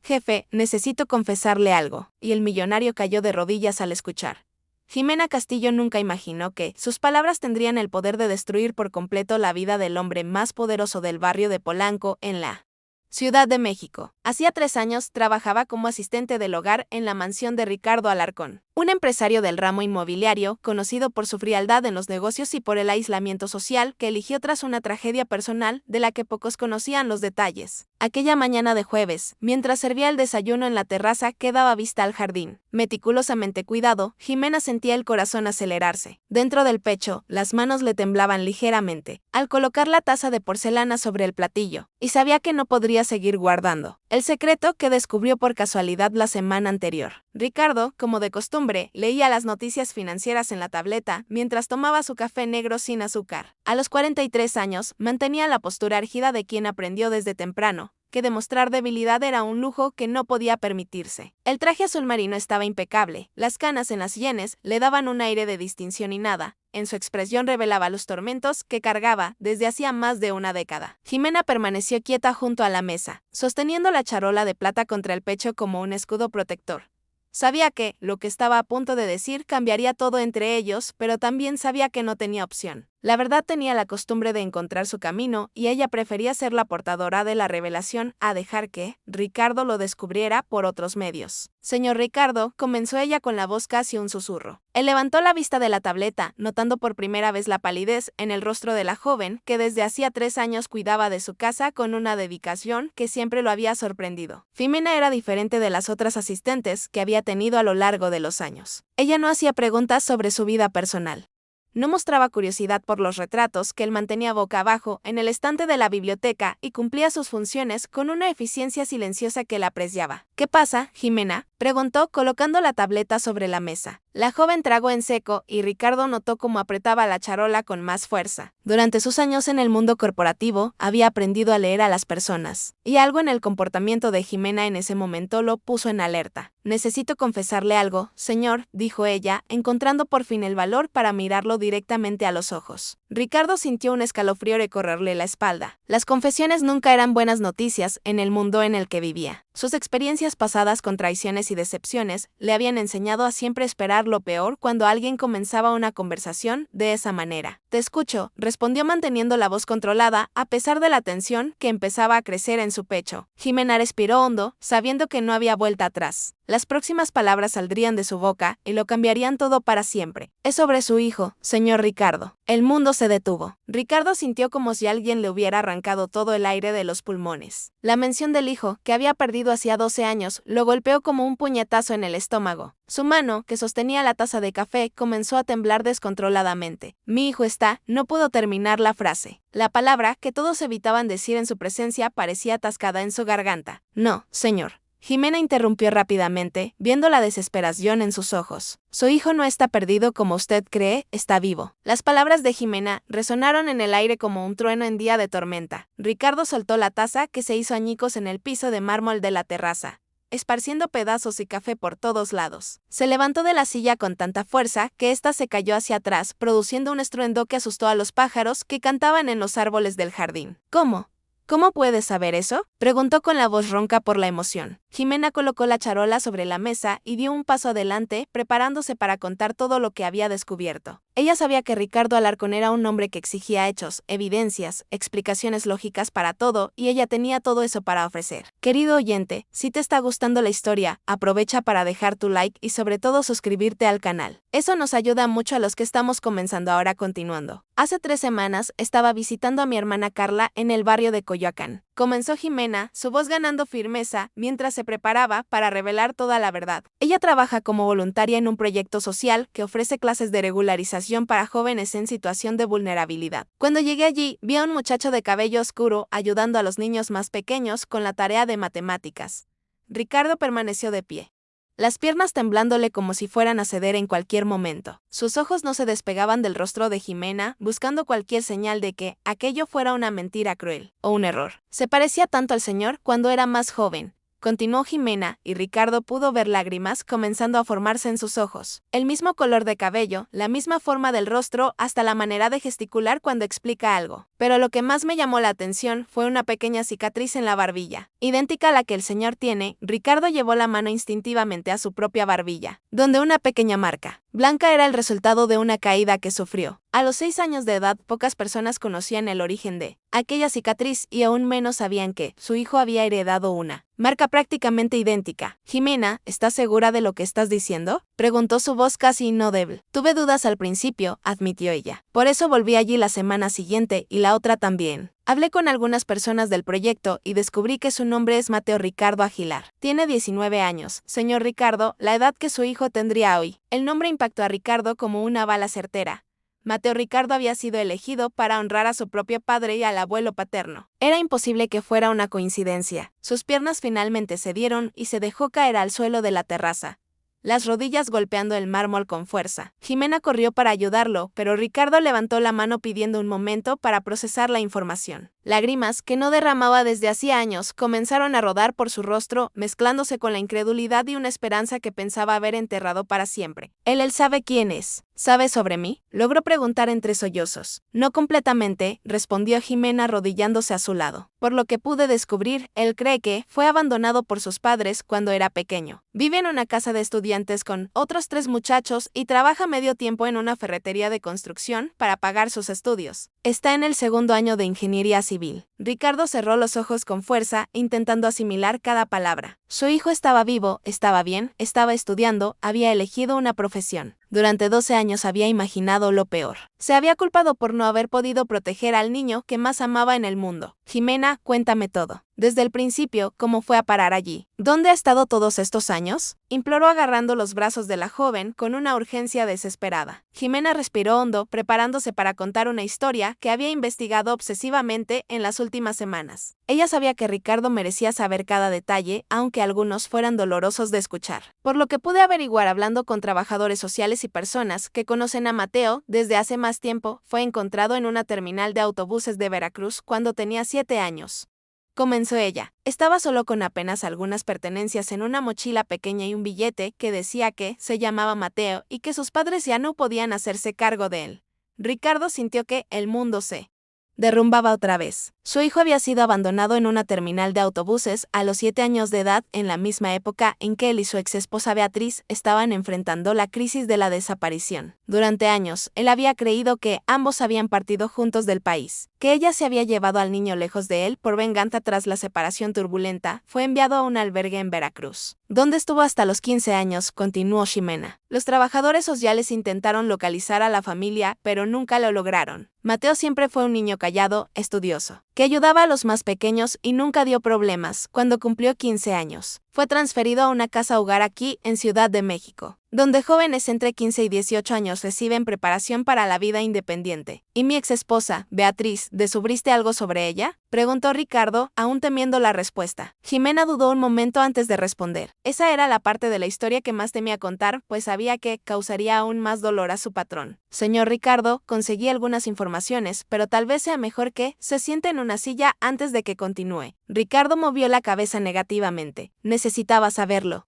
Jefe, necesito confesarle algo. Y el millonario cayó de rodillas al escuchar. Jimena Castillo nunca imaginó que sus palabras tendrían el poder de destruir por completo la vida del hombre más poderoso del barrio de Polanco, en la Ciudad de México. Hacía 3 años trabajaba como asistente del hogar en la mansión de Ricardo Alarcón, un empresario del ramo inmobiliario, conocido por su frialdad en los negocios y por el aislamiento social que eligió tras una tragedia personal de la que pocos conocían los detalles. Aquella mañana de jueves, mientras servía el desayuno en la terraza que daba vista al jardín, meticulosamente cuidado, Jimena sentía el corazón acelerarse. Dentro del pecho, las manos le temblaban ligeramente al colocar la taza de porcelana sobre el platillo, y sabía que no podría seguir guardando el secreto que descubrió por casualidad la semana anterior. Ricardo, como de costumbre, leía las noticias financieras en la tableta mientras tomaba su café negro sin azúcar. A los 43 años, mantenía la postura erguida de quien aprendió desde temprano que demostrar debilidad era un lujo que no podía permitirse. El traje azul marino estaba impecable, las canas en las sienes le daban un aire de distinción y nada en su expresión revelaba los tormentos que cargaba desde hacía más de una década. Jimena permaneció quieta junto a la mesa, sosteniendo la charola de plata contra el pecho como un escudo protector. Sabía que lo que estaba a punto de decir cambiaría todo entre ellos, pero también sabía que no tenía opción. La verdad tenía la costumbre de encontrar su camino y ella prefería ser la portadora de la revelación a dejar que Ricardo lo descubriera por otros medios. Señor Ricardo, comenzó ella con la voz casi un susurro. Él levantó la vista de la tableta, notando por primera vez la palidez en el rostro de la joven que desde hacía 3 años cuidaba de su casa con una dedicación que siempre lo había sorprendido. Jimena era diferente de las otras asistentes que había tenido a lo largo de los años. Ella no hacía preguntas sobre su vida personal. No mostraba curiosidad por los retratos que él mantenía boca abajo en el estante de la biblioteca y cumplía sus funciones con una eficiencia silenciosa que la apreciaba. ¿Qué pasa, Jimena?, preguntó colocando la tableta sobre la mesa. La joven tragó en seco y Ricardo notó cómo apretaba la charola con más fuerza. Durante sus años en el mundo corporativo, había aprendido a leer a las personas, y algo en el comportamiento de Jimena en ese momento lo puso en alerta. Necesito confesarle algo, señor, dijo ella, encontrando por fin el valor para mirarlo directamente a los ojos. Ricardo sintió un escalofrío recorrerle la espalda. Las confesiones nunca eran buenas noticias en el mundo en el que vivía. Sus experiencias pasadas con traiciones y decepciones le habían enseñado a siempre esperar lo peor cuando alguien comenzaba una conversación de esa manera. Te escucho, respondió manteniendo la voz controlada a pesar de la tensión que empezaba a crecer en su pecho. Jimena respiró hondo, sabiendo que no había vuelta atrás. Las próximas palabras saldrían de su boca y lo cambiarían todo para siempre. Es sobre su hijo, señor Ricardo. El mundo se detuvo. Ricardo sintió como si alguien le hubiera arrancado todo el aire de los pulmones. La mención del hijo, que había perdido hacía 12 años, lo golpeó como un puñetazo en el estómago. Su mano, que sostenía la taza de café, comenzó a temblar descontroladamente. Mi hijo está, no pudo terminar la frase. La palabra, que todos evitaban decir en su presencia, parecía atascada en su garganta. No, señor. Jimena interrumpió rápidamente, viendo la desesperación en sus ojos. Su hijo no está perdido como usted cree, está vivo. Las palabras de Jimena resonaron en el aire como un trueno en día de tormenta. Ricardo soltó la taza que se hizo añicos en el piso de mármol de la terraza, esparciendo pedazos y café por todos lados. Se levantó de la silla con tanta fuerza que ésta se cayó hacia atrás, produciendo un estruendo que asustó a los pájaros que cantaban en los árboles del jardín. ¿Cómo? ¿Cómo puedes saber eso?, preguntó con la voz ronca por la emoción. Jimena colocó la charola sobre la mesa y dio un paso adelante, preparándose para contar todo lo que había descubierto. Ella sabía que Ricardo Alarcón era un hombre que exigía hechos, evidencias, explicaciones lógicas para todo, y ella tenía todo eso para ofrecer. Querido oyente, si te está gustando la historia, aprovecha para dejar tu like y sobre todo suscribirte al canal. Eso nos ayuda mucho a los que estamos comenzando ahora. Continuando. Hace 3 semanas estaba visitando a mi hermana Carla en el barrio de Coyoacán. Comenzó Jimena, su voz ganando firmeza, mientras se preparaba para revelar toda la verdad. Ella trabaja como voluntaria en un proyecto social que ofrece clases de regularización para jóvenes en situación de vulnerabilidad. Cuando llegué allí, vi a un muchacho de cabello oscuro ayudando a los niños más pequeños con la tarea de matemáticas. Ricardo permaneció de pie, las piernas temblándole como si fueran a ceder en cualquier momento. Sus ojos no se despegaban del rostro de Jimena, buscando cualquier señal de que aquello fuera una mentira cruel o un error. Se parecía tanto al señor cuando era más joven, continuó Jimena, y Ricardo pudo ver lágrimas comenzando a formarse en sus ojos. El mismo color de cabello, la misma forma del rostro, hasta la manera de gesticular cuando explica algo. Pero lo que más me llamó la atención fue una pequeña cicatriz en la barbilla. Idéntica a la que el señor tiene, Ricardo llevó la mano instintivamente a su propia barbilla, donde una pequeña marca blanca era el resultado de una caída que sufrió. A los 6 años de edad, pocas personas conocían el origen de aquella cicatriz y aún menos sabían que su hijo había heredado una marca prácticamente idéntica. Jimena, ¿estás segura de lo que estás diciendo?, preguntó su voz casi inaudible. Tuve dudas al principio, admitió ella. Por eso volví allí la semana siguiente y la otra también. Hablé con algunas personas del proyecto y descubrí que su nombre es Mateo Ricardo Aguilar. Tiene 19 años, señor Ricardo, la edad que su hijo tendría hoy. El nombre impactó a Ricardo como una bala certera. Mateo Ricardo había sido elegido para honrar a su propio padre y al abuelo paterno. Era imposible que fuera una coincidencia. Sus piernas finalmente cedieron y se dejó caer al suelo de la terraza, las rodillas golpeando el mármol con fuerza. Jimena corrió para ayudarlo, pero Ricardo levantó la mano pidiendo un momento para procesar la información. Lágrimas, que no derramaba desde hacía años, comenzaron a rodar por su rostro, mezclándose con la incredulidad y una esperanza que pensaba haber enterrado para siempre. Él sabe quién es. ¿Sabe sobre mí?, logró preguntar entre sollozos. No completamente, respondió Jimena arrodillándose a su lado. Por lo que pude descubrir, él cree que fue abandonado por sus padres cuando era pequeño. Vive en una casa de estudiantes con otros 3 muchachos y trabaja medio tiempo en una ferretería de construcción para pagar sus estudios. Está en el 2º año de ingeniería civil. Ricardo cerró los ojos con fuerza, intentando asimilar cada palabra. Su hijo estaba vivo, estaba bien, estaba estudiando, había elegido una profesión. Durante 12 años había imaginado lo peor. Se había culpado por no haber podido proteger al niño que más amaba en el mundo. Jimena, cuéntame todo. Desde el principio, ¿cómo fue a parar allí? ¿Dónde ha estado todos estos años?, imploró agarrando los brazos de la joven con una urgencia desesperada. Jimena respiró hondo, preparándose para contar una historia que había investigado obsesivamente en las últimas semanas. Ella sabía que Ricardo merecía saber cada detalle, aunque algunos fueran dolorosos de escuchar. Por lo que pude averiguar hablando con trabajadores sociales y personas que conocen a Mateo desde hace más tiempo, fue encontrado en una terminal de autobuses de Veracruz cuando tenía 7 años. Comenzó ella. Estaba solo con apenas algunas pertenencias en una mochila pequeña y un billete que decía que se llamaba Mateo y que sus padres ya no podían hacerse cargo de él. Ricardo sintió que el mundo se derrumbaba otra vez. Su hijo había sido abandonado en una terminal de autobuses a los 7 años de edad, en la misma época en que él y su exesposa Beatriz estaban enfrentando la crisis de la desaparición. Durante años, él había creído que ambos habían partido juntos del país, que ella se había llevado al niño lejos de él por venganza tras la separación turbulenta. Fue enviado a un albergue en Veracruz, donde estuvo hasta los 15 años, continuó Jimena. Los trabajadores sociales intentaron localizar a la familia, pero nunca lo lograron. Mateo siempre fue un niño callado, estudioso, que ayudaba a los más pequeños y nunca dio problemas. Cuando cumplió 15 años, fue transferido a una casa hogar aquí, en Ciudad de México, donde jóvenes entre 15 y 18 años reciben preparación para la vida independiente. ¿Y mi exesposa, Beatriz, descubriste algo sobre ella?, preguntó Ricardo, aún temiendo la respuesta. Jimena dudó un momento antes de responder. Esa era la parte de la historia que más temía contar, pues sabía que causaría aún más dolor a su patrón. Señor Ricardo, conseguí algunas informaciones, pero tal vez sea mejor que se siente en una silla antes de que continúe. Ricardo movió la cabeza negativamente. Necesitaba saberlo.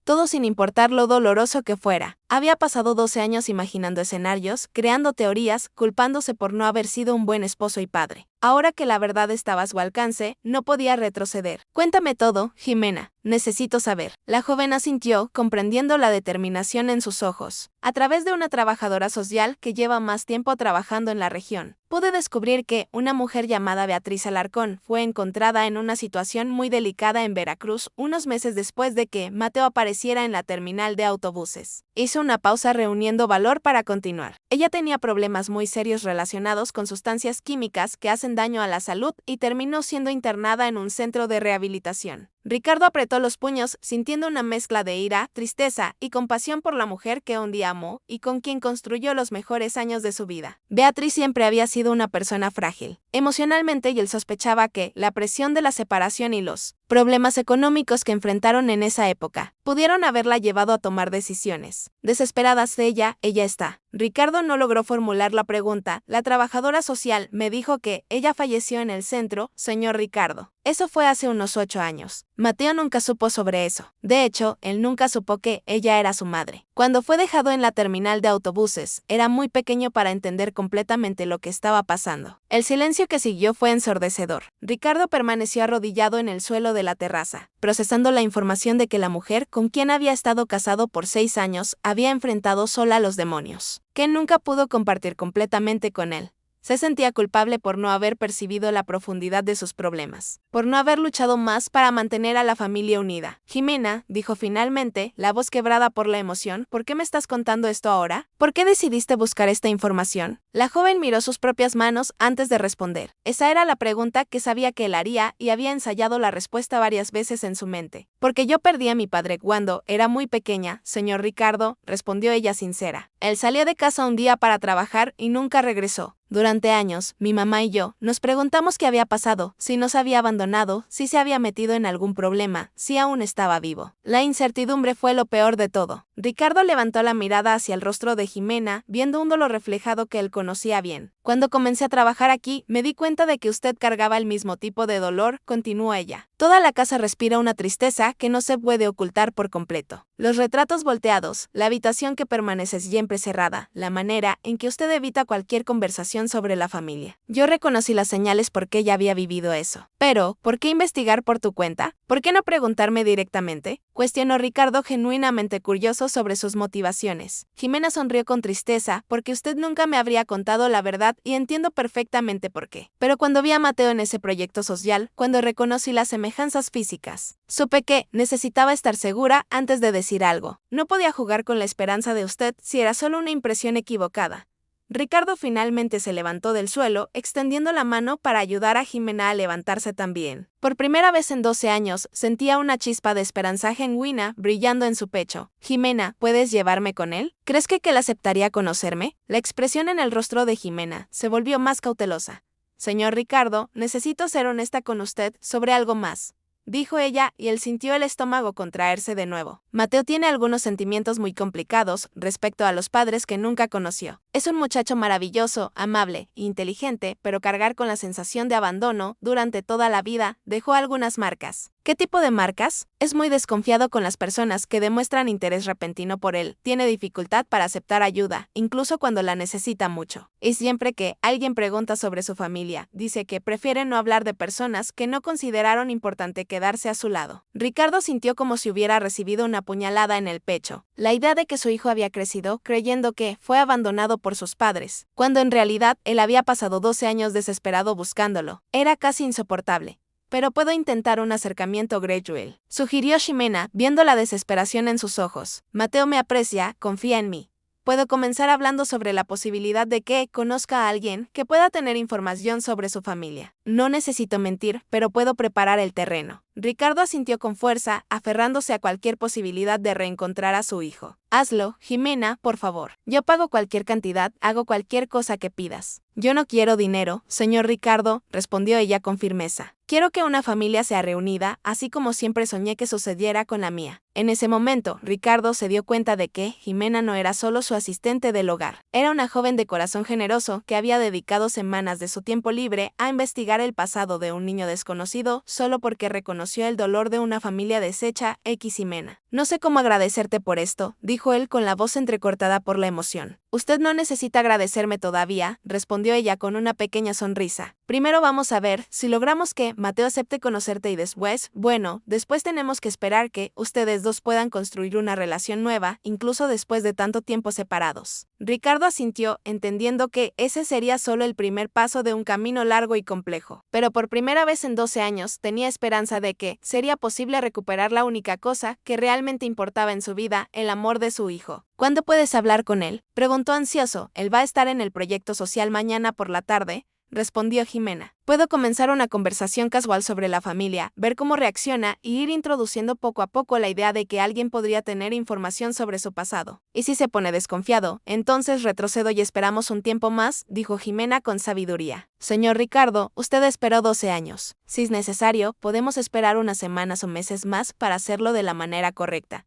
Todo sin importar lo doloroso que fuera. Había pasado 12 años imaginando escenarios, creando teorías, culpándose por no haber sido un buen esposo y padre. Ahora que la verdad estaba a su alcance, no podía retroceder. Cuéntame todo, Jimena. Necesito saber. La joven asintió, comprendiendo la determinación en sus ojos. A través de una trabajadora social que lleva más tiempo trabajando en la región, pude descubrir que una mujer llamada Beatriz Alarcón fue encontrada en una situación muy delicada en Veracruz unos meses después de que Mateo apareciera en la terminal de autobuses. Hizo una pausa reuniendo valor para continuar. Ella tenía problemas muy serios relacionados con sustancias químicas que hacen daño a la salud y terminó siendo internada en un centro de rehabilitación. Ricardo apretó los puños, sintiendo una mezcla de ira, tristeza y compasión por la mujer que un día amó y con quien construyó los mejores años de su vida. Beatriz siempre había sido una persona frágil emocionalmente y él sospechaba que la presión de la separación y los problemas económicos que enfrentaron en esa época pudieron haberla llevado a tomar decisiones desesperadas de ella está Ricardo no logró formular la pregunta. La trabajadora social me dijo que ella falleció en el centro, señor Ricardo. Eso fue hace unos 8 años. Mateo nunca supo sobre eso. De hecho, él nunca supo que ella era su madre. Cuando fue dejado en la terminal de autobuses, era muy pequeño para entender completamente lo que estaba pasando. El silencio que siguió fue ensordecedor. Ricardo permaneció arrodillado en el suelo de la terraza, procesando la información de que la mujer con quien había estado casado por 6 años había enfrentado sola a los demonios, que nunca pudo compartir completamente con él. Se sentía culpable por no haber percibido la profundidad de sus problemas, por no haber luchado más para mantener a la familia unida. Jimena, dijo finalmente, la voz quebrada por la emoción, ¿por qué me estás contando esto ahora? ¿Por qué decidiste buscar esta información? La joven miró sus propias manos antes de responder. Esa era la pregunta que sabía que él haría y había ensayado la respuesta varias veces en su mente. Porque yo perdí a mi padre cuando era muy pequeña, señor Ricardo, respondió ella sincera. Él salió de casa un día para trabajar y nunca regresó. Durante años, mi mamá y yo nos preguntamos qué había pasado, si nos había abandonado, si se había metido en algún problema, si aún estaba vivo. La incertidumbre fue lo peor de todo. Ricardo levantó la mirada hacia el rostro de Jimena, viendo un dolor reflejado que él conocía bien. Cuando comencé a trabajar aquí, me di cuenta de que usted cargaba el mismo tipo de dolor, continuó ella. Toda la casa respira una tristeza que no se puede ocultar por completo. Los retratos volteados, la habitación que permanece siempre cerrada, la manera en que usted evita cualquier conversación sobre la familia. Yo reconocí las señales porque ella había vivido eso. Pero, ¿por qué investigar por tu cuenta? ¿Por qué no preguntarme directamente? Cuestionó Ricardo genuinamente curioso sobre sus motivaciones. Jimena sonrió con tristeza porque usted nunca me habría contado la verdad y entiendo perfectamente por qué. Pero cuando vi a Mateo en ese proyecto social, cuando reconocí las semejanzas físicas, supe que necesitaba estar segura antes de decir algo. No podía jugar con la esperanza de usted si era solo una impresión equivocada. Ricardo finalmente se levantó del suelo, extendiendo la mano para ayudar a Jimena a levantarse también. Por primera vez en 12 años, sentía una chispa de esperanza genuina brillando en su pecho. Jimena, ¿puedes llevarme con él? ¿Crees que él aceptaría conocerme? La expresión en el rostro de Jimena se volvió más cautelosa. Señor Ricardo, necesito ser honesta con usted sobre algo más, dijo ella, y él sintió el estómago contraerse de nuevo. Mateo tiene algunos sentimientos muy complicados respecto a los padres que nunca conoció. Es un muchacho maravilloso, amable e inteligente, pero cargar con la sensación de abandono durante toda la vida dejó algunas marcas. ¿Qué tipo de marcas? Es muy desconfiado con las personas que demuestran interés repentino por él. Tiene dificultad para aceptar ayuda, incluso cuando la necesita mucho. Y siempre que alguien pregunta sobre su familia, dice que prefiere no hablar de personas que no consideraron importante quedarse a su lado. Ricardo sintió como si hubiera recibido una puñalada en el pecho. La idea de que su hijo había crecido creyendo que fue abandonado por sus padres, cuando en realidad él había pasado 12 años desesperado buscándolo, era casi insoportable. Pero puedo intentar un acercamiento gradual, sugirió Ximena, viendo la desesperación en sus ojos. Mateo me aprecia, confía en mí. Puedo comenzar hablando sobre la posibilidad de que conozca a alguien que pueda tener información sobre su familia. No necesito mentir, pero puedo preparar el terreno. Ricardo asintió con fuerza, aferrándose a cualquier posibilidad de reencontrar a su hijo. Hazlo, Jimena, por favor. Yo pago cualquier cantidad, hago cualquier cosa que pidas. Yo no quiero dinero, señor Ricardo, respondió ella con firmeza. Quiero que una familia sea reunida, así como siempre soñé que sucediera con la mía. En ese momento, Ricardo se dio cuenta de que Jimena no era solo su asistente del hogar. Era una joven de corazón generoso que había dedicado semanas de su tiempo libre a investigar el pasado de un niño desconocido solo porque reconoció el dolor de una familia deshecha, Ximena. No sé cómo agradecerte por esto, dijo él con la voz entrecortada por la emoción. Usted no necesita agradecerme todavía, respondió ella con una pequeña sonrisa. Primero vamos a ver si logramos que Mateo acepte conocerte y después, bueno, después tenemos que esperar que ustedes dos puedan construir una relación nueva, incluso después de tanto tiempo separados. Ricardo asintió, entendiendo que ese sería solo el primer paso de un camino largo y complejo. Pero por primera vez en 12 años tenía esperanza de que sería posible recuperar la única cosa que realmente importaba en su vida, el amor de su hijo. ¿Cuándo puedes hablar con él?, preguntó ansioso. Él va a estar en el proyecto social mañana por la tarde, respondió Jimena. Puedo comenzar una conversación casual sobre la familia, ver cómo reacciona y ir introduciendo poco a poco la idea de que alguien podría tener información sobre su pasado. Y si se pone desconfiado, entonces retrocedo y esperamos un tiempo más, dijo Jimena con sabiduría. Señor Ricardo, usted esperó 12 años. Si es necesario, podemos esperar unas semanas o meses más para hacerlo de la manera correcta.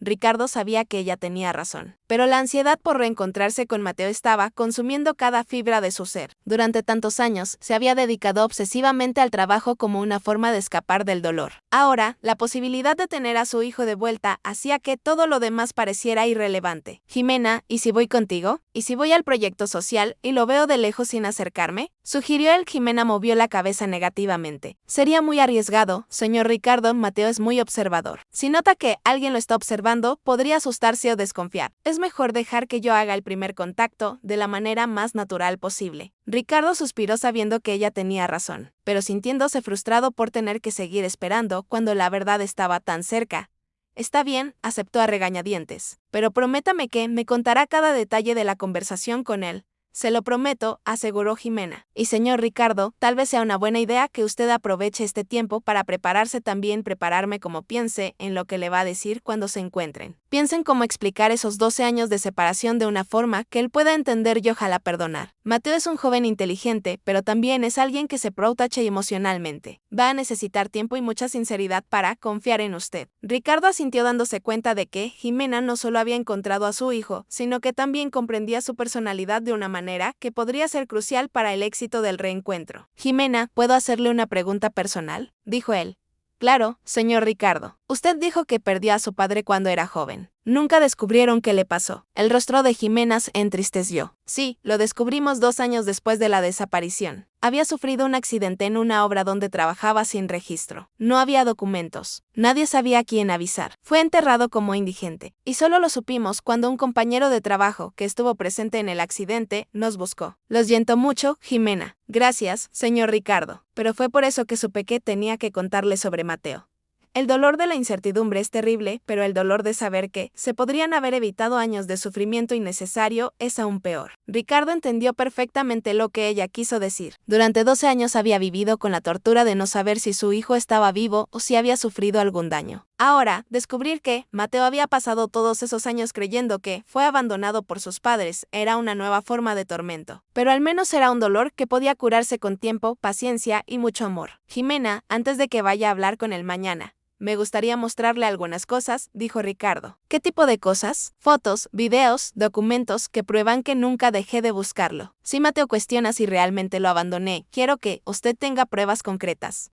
Ricardo sabía que ella tenía razón. pero la ansiedad por reencontrarse con Mateo estaba consumiendo cada fibra de su ser. Durante tantos años, se había dedicado obsesivamente al trabajo como una forma de escapar del dolor. Ahora, la posibilidad de tener a su hijo de vuelta hacía que todo lo demás pareciera irrelevante. Jimena, ¿y si voy contigo? ¿Y si voy al proyecto social y lo veo de lejos sin acercarme? Sugirió él. Jimena movió la cabeza negativamente. Sería muy arriesgado, señor Ricardo. Mateo es muy observador. Si nota que alguien lo está observando, podría asustarse o desconfiar. Es mejor dejar que yo haga el primer contacto de la manera más natural posible. Ricardo suspiró sabiendo que ella tenía razón, pero sintiéndose frustrado por tener que seguir esperando cuando la verdad estaba tan cerca. Está bien, aceptó a regañadientes, pero prométame que me contará cada detalle de la conversación con él. Se lo prometo, aseguró Jimena. Y señor Ricardo, tal vez sea una buena idea que usted aproveche este tiempo para prepararse también, prepararme como piense en lo que le va a decir cuando se encuentren. Piensen cómo explicar esos 12 años de separación de una forma que él pueda entender y ojalá perdonar. Mateo es un joven inteligente, pero también es alguien que se protege emocionalmente. Va a necesitar tiempo y mucha sinceridad para confiar en usted. Ricardo asintió dándose cuenta de que Jimena no solo había encontrado a su hijo, sino que también comprendía su personalidad de una manera que podría ser crucial para el éxito del reencuentro. Jimena, ¿puedo hacerle una pregunta personal?, dijo él. Claro, señor Ricardo. Usted dijo que perdió a su padre cuando era joven. Nunca descubrieron qué le pasó. El rostro de Jimena se entristeció. Sí, lo descubrimos 2 años después de la desaparición. Había sufrido un accidente en una obra donde trabajaba sin registro. No había documentos. Nadie sabía a quién avisar. Fue enterrado como indigente. Y solo lo supimos cuando un compañero de trabajo que estuvo presente en el accidente nos buscó. Lo siento mucho, Jimena. Gracias, señor Ricardo. Pero fue por eso que supe que tenía que contarle sobre Mateo. El dolor de la incertidumbre es terrible, pero el dolor de saber que se podrían haber evitado años de sufrimiento innecesario es aún peor. Ricardo entendió perfectamente lo que ella quiso decir. Durante 12 años había vivido con la tortura de no saber si su hijo estaba vivo o si había sufrido algún daño. Ahora, descubrir que Mateo había pasado todos esos años creyendo que fue abandonado por sus padres era una nueva forma de tormento. Pero al menos era un dolor que podía curarse con tiempo, paciencia y mucho amor. Jimena, antes de que vaya a hablar con él mañana, me gustaría mostrarle algunas cosas, dijo Ricardo. ¿Qué tipo de cosas? Fotos, videos, documentos que prueban que nunca dejé de buscarlo. Si Mateo cuestiona si realmente lo abandoné, quiero que usted tenga pruebas concretas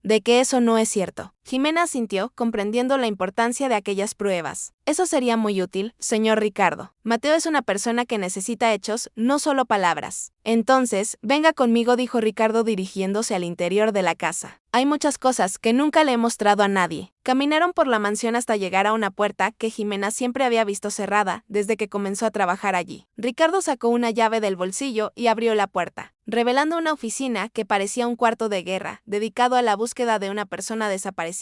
de que eso no es cierto. Jimena asintió, comprendiendo la importancia de aquellas pruebas. Eso sería muy útil, señor Ricardo. Mateo es una persona que necesita hechos, no solo palabras. Entonces, venga conmigo, dijo Ricardo dirigiéndose al interior de la casa. Hay muchas cosas que nunca le he mostrado a nadie. Caminaron por la mansión hasta llegar a una puerta que Jimena siempre había visto cerrada desde que comenzó a trabajar allí. Ricardo sacó una llave del bolsillo y abrió la puerta, revelando una oficina que parecía un cuarto de guerra, dedicado a la búsqueda de una persona desaparecida.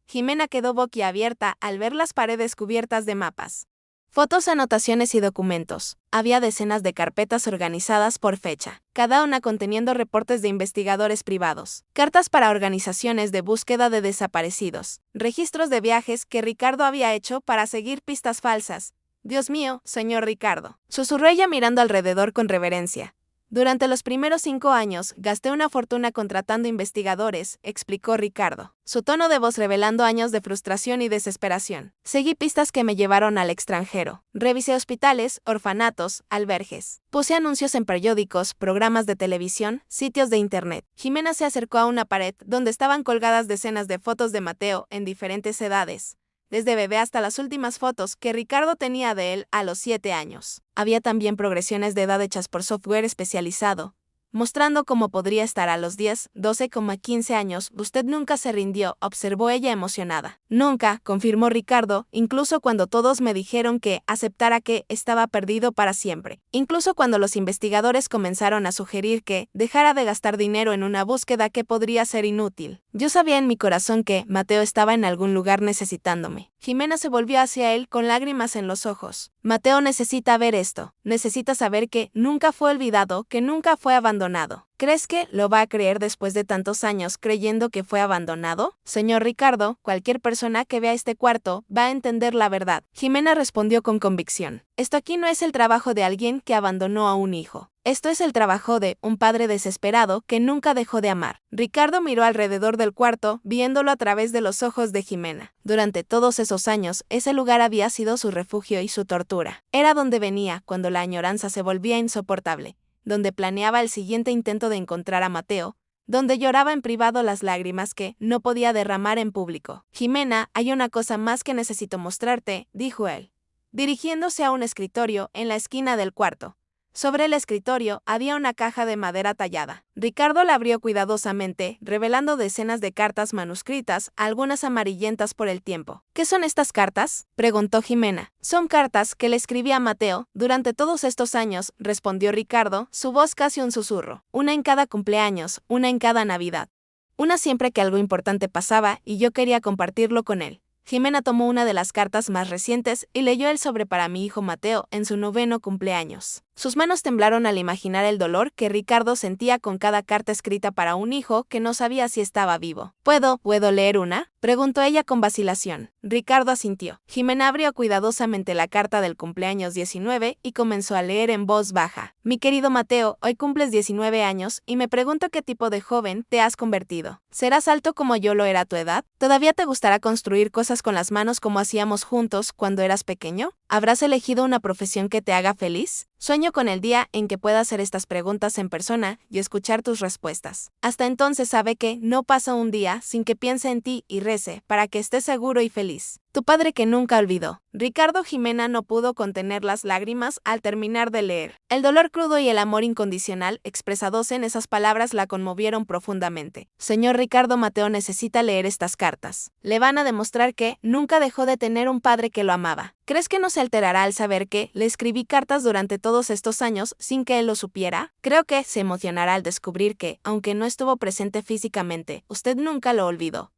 Jimena quedó boquiabierta al ver las paredes cubiertas de mapas, fotos, anotaciones y documentos. Había decenas de carpetas organizadas por fecha, cada una conteniendo reportes de investigadores privados, cartas para organizaciones de búsqueda de desaparecidos, registros de viajes que Ricardo había hecho para seguir pistas falsas. Dios mío, señor Ricardo, susurró ella mirando alrededor con reverencia. Durante los primeros 5 años, gasté una fortuna contratando investigadores, explicó Ricardo, su tono de voz revelando años de frustración y desesperación. Seguí pistas que me llevaron al extranjero. Revisé hospitales, orfanatos, albergues. Puse anuncios en periódicos, programas de televisión, sitios de internet. Jimena se acercó a una pared donde estaban colgadas decenas de fotos de Mateo en diferentes edades, desde bebé hasta las últimas fotos que Ricardo tenía de él a los 7 años. Había también progresiones de edad hechas por software especializado, mostrando cómo podría estar a los 10, 12, 15 años. Usted nunca se rindió, observó ella emocionada. Nunca, confirmó Ricardo, incluso cuando todos me dijeron que aceptara que estaba perdido para siempre. Incluso cuando los investigadores comenzaron a sugerir que dejara de gastar dinero en una búsqueda que podría ser inútil. Yo sabía en mi corazón que Mateo estaba en algún lugar necesitándome. Jimena se volvió hacia él con lágrimas en los ojos. Mateo necesita ver esto. Necesita saber que nunca fue olvidado, que nunca fue abandonado. ¿Crees que lo va a creer después de tantos años creyendo que fue abandonado? Señor Ricardo, cualquier persona que vea este cuarto va a entender la verdad. Jimena respondió con convicción. Esto aquí no es el trabajo de alguien que abandonó a un hijo. Esto es el trabajo de un padre desesperado que nunca dejó de amar. Ricardo miró alrededor del cuarto, viéndolo a través de los ojos de Jimena. Durante todos esos años, ese lugar había sido su refugio y su tortura. Era donde venía cuando la añoranza se volvía insoportable, donde planeaba el siguiente intento de encontrar a Mateo, donde lloraba en privado las lágrimas que no podía derramar en público. Jimena, hay una cosa más que necesito mostrarte, dijo él, dirigiéndose a un escritorio en la esquina del cuarto. Sobre el escritorio había una caja de madera tallada. Ricardo la abrió cuidadosamente, revelando decenas de cartas manuscritas, algunas amarillentas por el tiempo. ¿Qué son estas cartas?, preguntó Jimena. Son cartas que le escribí a Mateo durante todos estos años, respondió Ricardo, su voz casi un susurro. Una en cada cumpleaños, una en cada Navidad. Una siempre que algo importante pasaba y yo quería compartirlo con él. Jimena tomó una de las cartas más recientes y leyó el sobre para mi hijo Mateo en su 9º cumpleaños. Sus manos temblaron al imaginar el dolor que Ricardo sentía con cada carta escrita para un hijo que no sabía si estaba vivo. ¿Puedo leer una?, preguntó ella con vacilación. Ricardo asintió. Jimena abrió cuidadosamente la carta del cumpleaños 19 y comenzó a leer en voz baja. Mi querido Mateo, hoy cumples 19 años y me pregunto qué tipo de joven te has convertido. ¿Serás alto como yo lo era a tu edad? ¿Todavía te gustará construir cosas con las manos como hacíamos juntos cuando eras pequeño? ¿Habrás elegido una profesión que te haga feliz? Sueño con el día en que pueda hacer estas preguntas en persona y escuchar tus respuestas. Hasta entonces sabe que no pasa un día sin que piense en ti y rece para que estés seguro y feliz. Tu padre que nunca olvidó. Ricardo. Jimena no pudo contener las lágrimas al terminar de leer. El dolor crudo y el amor incondicional expresados en esas palabras la conmovieron profundamente. Señor Ricardo, Mateo necesita leer estas cartas. Le van a demostrar que nunca dejó de tener un padre que lo amaba. ¿Crees que no se alterará al saber que le escribí cartas durante todos estos años sin que él lo supiera? Creo que se emocionará al descubrir que, aunque no estuvo presente físicamente, usted nunca lo olvidó.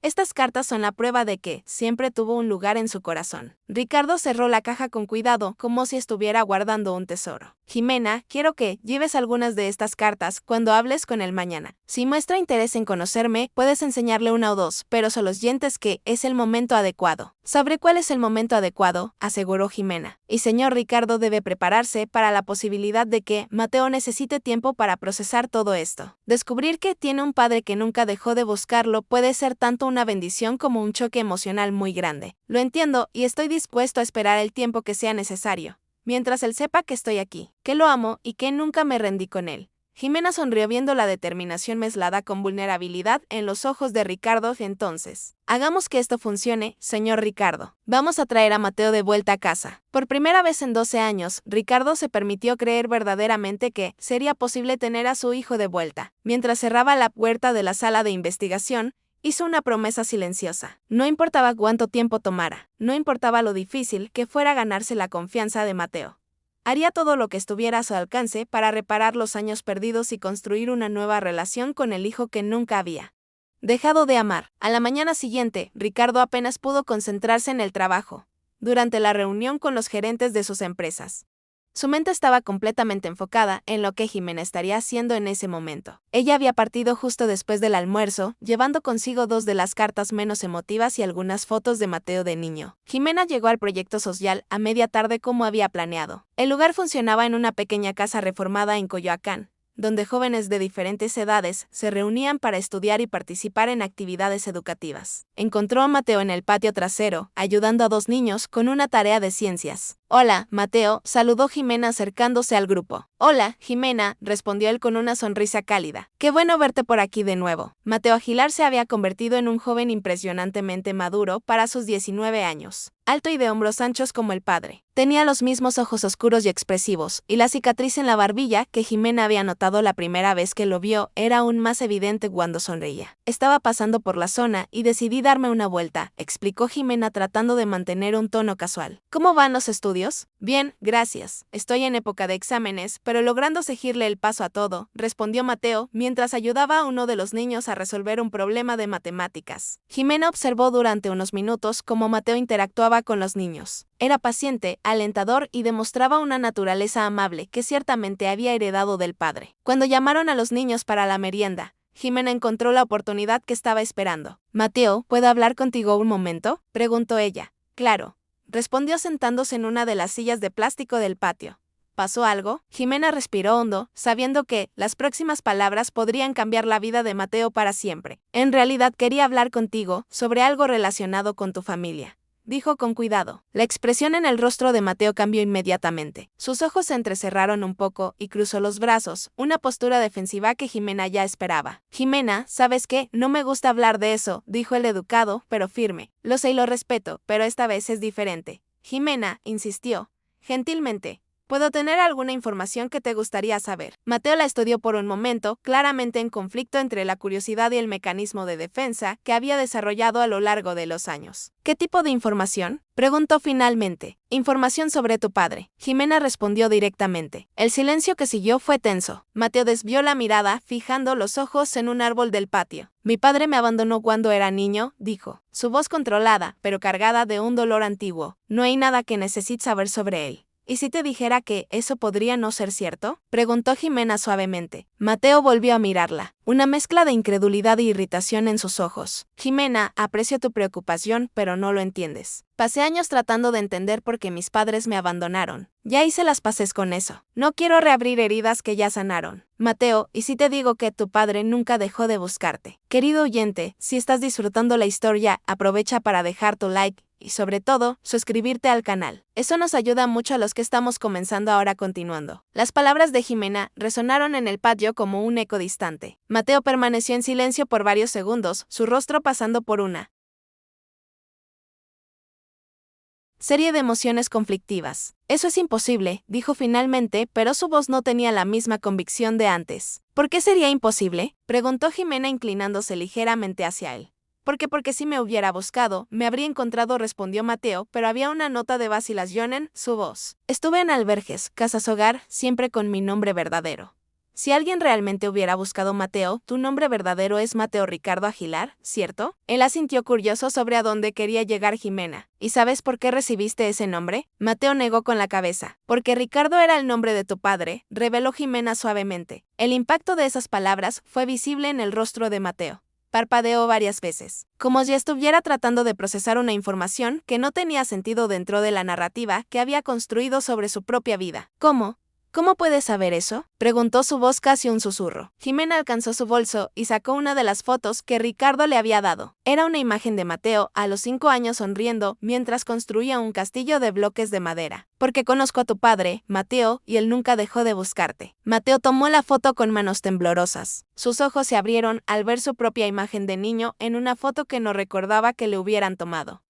Estas cartas son la prueba de que siempre tuvo un lugar en su corazón. Ricardo cerró la caja con cuidado, como si estuviera guardando un tesoro. Jimena, quiero que lleves algunas de estas cartas cuando hables con él mañana. Si muestra interés en conocerme, puedes enseñarle una o dos, pero solo sientes que es el momento adecuado. Sabré cuál es el momento adecuado, aseguró Jimena. Y señor Ricardo debe prepararse para la posibilidad de que Mateo necesite tiempo para procesar todo esto. Descubrir que tiene un padre que nunca dejó de buscarlo puede ser tanto una bendición como un choque emocional muy grande. Lo entiendo y estoy dispuesto a esperar el tiempo que sea necesario, mientras él sepa que estoy aquí, que lo amo y que nunca me rendí con él. Jimena sonrió viendo la determinación mezclada con vulnerabilidad en los ojos de Ricardo. Entonces, hagamos que esto funcione, señor Ricardo. Vamos a traer a Mateo de vuelta a casa. Por primera vez en 12 años, Ricardo se permitió creer verdaderamente que sería posible tener a su hijo de vuelta. Mientras cerraba la puerta de la sala de investigación, hizo una promesa silenciosa. No importaba cuánto tiempo tomara, no importaba lo difícil que fuera ganarse la confianza de Mateo. Haría todo lo que estuviera a su alcance para reparar los años perdidos y construir una nueva relación con el hijo que nunca había dejado de amar. A la mañana siguiente, Ricardo apenas pudo concentrarse en el trabajo, durante la reunión con los gerentes de sus empresas. Su mente estaba completamente enfocada en lo que Jimena estaría haciendo en ese momento. Ella había partido justo después del almuerzo, llevando consigo 2 de las cartas menos emotivas y algunas fotos de Mateo de niño. Jimena llegó al proyecto social a media tarde como había planeado. El lugar funcionaba en una pequeña casa reformada en Coyoacán, donde jóvenes de diferentes edades se reunían para estudiar y participar en actividades educativas. Encontró a Mateo en el patio trasero, ayudando a 2 niños con una tarea de ciencias. Hola, Mateo, saludó Jimena acercándose al grupo. Hola, Jimena, respondió él con una sonrisa cálida. Qué bueno verte por aquí de nuevo. Mateo Aguilar se había convertido en un joven impresionantemente maduro para sus 19 años. Alto y de hombros anchos como el padre. Tenía los mismos ojos oscuros y expresivos, y la cicatriz en la barbilla que Jimena había notado la primera vez que lo vio era aún más evidente cuando sonreía. Estaba pasando por la zona y decidí darme una vuelta, explicó Jimena tratando de mantener un tono casual. ¿Cómo van los estudios? Bien, gracias. Estoy en época de exámenes, pero logrando seguirle el paso a todo, respondió Mateo mientras ayudaba a uno de los niños a resolver un problema de matemáticas. Jimena observó durante unos minutos cómo Mateo interactuaba jugaba con los niños. Era paciente, alentador y demostraba una naturaleza amable que ciertamente había heredado del padre. Cuando llamaron a los niños para la merienda, Jimena encontró la oportunidad que estaba esperando. «Mateo, ¿puedo hablar contigo un momento?», preguntó ella. «Claro», respondió sentándose en una de las sillas de plástico del patio. ¿Pasó algo? Jimena respiró hondo, sabiendo que las próximas palabras podrían cambiar la vida de Mateo para siempre. «En realidad quería hablar contigo sobre algo relacionado con tu familia», dijo con cuidado. La expresión en el rostro de Mateo cambió inmediatamente. Sus ojos se entrecerraron un poco y cruzó los brazos, una postura defensiva que Jimena ya esperaba. «Jimena, ¿sabes qué? No me gusta hablar de eso», dijo el educado, pero firme. «Lo sé y lo respeto, pero esta vez es diferente». Jimena insistió, gentilmente. «¿Puedo tener alguna información que te gustaría saber?». Mateo la estudió por un momento, claramente en conflicto entre la curiosidad y el mecanismo de defensa que había desarrollado a lo largo de los años. «¿Qué tipo de información?», preguntó finalmente. «Información sobre tu padre», Jimena respondió directamente. El silencio que siguió fue tenso. Mateo desvió la mirada, fijando los ojos en un árbol del patio. «Mi padre me abandonó cuando era niño», dijo, su voz controlada, pero cargada de un dolor antiguo. «No hay nada que necesites saber sobre él». «¿Y si te dijera que eso podría no ser cierto?», preguntó Jimena suavemente. Mateo volvió a mirarla, una mezcla de incredulidad e irritación en sus ojos. «Jimena, aprecio tu preocupación, pero no lo entiendes. Pasé años tratando de entender por qué mis padres me abandonaron. Ya hice las paces con eso. No quiero reabrir heridas que ya sanaron. Mateo, ¿y si te digo que tu padre nunca dejó de buscarte?». Querido oyente, si estás disfrutando la historia, aprovecha para dejar tu like y sobre todo, suscribirte al canal. Eso nos ayuda mucho a los que estamos comenzando ahora continuando. Las palabras de Jimena resonaron en el patio como un eco distante. Mateo permaneció en silencio por varios segundos, su rostro pasando por una serie de emociones conflictivas. «Eso es imposible», dijo finalmente, pero su voz no tenía la misma convicción de antes. «¿Por qué sería imposible?», preguntó Jimena inclinándose ligeramente hacia él. Porque si me hubiera buscado, me habría encontrado», respondió Mateo, pero había una nota de vacilación en su voz. «Estuve en albergues, casas hogar, siempre con mi nombre verdadero». Si alguien realmente hubiera buscado Mateo, tu nombre verdadero es Mateo Ricardo Aguilar, ¿cierto? Él asintió curioso sobre a dónde quería llegar Jimena. ¿Y sabes por qué recibiste ese nombre? Mateo negó con la cabeza. «Porque Ricardo era el nombre de tu padre», reveló Jimena suavemente. El impacto de esas palabras fue visible en el rostro de Mateo. Parpadeó varias veces, como si estuviera tratando de procesar una información que no tenía sentido dentro de la narrativa que había construido sobre su propia vida. «¿Cómo? ¿Cómo puedes saber eso?», preguntó su voz casi un susurro. Jimena alcanzó su bolso y sacó una de las fotos que Ricardo le había dado. Era una imagen de Mateo a los 5 años sonriendo mientras construía un castillo de bloques de madera. «Porque conozco a tu padre, Mateo, y él nunca dejó de buscarte». Mateo tomó la foto con manos temblorosas. Sus ojos se abrieron al ver su propia imagen de niño en una foto que no recordaba que le hubieran tomado.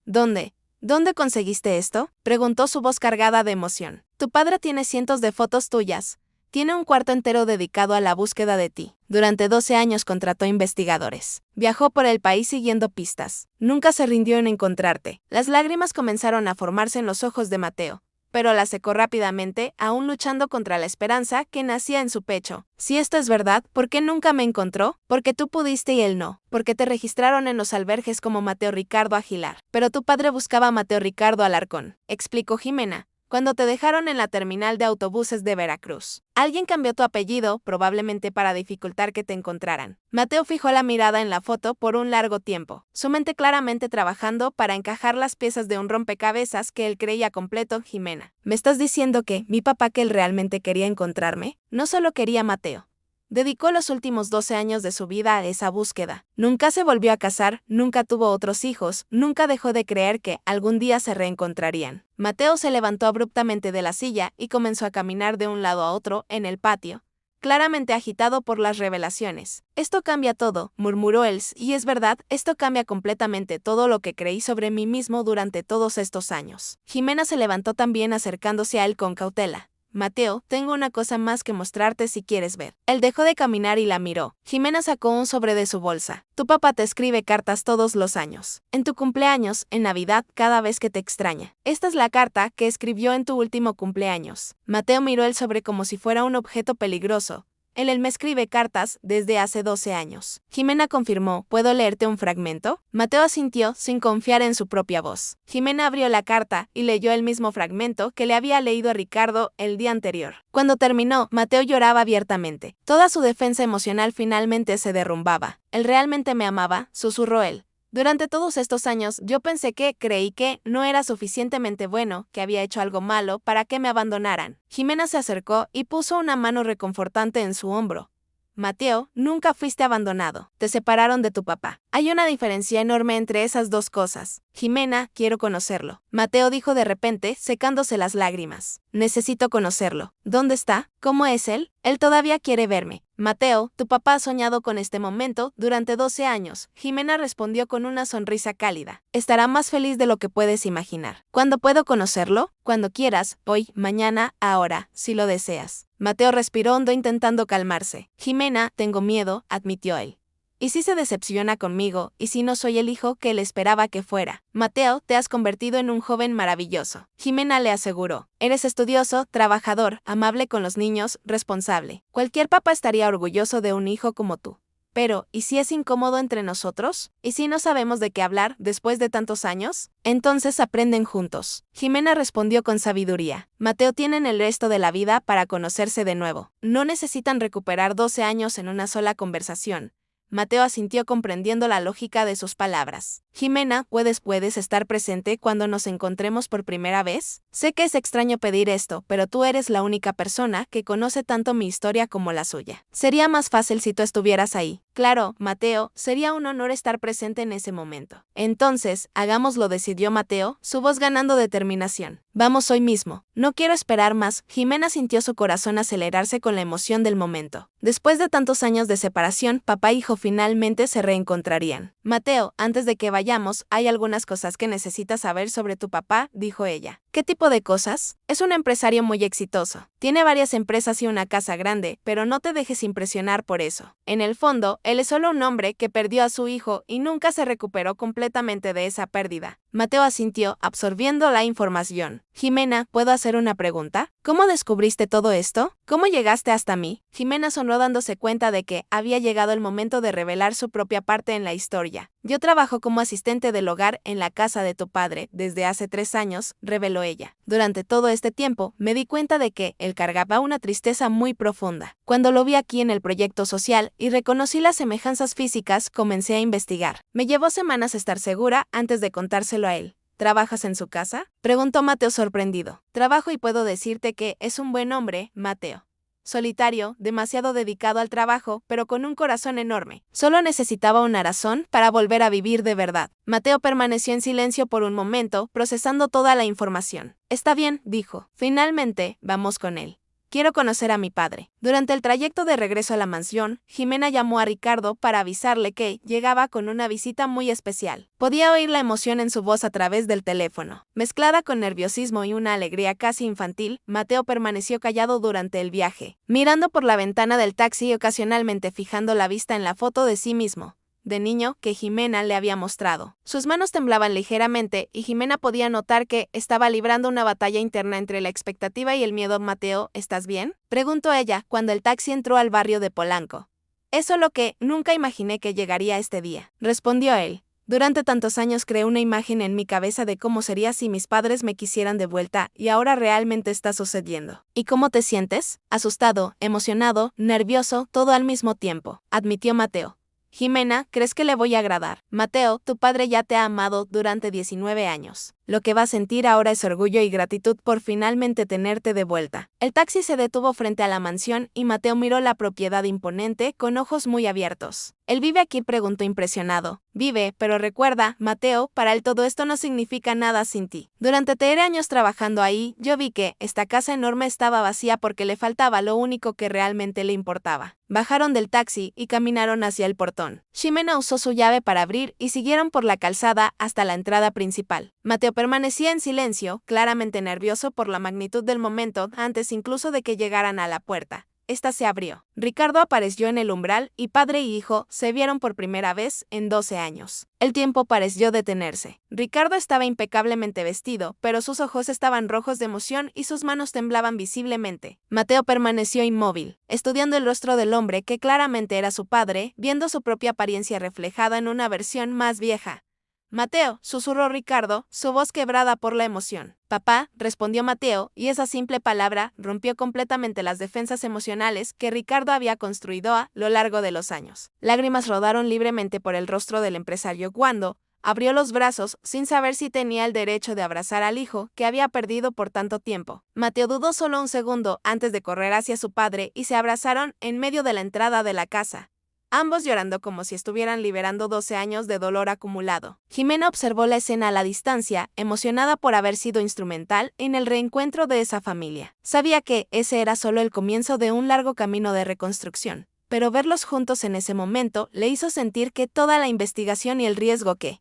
¿Dónde conseguiste esto?», preguntó su voz cargada de emoción. «Tu padre tiene cientos de fotos tuyas. Tiene un cuarto entero dedicado a la búsqueda de ti. Durante 12 años contrató investigadores. Viajó por el país siguiendo pistas. Nunca se rindió en encontrarte». Las lágrimas comenzaron a formarse en los ojos de Mateo, pero la secó rápidamente, aún luchando contra la esperanza que nacía en su pecho. «Si esto es verdad, ¿por qué nunca me encontró? Porque tú pudiste y él no. Porque te registraron en los albergues como Mateo Ricardo Aguilar. Pero tu padre buscaba a Mateo Ricardo Alarcón», explicó Jimena, «cuando te dejaron en la terminal de autobuses de Veracruz. Alguien cambió tu apellido, probablemente para dificultar que te encontraran». Mateo fijó la mirada en la foto por un largo tiempo, su mente claramente trabajando para encajar las piezas de un rompecabezas que él creía completo. «Jimena, ¿me estás diciendo que mi papá, que él realmente quería encontrarme, no solo quería a Mateo? Dedicó los últimos 12 años de su vida a esa búsqueda. Nunca se volvió a casar, nunca tuvo otros hijos, nunca dejó de creer que algún día se reencontrarían». Mateo se levantó abruptamente de la silla y comenzó a caminar de un lado a otro en el patio, claramente agitado por las revelaciones. «Esto cambia todo», murmuró él, «y es verdad, esto cambia completamente todo lo que creí sobre mí mismo durante todos estos años». Jimena se levantó también, acercándose a él con cautela. «Mateo, tengo una cosa más que mostrarte si quieres ver». Él dejó de caminar y la miró. Jimena sacó un sobre de su bolsa. «Tu papá te escribe cartas todos los años. En tu cumpleaños, en Navidad, cada vez que te extraña. Esta es la carta que escribió en tu último cumpleaños». Mateo miró el sobre como si fuera un objeto peligroso, Él me escribe cartas desde hace 12 años. Jimena confirmó, ¿puedo leerte un fragmento? Mateo asintió sin confiar en su propia voz. Jimena abrió la carta y leyó el mismo fragmento que le había leído a Ricardo el día anterior. Cuando terminó, Mateo lloraba abiertamente. Toda su defensa emocional finalmente se derrumbaba. Él realmente me amaba, susurró él. Durante todos estos años yo creí que no era suficientemente bueno, que había hecho algo malo para que me abandonaran. Jimena se acercó y puso una mano reconfortante en su hombro. Mateo, nunca fuiste abandonado. Te separaron de tu papá. Hay una diferencia enorme entre esas dos cosas. Jimena, quiero conocerlo. Mateo dijo de repente, secándose las lágrimas. Necesito conocerlo. ¿Dónde está? ¿Cómo es él? Él todavía quiere verme. Mateo, tu papá ha soñado con este momento durante 12 años. Jimena respondió con una sonrisa cálida. Estará más feliz de lo que puedes imaginar. ¿Cuándo puedo conocerlo? Cuando quieras, hoy, mañana, ahora, si lo deseas. Mateo respiró hondo intentando calmarse. Jimena, tengo miedo, admitió él. ¿Y si se decepciona conmigo? ¿Y si no soy el hijo que él esperaba que fuera? Mateo, te has convertido en un joven maravilloso. Jimena le aseguró. Eres estudioso, trabajador, amable con los niños, responsable. Cualquier papá estaría orgulloso de un hijo como tú. Pero, ¿y si es incómodo entre nosotros? ¿Y si no sabemos de qué hablar después de tantos años? Entonces aprenden juntos. Jimena respondió con sabiduría. Mateo tienen el resto de la vida para conocerse de nuevo. No necesitan recuperar 12 años en una sola conversación. Mateo asintió comprendiendo la lógica de sus palabras. Jimena, ¿puedes estar presente cuando nos encontremos por primera vez? Sé que es extraño pedir esto, pero tú eres la única persona que conoce tanto mi historia como la suya. Sería más fácil si tú estuvieras ahí. Claro, Mateo, sería un honor estar presente en ese momento. Entonces, hagámoslo, decidió Mateo, su voz ganando determinación. Vamos hoy mismo. No quiero esperar más. Jimena sintió su corazón acelerarse con la emoción del momento. Después de tantos años de separación, papá e hijo finalmente se reencontrarían. Mateo, antes de que vayamos, hay algunas cosas que necesitas saber sobre tu papá, dijo ella. ¿Qué tipo de cosas? Es un empresario muy exitoso. Tiene varias empresas y una casa grande, pero no te dejes impresionar por eso. En el fondo, él es solo un hombre que perdió a su hijo y nunca se recuperó completamente de esa pérdida. Mateo asintió, absorbiendo la información. Jimena, ¿puedo hacer una pregunta? ¿Cómo descubriste todo esto? ¿Cómo llegaste hasta mí? Jimena sonrió dándose cuenta de que había llegado el momento de revelar su propia parte en la historia. Yo trabajo como asistente del hogar en la casa de tu padre desde hace 3 años, reveló ella. Durante todo este tiempo, me di cuenta de que él cargaba una tristeza muy profunda. Cuando lo vi aquí en el proyecto social y reconocí las semejanzas físicas, comencé a investigar. Me llevó semanas estar segura antes de contárselo a él. ¿Trabajas en su casa? Preguntó Mateo sorprendido. Trabajo y puedo decirte que es un buen hombre, Mateo. Solitario, demasiado dedicado al trabajo, pero con un corazón enorme. Solo necesitaba una razón para volver a vivir de verdad. Mateo permaneció en silencio por un momento, procesando toda la información. Está bien, dijo. Finalmente, vamos con él. Quiero conocer a mi padre. Durante el trayecto de regreso a la mansión, Jimena llamó a Ricardo para avisarle que llegaba con una visita muy especial. Podía oír la emoción en su voz a través del teléfono. Mezclada con nerviosismo y una alegría casi infantil, Mateo permaneció callado durante el viaje, mirando por la ventana del taxi y ocasionalmente fijando la vista en la foto de sí mismo de niño que Jimena le había mostrado. Sus manos temblaban ligeramente y Jimena podía notar que estaba librando una batalla interna entre la expectativa y el miedo. Mateo, ¿estás bien?, preguntó ella cuando el taxi entró al barrio de Polanco. Es solo que nunca imaginé que llegaría este día, respondió él. Durante tantos años creé una imagen en mi cabeza de cómo sería si mis padres me quisieran de vuelta y ahora realmente está sucediendo. ¿Y cómo te sientes? Asustado, emocionado, nervioso, todo al mismo tiempo, admitió Mateo. Jimena, ¿crees que le voy a agradar? Mateo, tu padre ya te ha amado durante 19 años. Lo que va a sentir ahora es orgullo y gratitud por finalmente tenerte de vuelta. El taxi se detuvo frente a la mansión y Mateo miró la propiedad imponente con ojos muy abiertos. ¿Él vive aquí?, preguntó impresionado. Vive, pero recuerda, Mateo, para él todo esto no significa nada sin ti. Durante 3 años trabajando ahí, yo vi que esta casa enorme estaba vacía porque le faltaba lo único que realmente le importaba. Bajaron del taxi y caminaron hacia el portón. Jimena usó su llave para abrir y siguieron por la calzada hasta la entrada principal. Mateo permanecía en silencio, claramente nervioso por la magnitud del momento antes incluso de que llegaran a la puerta. Esta se abrió. Ricardo apareció en el umbral y padre y hijo se vieron por primera vez en 12 años. El tiempo pareció detenerse. Ricardo estaba impecablemente vestido, pero sus ojos estaban rojos de emoción y sus manos temblaban visiblemente. Mateo permaneció inmóvil, estudiando el rostro del hombre que claramente era su padre, viendo su propia apariencia reflejada en una versión más vieja. Mateo, susurró Ricardo, su voz quebrada por la emoción. Papá, respondió Mateo, y esa simple palabra rompió completamente las defensas emocionales que Ricardo había construido a lo largo de los años. Lágrimas rodaron libremente por el rostro del empresario cuando abrió los brazos sin saber si tenía el derecho de abrazar al hijo que había perdido por tanto tiempo. Mateo dudó solo un segundo antes de correr hacia su padre y se abrazaron en medio de la entrada de la casa, ambos llorando como si estuvieran liberando 12 años de dolor acumulado. Jimena observó la escena a la distancia, emocionada por haber sido instrumental en el reencuentro de esa familia. Sabía que ese era solo el comienzo de un largo camino de reconstrucción, pero verlos juntos en ese momento le hizo sentir que toda la investigación y el riesgo que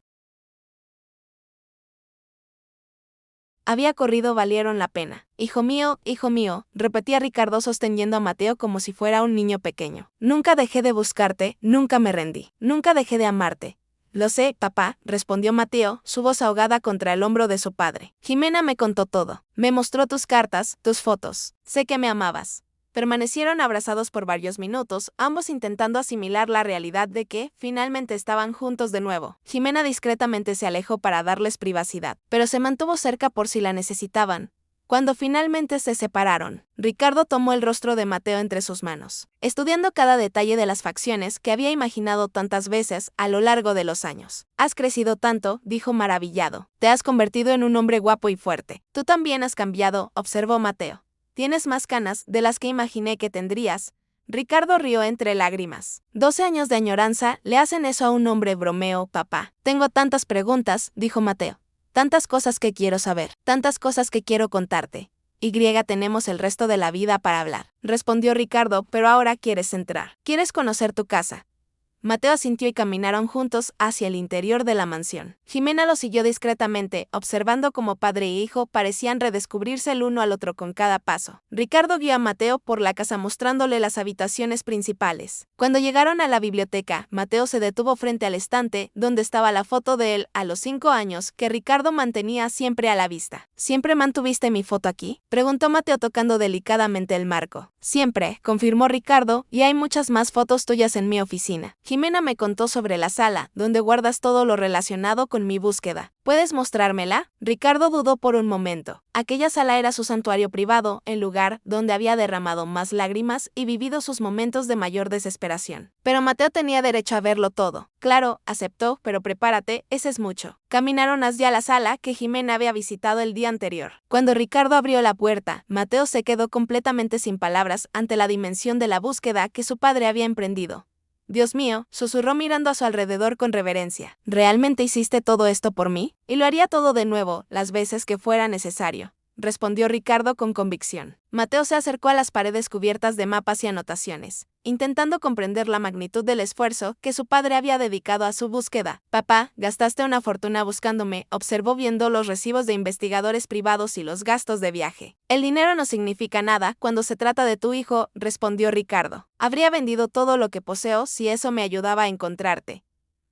había corrido valieron la pena. Hijo mío, repetía Ricardo sosteniendo a Mateo como si fuera un niño pequeño. Nunca dejé de buscarte, nunca me rendí, nunca dejé de amarte. Lo sé, papá, respondió Mateo, su voz ahogada contra el hombro de su padre. Jimena me contó todo. Me mostró tus cartas, tus fotos. Sé que me amabas. Permanecieron abrazados por varios minutos, ambos intentando asimilar la realidad de que, finalmente estaban juntos de nuevo. Jimena discretamente se alejó para darles privacidad, pero se mantuvo cerca por si la necesitaban. Cuando finalmente se separaron, Ricardo tomó el rostro de Mateo entre sus manos, estudiando cada detalle de las facciones que había imaginado tantas veces a lo largo de los años. Has crecido tanto, dijo maravillado. Te has convertido en un hombre guapo y fuerte. Tú también has cambiado, observó Mateo. Tienes más canas de las que imaginé que tendrías. Ricardo rió entre lágrimas. 12 años de añoranza le hacen eso a un hombre, bromeó papá. Tengo tantas preguntas, dijo Mateo. Tantas cosas que quiero saber, tantas cosas que quiero contarte. Tenemos el resto de la vida para hablar, respondió Ricardo, pero ahora quieres entrar. Quieres conocer tu casa. Mateo asintió y caminaron juntos hacia el interior de la mansión. Jimena lo siguió discretamente, observando cómo padre e hijo parecían redescubrirse el uno al otro con cada paso. Ricardo guió a Mateo por la casa mostrándole las habitaciones principales. Cuando llegaron a la biblioteca, Mateo se detuvo frente al estante donde estaba la foto de él a los 5 años que Ricardo mantenía siempre a la vista. ¿Siempre mantuviste mi foto aquí?, preguntó Mateo tocando delicadamente el marco. Siempre, confirmó Ricardo, y hay muchas más fotos tuyas en mi oficina. Jimena me contó sobre la sala, donde guardas todo lo relacionado con mi búsqueda. ¿Puedes mostrármela? Ricardo dudó por un momento. Aquella sala era su santuario privado, el lugar donde había derramado más lágrimas y vivido sus momentos de mayor desesperación. Pero Mateo tenía derecho a verlo todo. Claro, aceptó, pero prepárate, ese es mucho. Caminaron hacia la sala que Jimena había visitado el día anterior. Cuando Ricardo abrió la puerta, Mateo se quedó completamente sin palabras ante la dimensión de la búsqueda que su padre había emprendido. Dios mío, susurró mirando a su alrededor con reverencia. ¿Realmente hiciste todo esto por mí? Y lo haría todo de nuevo, las veces que fuera necesario, respondió Ricardo con convicción. Mateo se acercó a las paredes cubiertas de mapas y anotaciones, intentando comprender la magnitud del esfuerzo que su padre había dedicado a su búsqueda. Papá, gastaste una fortuna buscándome, observó viendo los recibos de investigadores privados y los gastos de viaje. El dinero no significa nada cuando se trata de tu hijo, respondió Ricardo. Habría vendido todo lo que poseo si eso me ayudaba a encontrarte.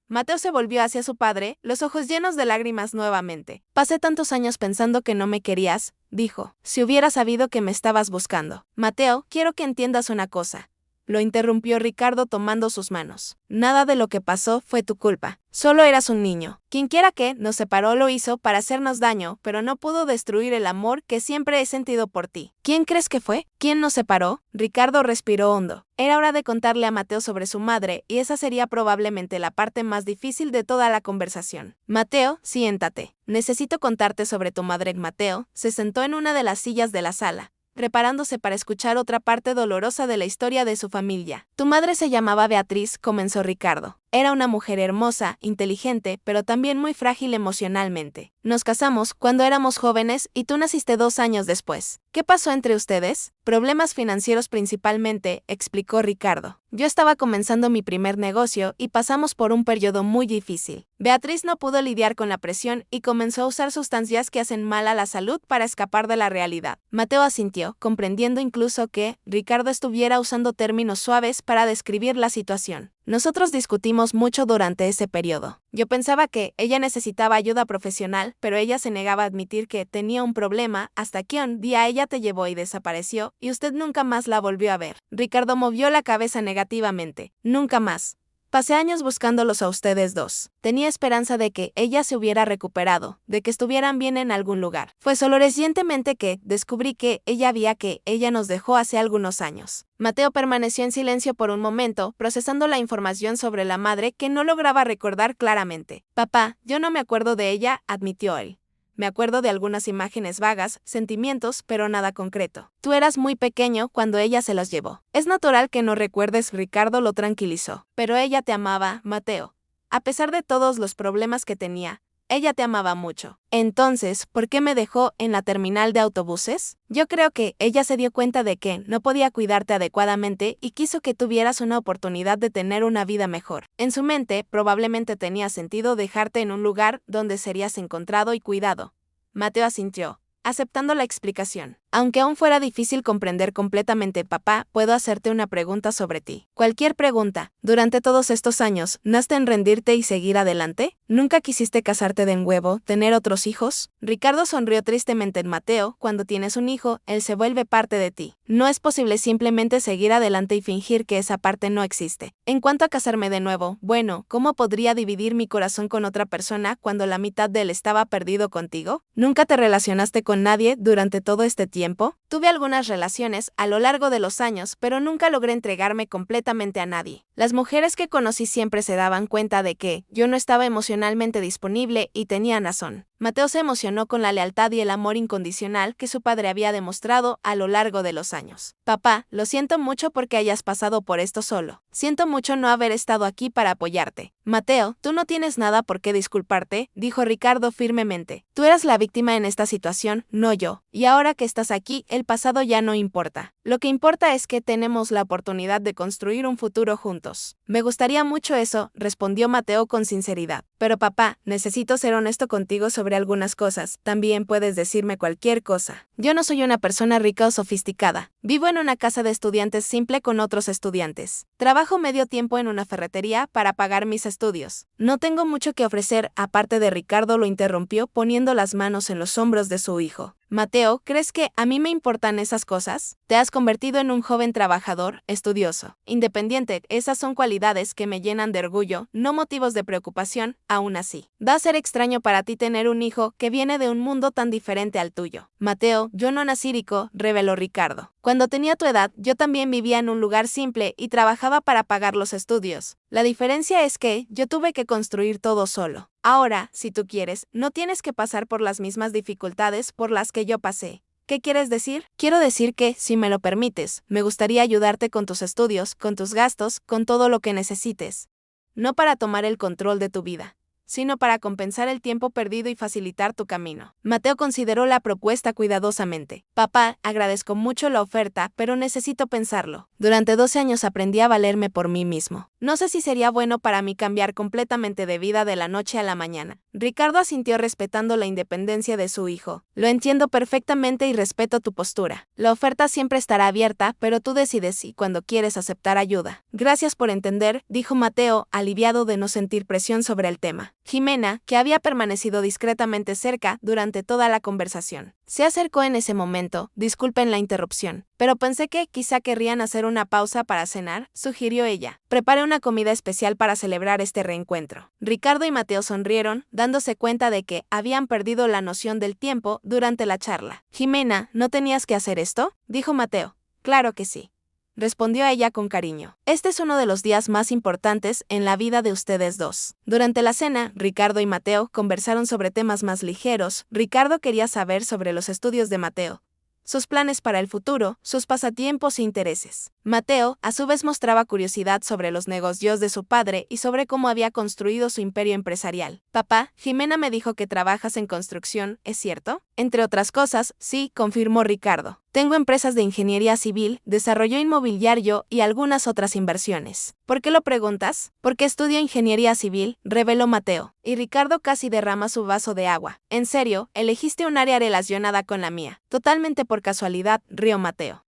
Mateo se volvió hacia su padre, los ojos llenos de lágrimas nuevamente. Pasé tantos años pensando que no me querías, dijo. Si hubiera sabido que me estabas buscando. Mateo, quiero que entiendas una cosa. Lo interrumpió Ricardo tomando sus manos. Nada de lo que pasó fue tu culpa. Solo eras un niño. Quienquiera que nos separó lo hizo para hacernos daño, pero no pudo destruir el amor que siempre he sentido por ti. ¿Quién crees que fue? ¿Quién nos separó? Ricardo respiró hondo. Era hora de contarle a Mateo sobre su madre, y esa sería probablemente la parte más difícil de toda la conversación. Mateo, siéntate. Necesito contarte sobre tu madre. Mateo se sentó en una de las sillas de la sala, preparándose para escuchar otra parte dolorosa de la historia de su familia. Tu madre se llamaba Beatriz, comenzó Ricardo. Era una mujer hermosa, inteligente, pero también muy frágil emocionalmente. Nos casamos cuando éramos jóvenes y tú naciste 2 años después. ¿Qué pasó entre ustedes? Problemas financieros principalmente, explicó Ricardo. Yo estaba comenzando mi primer negocio y pasamos por un periodo muy difícil. Beatriz no pudo lidiar con la presión y comenzó a usar sustancias que hacen mal a la salud para escapar de la realidad. Mateo asintió, comprendiendo incluso que Ricardo estuviera usando términos suaves para describir la situación. Nosotros discutimos mucho durante ese periodo. Yo pensaba que ella necesitaba ayuda profesional, pero ella se negaba a admitir que tenía un problema hasta que un día ella te llevó y desapareció, y usted nunca más la volvió a ver. Ricardo movió la cabeza negativamente. Nunca más. Pasé años buscándolos a ustedes dos. Tenía esperanza de que ella se hubiera recuperado, de que estuvieran bien en algún lugar. Fue solo recientemente que descubrí que ella nos dejó hace algunos años. Mateo permaneció en silencio por un momento, procesando la información sobre la madre que no lograba recordar claramente. Papá, yo no me acuerdo de ella, admitió él. Me acuerdo de algunas imágenes vagas, sentimientos, pero nada concreto. Tú eras muy pequeño cuando ella se los llevó. Es natural que no recuerdes, Ricardo lo tranquilizó. Pero ella te amaba, Mateo. A pesar de todos los problemas que tenía, ella te amaba mucho. Entonces, ¿por qué me dejó en la terminal de autobuses? Yo creo que ella se dio cuenta de que no podía cuidarte adecuadamente y quiso que tuvieras una oportunidad de tener una vida mejor. En su mente, probablemente tenía sentido dejarte en un lugar donde serías encontrado y cuidado. Mateo asintió, aceptando la explicación. Aunque aún fuera difícil comprender completamente, papá, puedo hacerte una pregunta sobre ti. Cualquier pregunta. Durante todos estos años, ¿naste en rendirte y seguir adelante? ¿Nunca quisiste casarte de nuevo, tener otros hijos? Ricardo sonrió tristemente en Mateo. Cuando tienes un hijo, él se vuelve parte de ti. No es posible simplemente seguir adelante y fingir que esa parte no existe. En cuanto a casarme de nuevo, bueno, ¿cómo podría dividir mi corazón con otra persona cuando la mitad de él estaba perdido contigo? ¿Nunca te relacionaste con nadie durante todo este tiempo? Tuve algunas relaciones a lo largo de los años, pero nunca logré entregarme completamente a nadie. Las mujeres que conocí siempre se daban cuenta de que yo no estaba emocionalmente disponible y tenían razón. Mateo se emocionó con la lealtad y el amor incondicional que su padre había demostrado a lo largo de los años. Papá, lo siento mucho porque hayas pasado por esto solo. Siento mucho no haber estado aquí para apoyarte. Mateo, tú no tienes nada por qué disculparte, dijo Ricardo firmemente. Tú eras la víctima en esta situación, no yo. Y ahora que estás aquí, el pasado ya no importa. Lo que importa es que tenemos la oportunidad de construir un futuro juntos. Me gustaría mucho eso, respondió Mateo con sinceridad. Pero papá, necesito ser honesto contigo sobre algunas cosas. También puedes decirme cualquier cosa. Yo no soy una persona rica o sofisticada. Vivo en una casa de estudiantes simple con otros estudiantes. Trabajo medio tiempo en una ferretería para pagar mis estudios. No tengo mucho que ofrecer, aparte de Ricardo lo interrumpió poniendo las manos en los hombros de su hijo. Mateo, ¿crees que a mí me importan esas cosas? Te has convertido en un joven trabajador, estudioso, independiente. Esas son cualidades que me llenan de orgullo, no motivos de preocupación. Aún así, va a ser extraño para ti tener un hijo que viene de un mundo tan diferente al tuyo. Mateo, yo no nací rico, reveló Ricardo. Cuando tenía tu edad, yo también vivía en un lugar simple y trabajaba para pagar los estudios. La diferencia es que yo tuve que construir todo solo. Ahora, si tú quieres, no tienes que pasar por las mismas dificultades por las que yo pasé. ¿Qué quieres decir? Quiero decir que, si me lo permites, me gustaría ayudarte con tus estudios, con tus gastos, con todo lo que necesites. No para tomar el control de tu vida, sino para compensar el tiempo perdido y facilitar tu camino. Mateo consideró la propuesta cuidadosamente. Papá, agradezco mucho la oferta, pero necesito pensarlo. Durante 12 años aprendí a valerme por mí mismo. No sé si sería bueno para mí cambiar completamente de vida de la noche a la mañana. Ricardo asintió respetando la independencia de su hijo. Lo entiendo perfectamente y respeto tu postura. La oferta siempre estará abierta, pero tú decides si cuando quieres aceptar ayuda. Gracias por entender, dijo Mateo, aliviado de no sentir presión sobre el tema. Jimena, que había permanecido discretamente cerca durante toda la conversación, se acercó en ese momento. Disculpen la interrupción, pero pensé que quizá querrían hacer una pausa para cenar, sugirió ella. Preparé una comida especial para celebrar este reencuentro. Ricardo y Mateo sonrieron, dándose cuenta de que habían perdido la noción del tiempo durante la charla. Jimena, ¿no tenías que hacer esto?, dijo Mateo. Claro que sí, respondió ella con cariño. Este es uno de los días más importantes en la vida de ustedes dos. Durante la cena, Ricardo y Mateo conversaron sobre temas más ligeros. Ricardo quería saber sobre los estudios de Mateo, sus planes para el futuro, sus pasatiempos e intereses. Mateo, a su vez, mostraba curiosidad sobre los negocios de su padre y sobre cómo había construido su imperio empresarial. Papá, Jimena me dijo que trabajas en construcción, ¿es cierto? Entre otras cosas, sí, confirmó Ricardo. Tengo empresas de ingeniería civil, desarrollo inmobiliario y algunas otras inversiones. ¿Por qué lo preguntas? Porque estudio ingeniería civil, reveló Mateo. Y Ricardo casi derrama su vaso de agua. En serio, elegiste un área relacionada con la mía. Totalmente por casualidad, rió Mateo.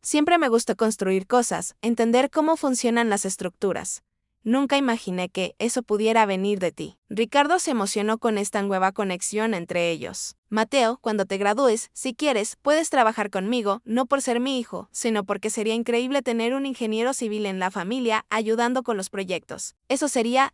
Siempre me gustó construir cosas, entender cómo funcionan las estructuras. Nunca imaginé que eso pudiera venir de ti. Ricardo se emocionó con esta nueva conexión entre ellos. Mateo, cuando te gradúes, si quieres, puedes trabajar conmigo, no por ser mi hijo, sino porque sería increíble tener un ingeniero civil en la familia ayudando con los proyectos. Eso sería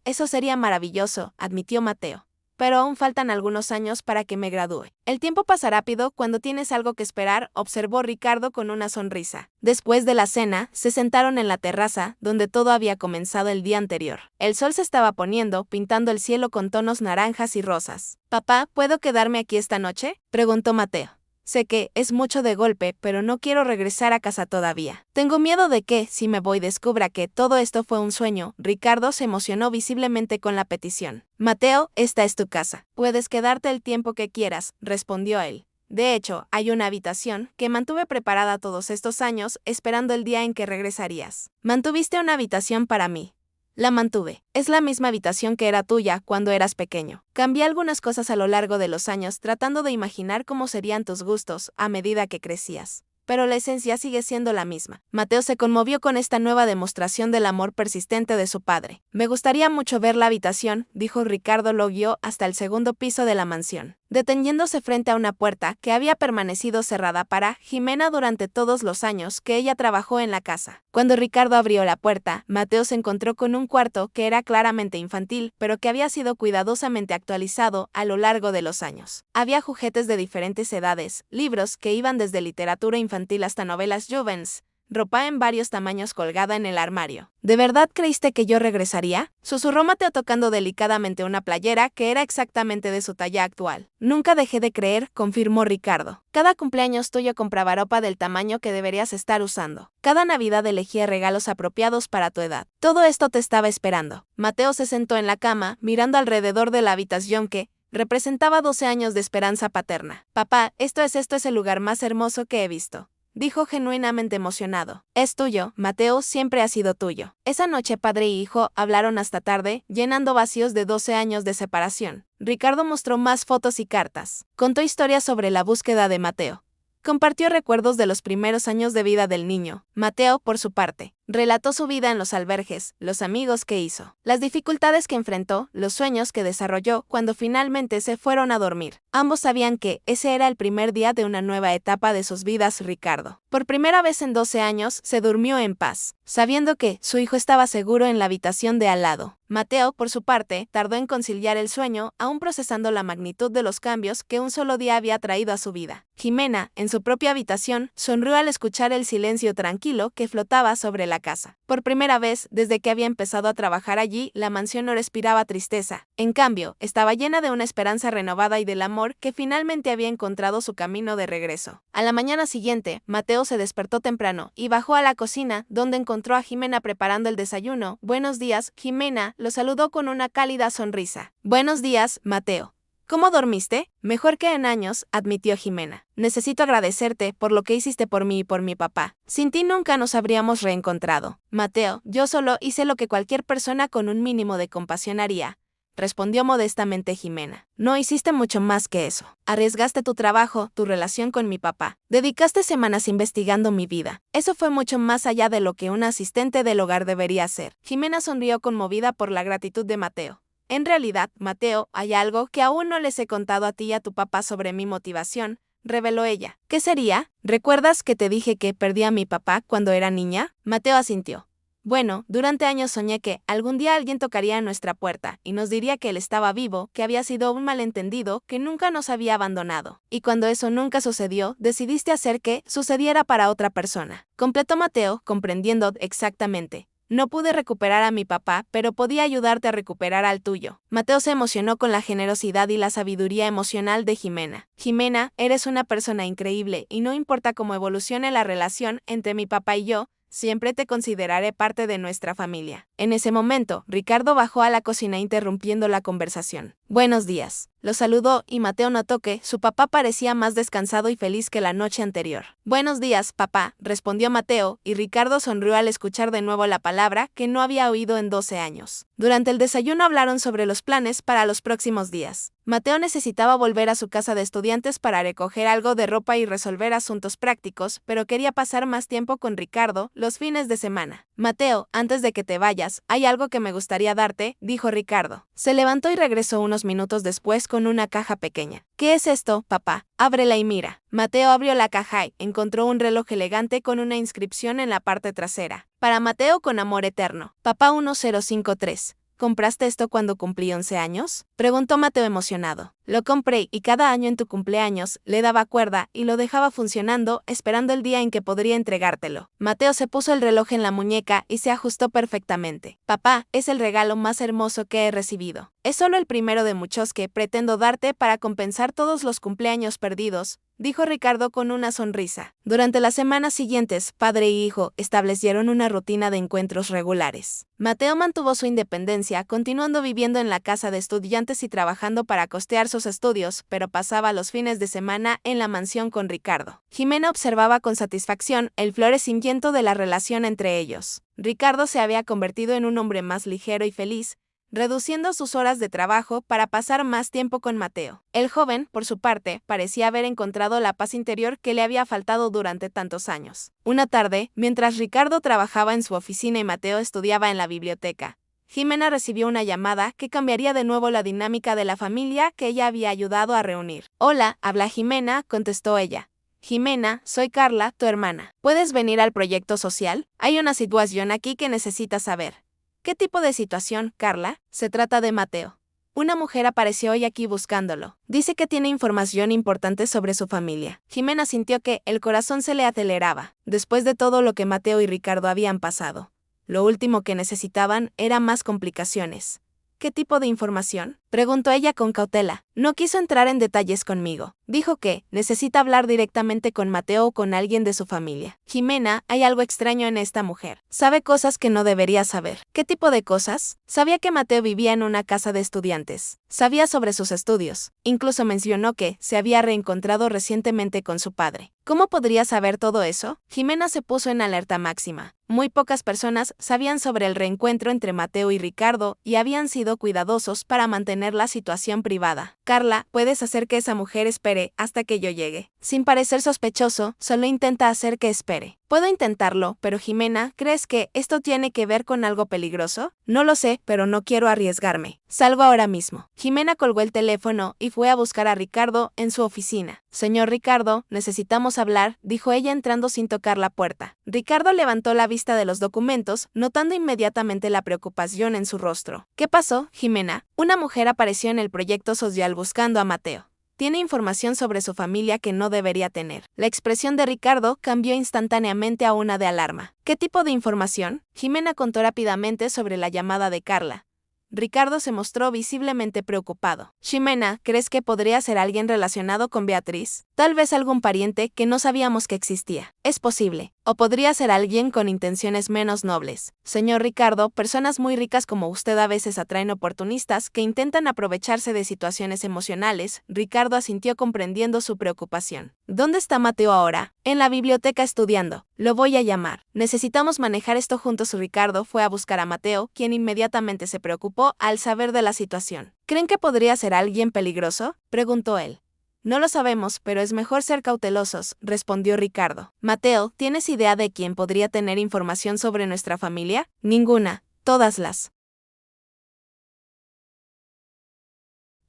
maravilloso, admitió Mateo. Pero aún faltan algunos años para que me gradúe. El tiempo pasa rápido cuando tienes algo que esperar, observó Ricardo con una sonrisa. Después de la cena, se sentaron en la terraza, donde todo había comenzado el día anterior. El sol se estaba poniendo, pintando el cielo con tonos naranjas y rosas. «Papá, ¿puedo quedarme aquí esta noche?», preguntó Mateo. Sé que es mucho de golpe, pero no quiero regresar a casa todavía. Tengo miedo de que, si me voy, descubra que todo esto fue un sueño. Ricardo se emocionó visiblemente con la petición. Mateo, esta es tu casa. Puedes quedarte el tiempo que quieras, respondió él. De hecho, hay una habitación que mantuve preparada todos estos años, esperando el día en que regresarías. Mantuviste una habitación para mí. La mantuve. Es la misma habitación que era tuya cuando eras pequeño. Cambié algunas cosas a lo largo de los años tratando de imaginar cómo serían tus gustos a medida que crecías. Pero la esencia sigue siendo la misma. Mateo se conmovió con esta nueva demostración del amor persistente de su padre. Me gustaría mucho ver la habitación, dijo Ricardo. Lo guió hasta el segundo piso de la mansión, deteniéndose frente a una puerta que había permanecido cerrada para Jimena durante todos los años que ella trabajó en la casa. Cuando Ricardo abrió la puerta, Mateo se encontró con un cuarto que era claramente infantil, pero que había sido cuidadosamente actualizado a lo largo de los años. Había juguetes de diferentes edades, libros que iban desde literatura infantil hasta novelas juveniles, ropa en varios tamaños colgada en el armario. ¿De verdad creíste que yo regresaría?, susurró Mateo tocando delicadamente una playera que era exactamente de su talla actual. Nunca dejé de creer, confirmó Ricardo. Cada cumpleaños tuyo compraba ropa del tamaño que deberías estar usando. Cada Navidad elegía regalos apropiados para tu edad. Todo esto te estaba esperando. Mateo se sentó en la cama, mirando alrededor de la habitación que representaba 12 años de esperanza paterna. Papá, esto es el lugar más hermoso que he visto, dijo genuinamente emocionado. Es tuyo, Mateo, siempre ha sido tuyo. Esa noche padre e hijo hablaron hasta tarde, llenando vacíos de 12 años de separación. Ricardo mostró más fotos y cartas. Contó historias sobre la búsqueda de Mateo. Compartió recuerdos de los primeros años de vida del niño. Mateo, por su parte, relató su vida en los albergues, los amigos que hizo, las dificultades que enfrentó, los sueños que desarrolló cuando finalmente se fueron a dormir. Ambos sabían que ese era el primer día de una nueva etapa de sus vidas. Ricardo, por primera vez en 12 años, se durmió en paz, sabiendo que su hijo estaba seguro en la habitación de al lado. Mateo, por su parte, tardó en conciliar el sueño, aún procesando la magnitud de los cambios que un solo día había traído a su vida. Jimena, en su propia habitación, sonrió al escuchar el silencio tranquilo que flotaba sobre la casa. Por primera vez, desde que había empezado a trabajar allí, la mansión no respiraba tristeza. En cambio, estaba llena de una esperanza renovada y del amor que finalmente había encontrado su camino de regreso. A la mañana siguiente, Mateo se despertó temprano y bajó a la cocina, donde encontró a Jimena preparando el desayuno. Buenos días, Jimena, lo saludó con una cálida sonrisa. Buenos días, Mateo. ¿Cómo dormiste? Mejor que en años, admitió Jimena. Necesito agradecerte por lo que hiciste por mí y por mi papá. Sin ti nunca nos habríamos reencontrado. Mateo, yo solo hice lo que cualquier persona con un mínimo de compasión haría, respondió modestamente Jimena. No hiciste mucho más que eso. Arriesgaste tu trabajo, tu relación con mi papá. Dedicaste semanas investigando mi vida. Eso fue mucho más allá de lo que un asistente del hogar debería hacer. Jimena sonrió conmovida por la gratitud de Mateo. En realidad, Mateo, hay algo que aún no les he contado a ti y a tu papá sobre mi motivación, reveló ella. ¿Qué sería? ¿Recuerdas que te dije que perdí a mi papá cuando era niña? Mateo asintió. Bueno, durante años soñé que algún día alguien tocaría en nuestra puerta y nos diría que él estaba vivo, que había sido un malentendido, que nunca nos había abandonado. Y cuando eso nunca sucedió, decidiste hacer que sucediera para otra persona. Completó Mateo, comprendiendo exactamente No pude recuperar a mi papá, pero podía ayudarte a recuperar al tuyo. Mateo se emocionó con la generosidad y la sabiduría emocional de Jimena. Jimena, eres una persona increíble y no importa cómo evolucione la relación entre mi papá y yo, siempre te consideraré parte de nuestra familia. En ese momento, Ricardo bajó a la cocina interrumpiendo la conversación. Buenos días. Lo saludó y Mateo notó que su papá parecía más descansado y feliz que la noche anterior. Buenos días, papá, respondió Mateo, y Ricardo sonrió al escuchar de nuevo la palabra que no había oído en 12 años. Durante el desayuno hablaron sobre los planes para los próximos días. Mateo necesitaba volver a su casa de estudiantes para recoger algo de ropa y resolver asuntos prácticos, pero quería pasar más tiempo con Ricardo los fines de semana. Mateo, antes de que te vayas, hay algo que me gustaría darte, dijo Ricardo. Se levantó y regresó unos minutos después con una caja pequeña. ¿Qué es esto, papá? Ábrela y mira. Mateo abrió la caja y encontró un reloj elegante con una inscripción en la parte trasera. Para Mateo con amor eterno. Papá 1053. ¿Compraste esto cuando cumplí 11 años? Preguntó Mateo emocionado. Lo compré y cada año en tu cumpleaños le daba cuerda y lo dejaba funcionando esperando el día en que podría entregártelo. Mateo se puso el reloj en la muñeca y se ajustó perfectamente. Papá, es el regalo más hermoso que he recibido. Es solo el primero de muchos que pretendo darte para compensar todos los cumpleaños perdidos, dijo Ricardo con una sonrisa. Durante las semanas siguientes, padre e hijo establecieron una rutina de encuentros regulares. Mateo mantuvo su independencia, continuando viviendo en la casa de estudiantes y trabajando para costear sus estudios, pero pasaba los fines de semana en la mansión con Ricardo. Jimena observaba con satisfacción el florecimiento de la relación entre ellos. Ricardo se había convertido en un hombre más ligero y feliz, reduciendo sus horas de trabajo para pasar más tiempo con Mateo. El joven, por su parte, parecía haber encontrado la paz interior que le había faltado durante tantos años. Una tarde, mientras Ricardo trabajaba en su oficina y Mateo estudiaba en la biblioteca, Jimena recibió una llamada que cambiaría de nuevo la dinámica de la familia que ella había ayudado a reunir. Hola, habla Jimena, contestó ella. Jimena, soy Carla, tu hermana. ¿Puedes venir al proyecto social? Hay una situación aquí que necesitas saber. ¿Qué tipo de situación, Carla? Se trata de Mateo. Una mujer apareció hoy aquí buscándolo. Dice que tiene información importante sobre su familia. Jimena sintió que el corazón se le aceleraba, después de todo lo que Mateo y Ricardo habían pasado. Lo último que necesitaban era más complicaciones. ¿Qué tipo de información? Preguntó ella con cautela. No quiso entrar en detalles conmigo. Dijo que necesita hablar directamente con Mateo o con alguien de su familia. Jimena, hay algo extraño en esta mujer. Sabe cosas que no debería saber. ¿Qué tipo de cosas? Sabía que Mateo vivía en una casa de estudiantes. Sabía sobre sus estudios. Incluso mencionó que se había reencontrado recientemente con su padre. ¿Cómo podría saber todo eso? Jimena se puso en alerta máxima. Muy pocas personas sabían sobre el reencuentro entre Mateo y Ricardo y habían sido cuidadosos para mantener la situación privada. Carla, puedes hacer que esa mujer espere hasta que yo llegue. Sin parecer sospechoso, solo intenta hacer que espere. Puedo intentarlo, pero Jimena, ¿crees que esto tiene que ver con algo peligroso? No lo sé, pero no quiero arriesgarme. Salgo ahora mismo. Jimena colgó el teléfono y fue a buscar a Ricardo en su oficina. Señor Ricardo, necesitamos hablar, dijo ella entrando sin tocar la puerta. Ricardo levantó la vista de los documentos, notando inmediatamente la preocupación en su rostro. ¿Qué pasó, Jimena? Una mujer apareció en el proyecto social buscando a Mateo. Tiene información sobre su familia que no debería tener. La expresión de Ricardo cambió instantáneamente a una de alarma. ¿Qué tipo de información? Jimena contó rápidamente sobre la llamada de Carla. Ricardo se mostró visiblemente preocupado. Jimena, ¿crees que podría ser alguien relacionado con Beatriz? Tal vez algún pariente que no sabíamos que existía. Es posible. O podría ser alguien con intenciones menos nobles. Señor Ricardo, personas muy ricas como usted a veces atraen oportunistas que intentan aprovecharse de situaciones emocionales. Ricardo asintió comprendiendo su preocupación. ¿Dónde está Mateo ahora? En la biblioteca estudiando. Lo voy a llamar. Necesitamos manejar esto juntos. Ricardo fue a buscar a Mateo, quien inmediatamente se preocupó al saber de la situación. ¿Creen que podría ser alguien peligroso? Preguntó él. No lo sabemos, pero es mejor ser cautelosos, respondió Ricardo. Mateo, ¿tienes idea de quién podría tener información sobre nuestra familia? Ninguna. Todas las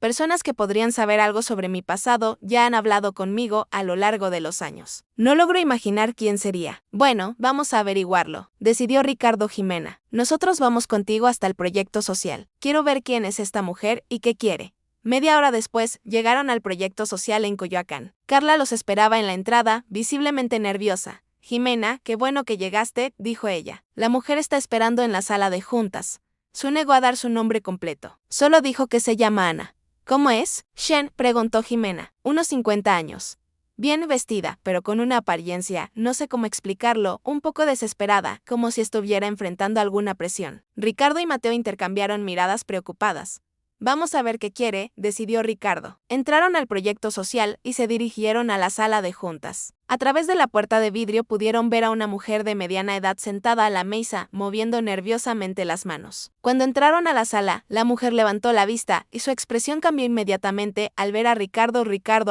personas que podrían saber algo sobre mi pasado ya han hablado conmigo a lo largo de los años. No logro imaginar quién sería. Bueno, vamos a averiguarlo, decidió Ricardo Jimena. Nosotros vamos contigo hasta el proyecto social. Quiero ver quién es esta mujer y qué quiere. Media hora después, llegaron al proyecto social en Coyoacán. Carla los esperaba en la entrada, visiblemente nerviosa. Jimena, qué bueno que llegaste, dijo ella. La mujer está esperando en la sala de juntas. Su negó a dar su nombre completo. Solo dijo que se llama Ana. ¿Cómo es? Shen, preguntó Jimena. Unos 50 años. Bien vestida, pero con una apariencia, no sé cómo explicarlo, un poco desesperada, como si estuviera enfrentando alguna presión. Ricardo y Mateo intercambiaron miradas preocupadas. Vamos a ver qué quiere, decidió Ricardo. Entraron al proyecto social y se dirigieron a la sala de juntas. A través de la puerta de vidrio pudieron ver a una mujer de mediana edad sentada a la mesa, moviendo nerviosamente las manos. Cuando entraron a la sala, la mujer levantó la vista y su expresión cambió inmediatamente al ver a Ricardo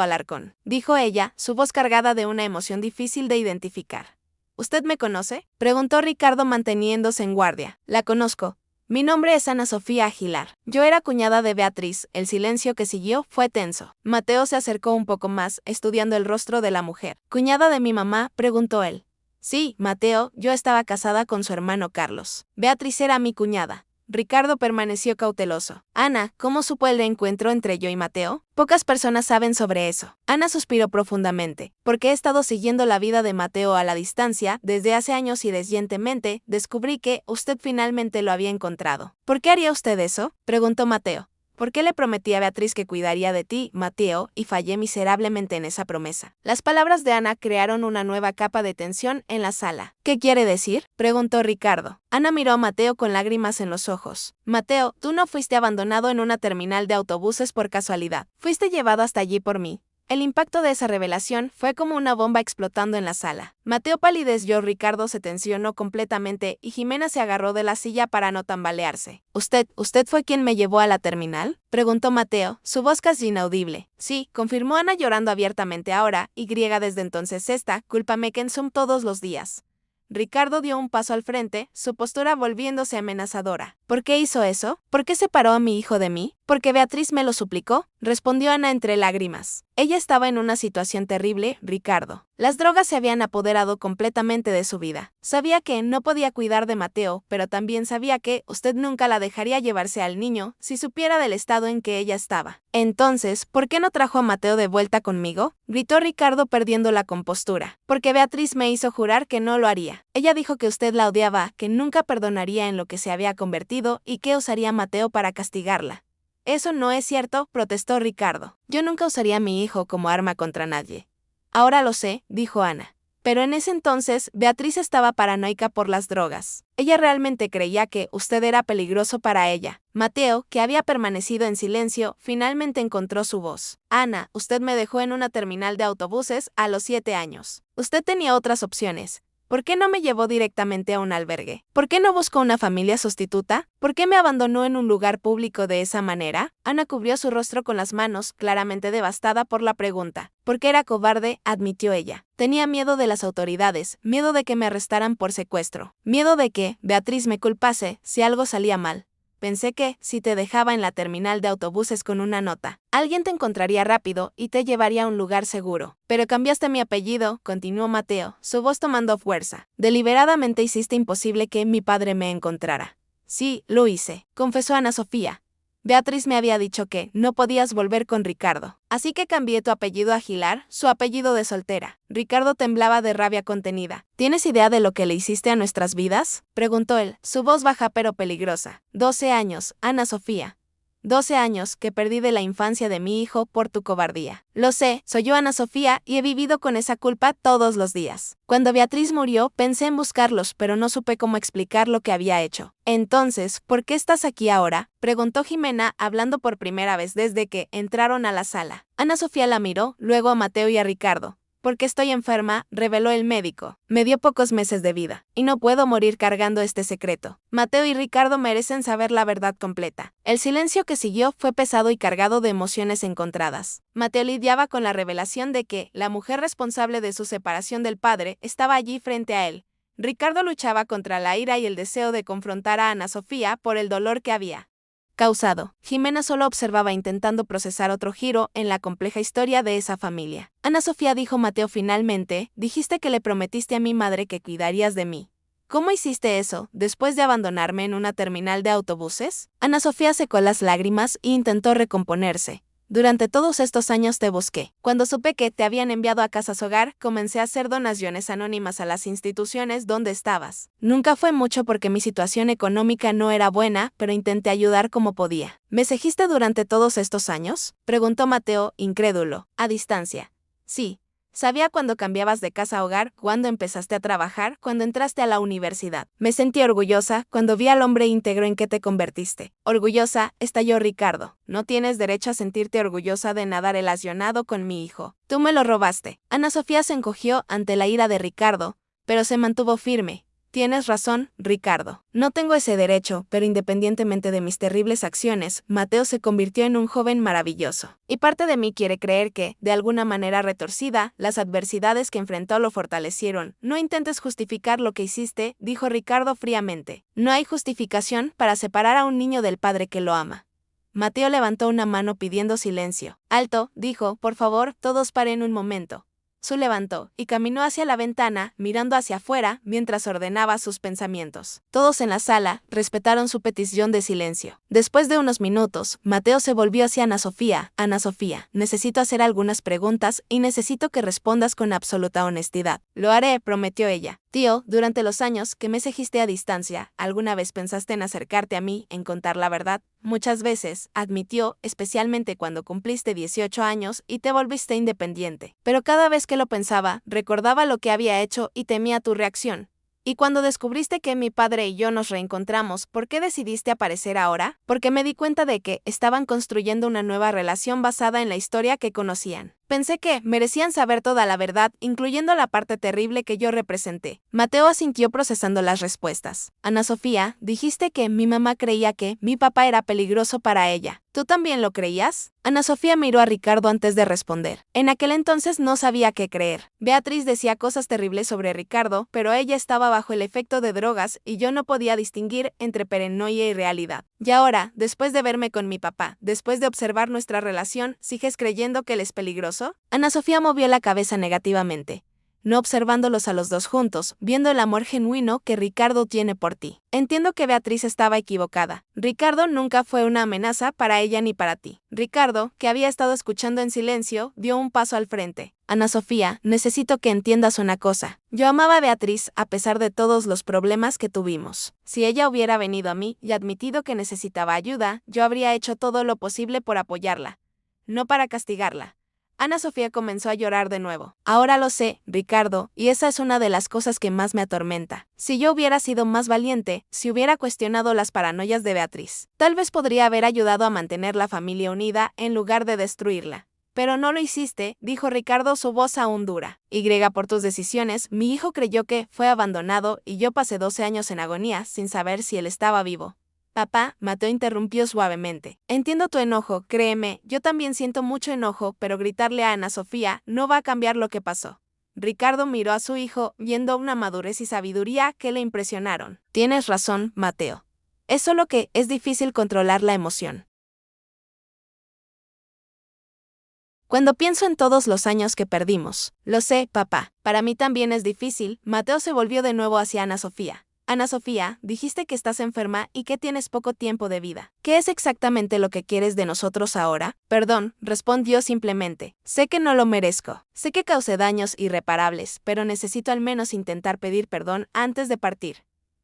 Alarcón. Dijo ella, su voz cargada de una emoción difícil de identificar. ¿Usted me conoce?, preguntó Ricardo manteniéndose en guardia. La conozco. Mi nombre es Ana Sofía Aguilar. Yo era cuñada de Beatriz. El silencio que siguió fue tenso. Mateo se acercó un poco más, estudiando el rostro de la mujer. ¿Cuñada de mi mamá?, preguntó él. Sí, Mateo, yo estaba casada con su hermano Carlos. Beatriz era mi cuñada. Ricardo permaneció cauteloso. Ana, ¿cómo supo el encuentro entre yo y Mateo? Pocas personas saben sobre eso. Ana suspiró profundamente. Porque he estado siguiendo la vida de Mateo a la distancia desde hace años y recientemente descubrí que usted finalmente lo había encontrado. ¿Por qué haría usted eso?, preguntó Mateo. ¿Por qué le prometí a Beatriz que cuidaría de ti, Mateo, y fallé miserablemente en esa promesa? Las palabras de Ana crearon una nueva capa de tensión en la sala. ¿Qué quiere decir?, preguntó Ricardo. Ana miró a Mateo con lágrimas en los ojos. Mateo, tú no fuiste abandonado en una terminal de autobuses por casualidad. Fuiste llevado hasta allí por mí. El impacto de esa revelación fue como una bomba explotando en la sala. Mateo palideció, Ricardo se tensionó completamente y Jimena se agarró de la silla para no tambalearse. ¿Usted fue quien me llevó a la terminal?, preguntó Mateo, su voz casi inaudible. Sí, confirmó Ana llorando abiertamente ahora, y griega desde entonces esta, cúlpame que en Zoom todos los días. Ricardo dio un paso al frente, su postura volviéndose amenazadora. ¿Por qué hizo eso? ¿Por qué separó a mi hijo de mí? Porque Beatriz me lo suplicó, respondió Ana entre lágrimas. Ella estaba en una situación terrible, Ricardo. Las drogas se habían apoderado completamente de su vida. Sabía que no podía cuidar de Mateo, pero también sabía que usted nunca la dejaría llevarse al niño si supiera del estado en que ella estaba. Entonces, ¿por qué no trajo a Mateo de vuelta conmigo?, gritó Ricardo perdiendo la compostura. Porque Beatriz me hizo jurar que no lo haría. Ella dijo que usted la odiaba, que nunca perdonaría en lo que se había convertido y que usaría a Mateo para castigarla. Eso no es cierto, protestó Ricardo. Yo nunca usaría a mi hijo como arma contra nadie. Ahora lo sé, dijo Ana. Pero en ese entonces, Beatriz estaba paranoica por las drogas. Ella realmente creía que usted era peligroso para ella. Mateo, que había permanecido en silencio, finalmente encontró su voz. Ana, usted me dejó en una terminal de autobuses a los 7 años. Usted tenía otras opciones. ¿Por qué no me llevó directamente a un albergue? ¿Por qué no buscó una familia sustituta? ¿Por qué me abandonó en un lugar público de esa manera? Ana cubrió su rostro con las manos, claramente devastada por la pregunta. Porque era cobarde, admitió ella. Tenía miedo de las autoridades, miedo de que me arrestaran por secuestro, miedo de que Beatriz me culpase si algo salía mal. Pensé que, si te dejaba en la terminal de autobuses con una nota, alguien te encontraría rápido y te llevaría a un lugar seguro. Pero cambiaste mi apellido, continuó Mateo, su voz tomando fuerza. Deliberadamente hiciste imposible que mi padre me encontrara. Sí, lo hice, confesó Ana Sofía. Beatriz me había dicho que no podías volver con Ricardo. Así que cambié tu apellido a Aguilar, su apellido de soltera. Ricardo temblaba de rabia contenida. ¿Tienes idea de lo que le hiciste a nuestras vidas?, preguntó él, su voz baja pero peligrosa. 12 años, Ana Sofía. 12 años que perdí de la infancia de mi hijo por tu cobardía. Lo sé, soy yo Ana Sofía y he vivido con esa culpa todos los días. Cuando Beatriz murió, pensé en buscarlos, pero no supe cómo explicar lo que había hecho. Entonces, ¿por qué estás aquí ahora?, preguntó Jimena, hablando por primera vez desde que entraron a la sala. Ana Sofía la miró, luego a Mateo y a Ricardo. Porque estoy enferma, reveló el médico. Me dio pocos meses de vida, y no puedo morir cargando este secreto. Mateo y Ricardo merecen saber la verdad completa. El silencio que siguió fue pesado y cargado de emociones encontradas. Mateo lidiaba con la revelación de que la mujer responsable de su separación del padre estaba allí frente a él. Ricardo luchaba contra la ira y el deseo de confrontar a Ana Sofía por el dolor que había causado. Jimena solo observaba intentando procesar otro giro en la compleja historia de esa familia. Ana Sofía, dijo Mateo finalmente, dijiste que le prometiste a mi madre que cuidarías de mí. ¿Cómo hiciste eso, después de abandonarme en una terminal de autobuses? Ana Sofía secó las lágrimas e intentó recomponerse. Durante todos estos años te busqué. Cuando supe que te habían enviado a Casas Hogar, comencé a hacer donaciones anónimas a las instituciones donde estabas. Nunca fue mucho porque mi situación económica no era buena, pero intenté ayudar como podía. ¿Me seguiste durante todos estos años?, preguntó Mateo, incrédulo, a distancia. Sí. Sabía cuando cambiabas de casa a hogar, cuando empezaste a trabajar, cuando entraste a la universidad. Me sentí orgullosa cuando vi al hombre íntegro en que te convertiste. Orgullosa, estalló Ricardo. No tienes derecho a sentirte orgullosa de nada relacionado con mi hijo. Tú me lo robaste. Ana Sofía se encogió ante la ira de Ricardo, pero se mantuvo firme. Tienes razón, Ricardo. No tengo ese derecho, pero independientemente de mis terribles acciones, Mateo se convirtió en un joven maravilloso. Y parte de mí quiere creer que, de alguna manera retorcida, las adversidades que enfrentó lo fortalecieron. No intentes justificar lo que hiciste, dijo Ricardo fríamente. No hay justificación para separar a un niño del padre que lo ama. Mateo levantó una mano pidiendo silencio. Alto, dijo, por favor, todos paren un momento. Se levantó y caminó hacia la ventana, mirando hacia afuera, mientras ordenaba sus pensamientos. Todos en la sala respetaron su petición de silencio. Después de unos minutos, Mateo se volvió hacia Ana Sofía. Ana Sofía, necesito hacer algunas preguntas y necesito que respondas con absoluta honestidad. Lo haré, prometió ella. Tío, durante los años que me seguiste a distancia, ¿alguna vez pensaste en acercarte a mí, en contar la verdad? Muchas veces, admitió, especialmente cuando cumpliste 18 años y te volviste independiente. Pero cada vez que lo pensaba, recordaba lo que había hecho y temía tu reacción. Y cuando descubriste que mi padre y yo nos reencontramos, ¿por qué decidiste aparecer ahora? Porque me di cuenta de que estaban construyendo una nueva relación basada en la historia que conocían. Pensé que merecían saber toda la verdad, incluyendo la parte terrible que yo representé. Mateo asintió procesando las respuestas. Ana Sofía, dijiste que mi mamá creía que mi papá era peligroso para ella. ¿Tú también lo creías? Ana Sofía miró a Ricardo antes de responder. En aquel entonces no sabía qué creer. Beatriz decía cosas terribles sobre Ricardo, pero ella estaba bajo el efecto de drogas y yo no podía distinguir entre paranoia y realidad. Y ahora, después de verme con mi papá, después de observar nuestra relación, ¿sigues creyendo que él es peligroso? Ana Sofía movió la cabeza negativamente, no observándolos a los dos juntos, viendo el amor genuino que Ricardo tiene por ti. Entiendo que Beatriz estaba equivocada. Ricardo nunca fue una amenaza para ella ni para ti. Ricardo, que había estado escuchando en silencio, dio un paso al frente. Ana Sofía, necesito que entiendas una cosa. Yo amaba a Beatriz a pesar de todos los problemas que tuvimos. Si ella hubiera venido a mí y admitido que necesitaba ayuda, yo habría hecho todo lo posible por apoyarla, no para castigarla. Ana Sofía comenzó a llorar de nuevo. Ahora lo sé, Ricardo, y esa es una de las cosas que más me atormenta. Si yo hubiera sido más valiente, si hubiera cuestionado las paranoias de Beatriz, tal vez podría haber ayudado a mantener la familia unida en lugar de destruirla. Pero no lo hiciste, dijo Ricardo, su voz aún dura. Por tus decisiones, mi hijo creyó que fue abandonado y yo pasé 12 años en agonía sin saber si él estaba vivo. Papá, Mateo interrumpió suavemente. Entiendo tu enojo, créeme, yo también siento mucho enojo, pero gritarle a Ana Sofía no va a cambiar lo que pasó. Ricardo miró a su hijo, viendo una madurez y sabiduría que le impresionaron. Tienes razón, Mateo. Es solo que es difícil controlar la emoción. Cuando pienso en todos los años que perdimos, lo sé, papá, para mí también es difícil. Mateo se volvió de nuevo hacia Ana Sofía. Ana Sofía, dijiste que estás enferma y que tienes poco tiempo de vida. ¿Qué es exactamente lo que quieres de nosotros ahora? Perdón, respondió simplemente. Sé que no lo merezco. Sé que causé daños irreparables, pero necesito al menos intentar pedir perdón antes de partir.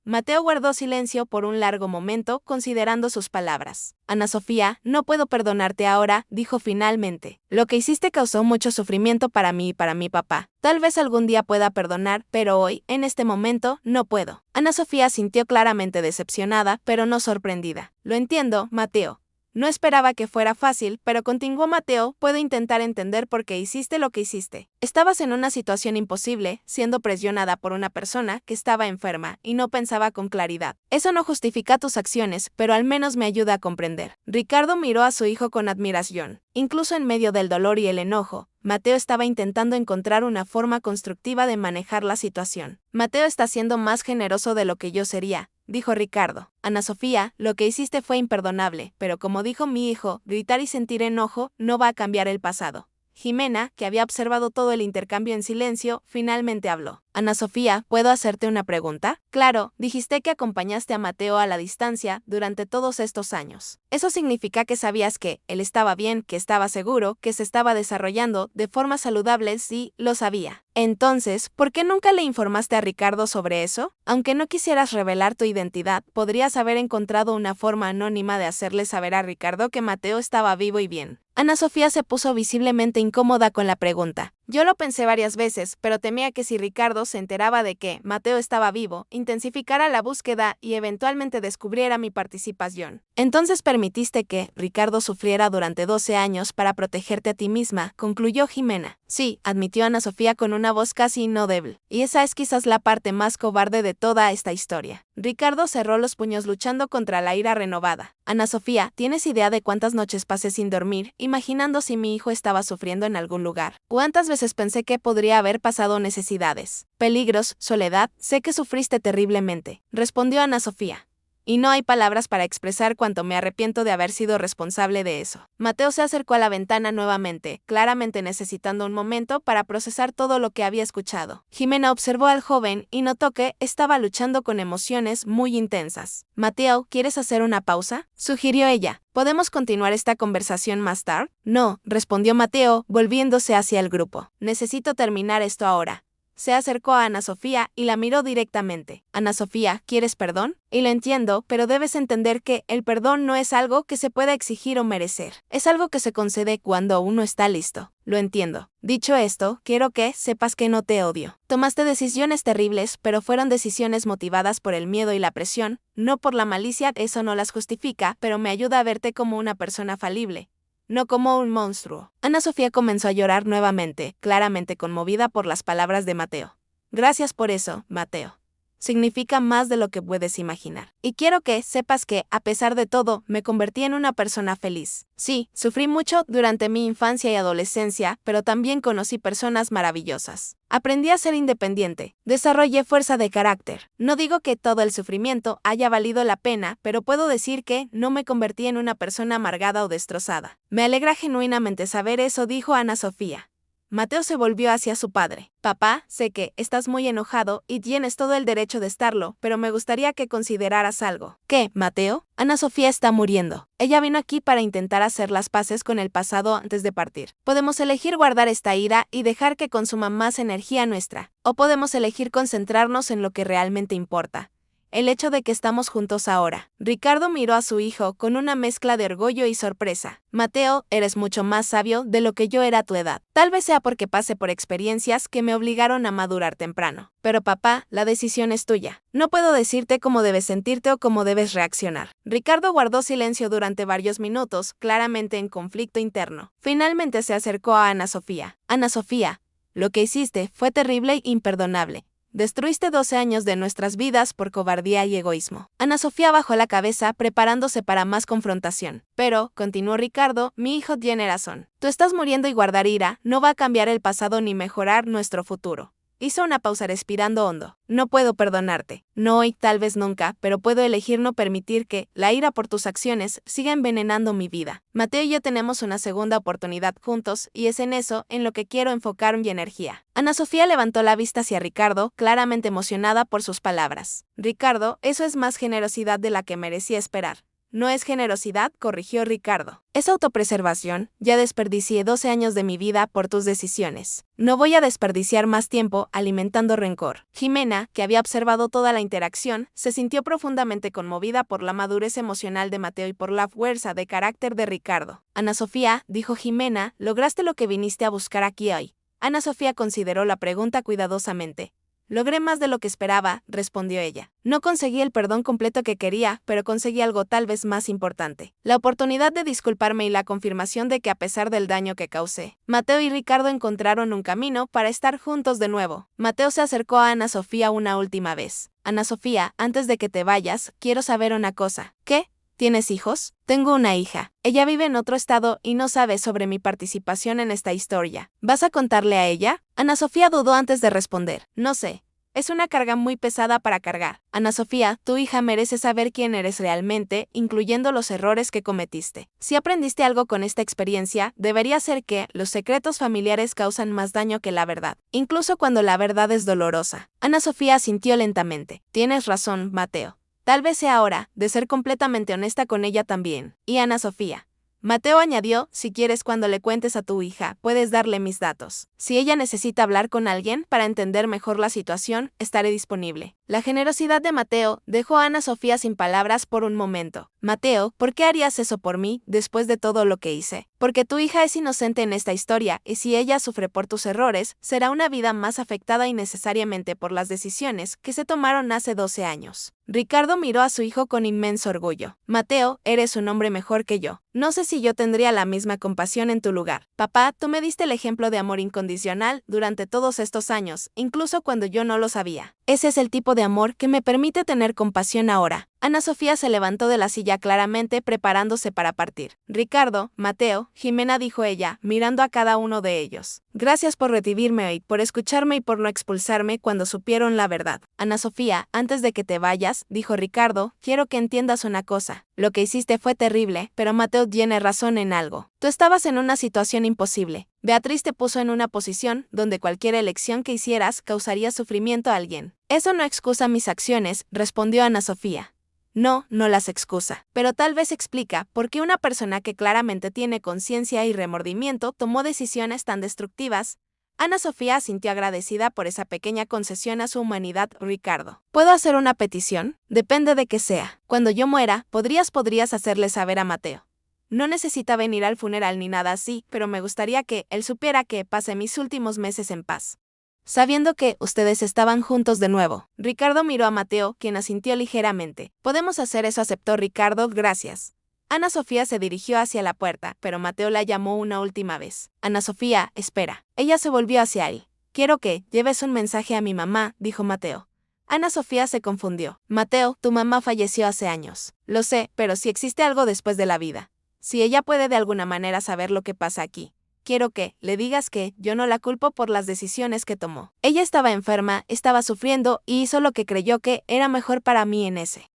Mateo guardó silencio por un largo momento, considerando sus palabras. Ana Sofía, no puedo perdonarte ahora, dijo finalmente. Lo que hiciste causó mucho sufrimiento para mí y para mi papá. Tal vez algún día pueda perdonar, pero hoy, en este momento, no puedo. Ana Sofía sintió claramente decepcionada, pero no sorprendida. Lo entiendo, Mateo. No esperaba que fuera fácil, pero continuó Mateo, puedo intentar entender por qué hiciste lo que hiciste. Estabas en una situación imposible, siendo presionada por una persona que estaba enferma y no pensaba con claridad. Eso no justifica tus acciones, pero al menos me ayuda a comprender. Ricardo miró a su hijo con admiración. Incluso en medio del dolor y el enojo, Mateo estaba intentando encontrar una forma constructiva de manejar la situación. Mateo está siendo más generoso de lo que yo sería, dijo Ricardo. Ana Sofía, lo que hiciste fue imperdonable, pero como dijo mi hijo, gritar y sentir enojo no va a cambiar el pasado. Jimena, que había observado todo el intercambio en silencio, finalmente habló. Ana Sofía, ¿puedo hacerte una pregunta? Claro, dijiste que acompañaste a Mateo a la distancia durante todos estos años. Eso significa que sabías que él estaba bien, que estaba seguro, que se estaba desarrollando de forma saludable, sí, lo sabía. Entonces, ¿por qué nunca le informaste a Ricardo sobre eso? Aunque no quisieras revelar tu identidad, podrías haber encontrado una forma anónima de hacerle saber a Ricardo que Mateo estaba vivo y bien. Ana Sofía se puso visiblemente incómoda con la pregunta. Yo lo pensé varias veces, pero temía que si Ricardo se enteraba de que Mateo estaba vivo, intensificara la búsqueda y eventualmente descubriera mi participación. Entonces permitiste que Ricardo sufriera durante 12 años para protegerte a ti misma, concluyó Jimena. Sí, admitió Ana Sofía con una voz casi inaudible. Y esa es quizás la parte más cobarde de toda esta historia. Ricardo cerró los puños luchando contra la ira renovada. Ana Sofía, ¿tienes idea de cuántas noches pasé sin dormir, imaginando si mi hijo estaba sufriendo en algún lugar? ¿Cuántas veces pensé que podría haber pasado necesidades, peligros, soledad? Sé que sufriste terriblemente, respondió Ana Sofía. Y no hay palabras para expresar cuánto me arrepiento de haber sido responsable de eso. Mateo se acercó a la ventana nuevamente, claramente necesitando un momento para procesar todo lo que había escuchado. Jimena observó al joven y notó que estaba luchando con emociones muy intensas. Mateo, ¿quieres hacer una pausa?, sugirió ella. ¿Podemos continuar esta conversación más tarde? No, respondió Mateo, volviéndose hacia el grupo. Necesito terminar esto ahora. Se acercó a Ana Sofía y la miró directamente. Ana Sofía, ¿quieres perdón? Y lo entiendo, pero debes entender que el perdón no es algo que se pueda exigir o merecer. Es algo que se concede cuando uno está listo. Lo entiendo. Dicho esto, quiero que sepas que no te odio. Tomaste decisiones terribles, pero fueron decisiones motivadas por el miedo y la presión, no por la malicia. Eso no las justifica, pero me ayuda a verte como una persona falible, no como un monstruo. Ana Sofía comenzó a llorar nuevamente, claramente conmovida por las palabras de Mateo. Gracias por eso, Mateo. Significa más de lo que puedes imaginar. Y quiero que sepas que, a pesar de todo, me convertí en una persona feliz. Sí, sufrí mucho durante mi infancia y adolescencia, pero también conocí personas maravillosas. Aprendí a ser independiente, desarrollé fuerza de carácter. No digo que todo el sufrimiento haya valido la pena, pero puedo decir que no me convertí en una persona amargada o destrozada. Me alegra genuinamente saber eso, dijo Ana Sofía. Mateo se volvió hacia su padre. Papá, sé que estás muy enojado y tienes todo el derecho de estarlo, pero me gustaría que consideraras algo. ¿Qué, Mateo? Ana Sofía está muriendo. Ella vino aquí para intentar hacer las paces con el pasado antes de partir. Podemos elegir guardar esta ira y dejar que consuma más energía nuestra, o podemos elegir concentrarnos en lo que realmente importa. El hecho de que estamos juntos ahora. Ricardo miró a su hijo con una mezcla de orgullo y sorpresa. Mateo, eres mucho más sabio de lo que yo era a tu edad. Tal vez sea porque pasé por experiencias que me obligaron a madurar temprano. Pero papá, la decisión es tuya. No puedo decirte cómo debes sentirte o cómo debes reaccionar. Ricardo guardó silencio durante varios minutos, claramente en conflicto interno. Finalmente se acercó a Ana Sofía. Ana Sofía, lo que hiciste fue terrible e imperdonable. Destruiste 12 años de nuestras vidas por cobardía y egoísmo. Ana Sofía bajó la cabeza, preparándose para más confrontación. Pero, continuó Ricardo, mi hijo tiene razón. Tú estás muriendo y guardar ira no va a cambiar el pasado ni mejorar nuestro futuro. Hizo una pausa respirando hondo. No puedo perdonarte. No hoy, tal vez nunca, pero puedo elegir no permitir que la ira por tus acciones siga envenenando mi vida. Mateo y yo tenemos una segunda oportunidad juntos, y es en eso en lo que quiero enfocar mi energía. Ana Sofía levantó la vista hacia Ricardo, claramente emocionada por sus palabras. Ricardo, eso es más generosidad de la que merecía esperar. No es generosidad, corrigió Ricardo. Es autopreservación. Ya desperdicié 12 años de mi vida por tus decisiones. No voy a desperdiciar más tiempo alimentando rencor. Jimena, que había observado toda la interacción, se sintió profundamente conmovida por la madurez emocional de Mateo y por la fuerza de carácter de Ricardo. Ana Sofía, dijo Jimena, lograste lo que viniste a buscar aquí hoy. Ana Sofía consideró la pregunta cuidadosamente. Logré más de lo que esperaba, respondió ella. No conseguí el perdón completo que quería, pero conseguí algo tal vez más importante. La oportunidad de disculparme y la confirmación de que a pesar del daño que causé, Mateo y Ricardo encontraron un camino para estar juntos de nuevo. Mateo se acercó a Ana Sofía una última vez. Ana Sofía, antes de que te vayas, quiero saber una cosa. ¿Qué? ¿Tienes hijos? Tengo una hija. Ella vive en otro estado y no sabe sobre mi participación en esta historia. ¿Vas a contarle a ella? Ana Sofía dudó antes de responder. No sé. Es una carga muy pesada para cargar. Ana Sofía, tu hija merece saber quién eres realmente, incluyendo los errores que cometiste. Si aprendiste algo con esta experiencia, debería ser que los secretos familiares causan más daño que la verdad, incluso cuando la verdad es dolorosa. Ana Sofía asintió lentamente. Tienes razón, Mateo. Tal vez sea hora de ser completamente honesta con ella también. Y Ana Sofía. Mateo añadió, si quieres cuando le cuentes a tu hija, puedes darle mis datos. Si ella necesita hablar con alguien para entender mejor la situación, estaré disponible. La generosidad de Mateo dejó a Ana Sofía sin palabras por un momento. Mateo, ¿por qué harías eso por mí después de todo lo que hice? Porque tu hija es inocente en esta historia y si ella sufre por tus errores, será una vida más afectada innecesariamente por las decisiones que se tomaron hace 12 años. Ricardo miró a su hijo con inmenso orgullo. Mateo, eres un hombre mejor que yo. No sé si yo tendría la misma compasión en tu lugar. Papá, tú me diste el ejemplo de amor incondicional durante todos estos años, incluso cuando yo no lo sabía. Ese es el tipo de amor que me permite tener compasión ahora. Ana Sofía se levantó de la silla claramente preparándose para partir. Ricardo, Mateo, Jimena, dijo ella, mirando a cada uno de ellos. Gracias por recibirme hoy, por escucharme y por no expulsarme cuando supieron la verdad. Ana Sofía, antes de que te vayas, dijo Ricardo, quiero que entiendas una cosa. Lo que hiciste fue terrible, pero Mateo tiene razón en algo. Tú estabas en una situación imposible. Beatriz te puso en una posición donde cualquier elección que hicieras causaría sufrimiento a alguien. Eso no excusa mis acciones, respondió Ana Sofía. No, no las excusa, pero tal vez explica por qué una persona que claramente tiene conciencia y remordimiento tomó decisiones tan destructivas. Ana Sofía sintió agradecida por esa pequeña concesión a su humanidad. Ricardo, ¿puedo hacer una petición? Depende de qué sea. Cuando yo muera, podrías hacerle saber a Mateo. No necesita venir al funeral ni nada así, pero me gustaría que él supiera que pasé mis últimos meses en paz, sabiendo que ustedes estaban juntos de nuevo. Ricardo miró a Mateo, quien asintió ligeramente. Podemos hacer eso, aceptó Ricardo, gracias. Ana Sofía se dirigió hacia la puerta, pero Mateo la llamó una última vez. Ana Sofía, espera. Ella se volvió hacia él. Quiero que lleves un mensaje a mi mamá, dijo Mateo. Ana Sofía se confundió. Mateo, tu mamá falleció hace años. Lo sé, pero si existe algo después de la vida. Si ella puede de alguna manera saber lo que pasa aquí. Quiero que le digas que yo no la culpo por las decisiones que tomó. Ella estaba enferma, estaba sufriendo y hizo lo que creyó que era mejor para mí en ese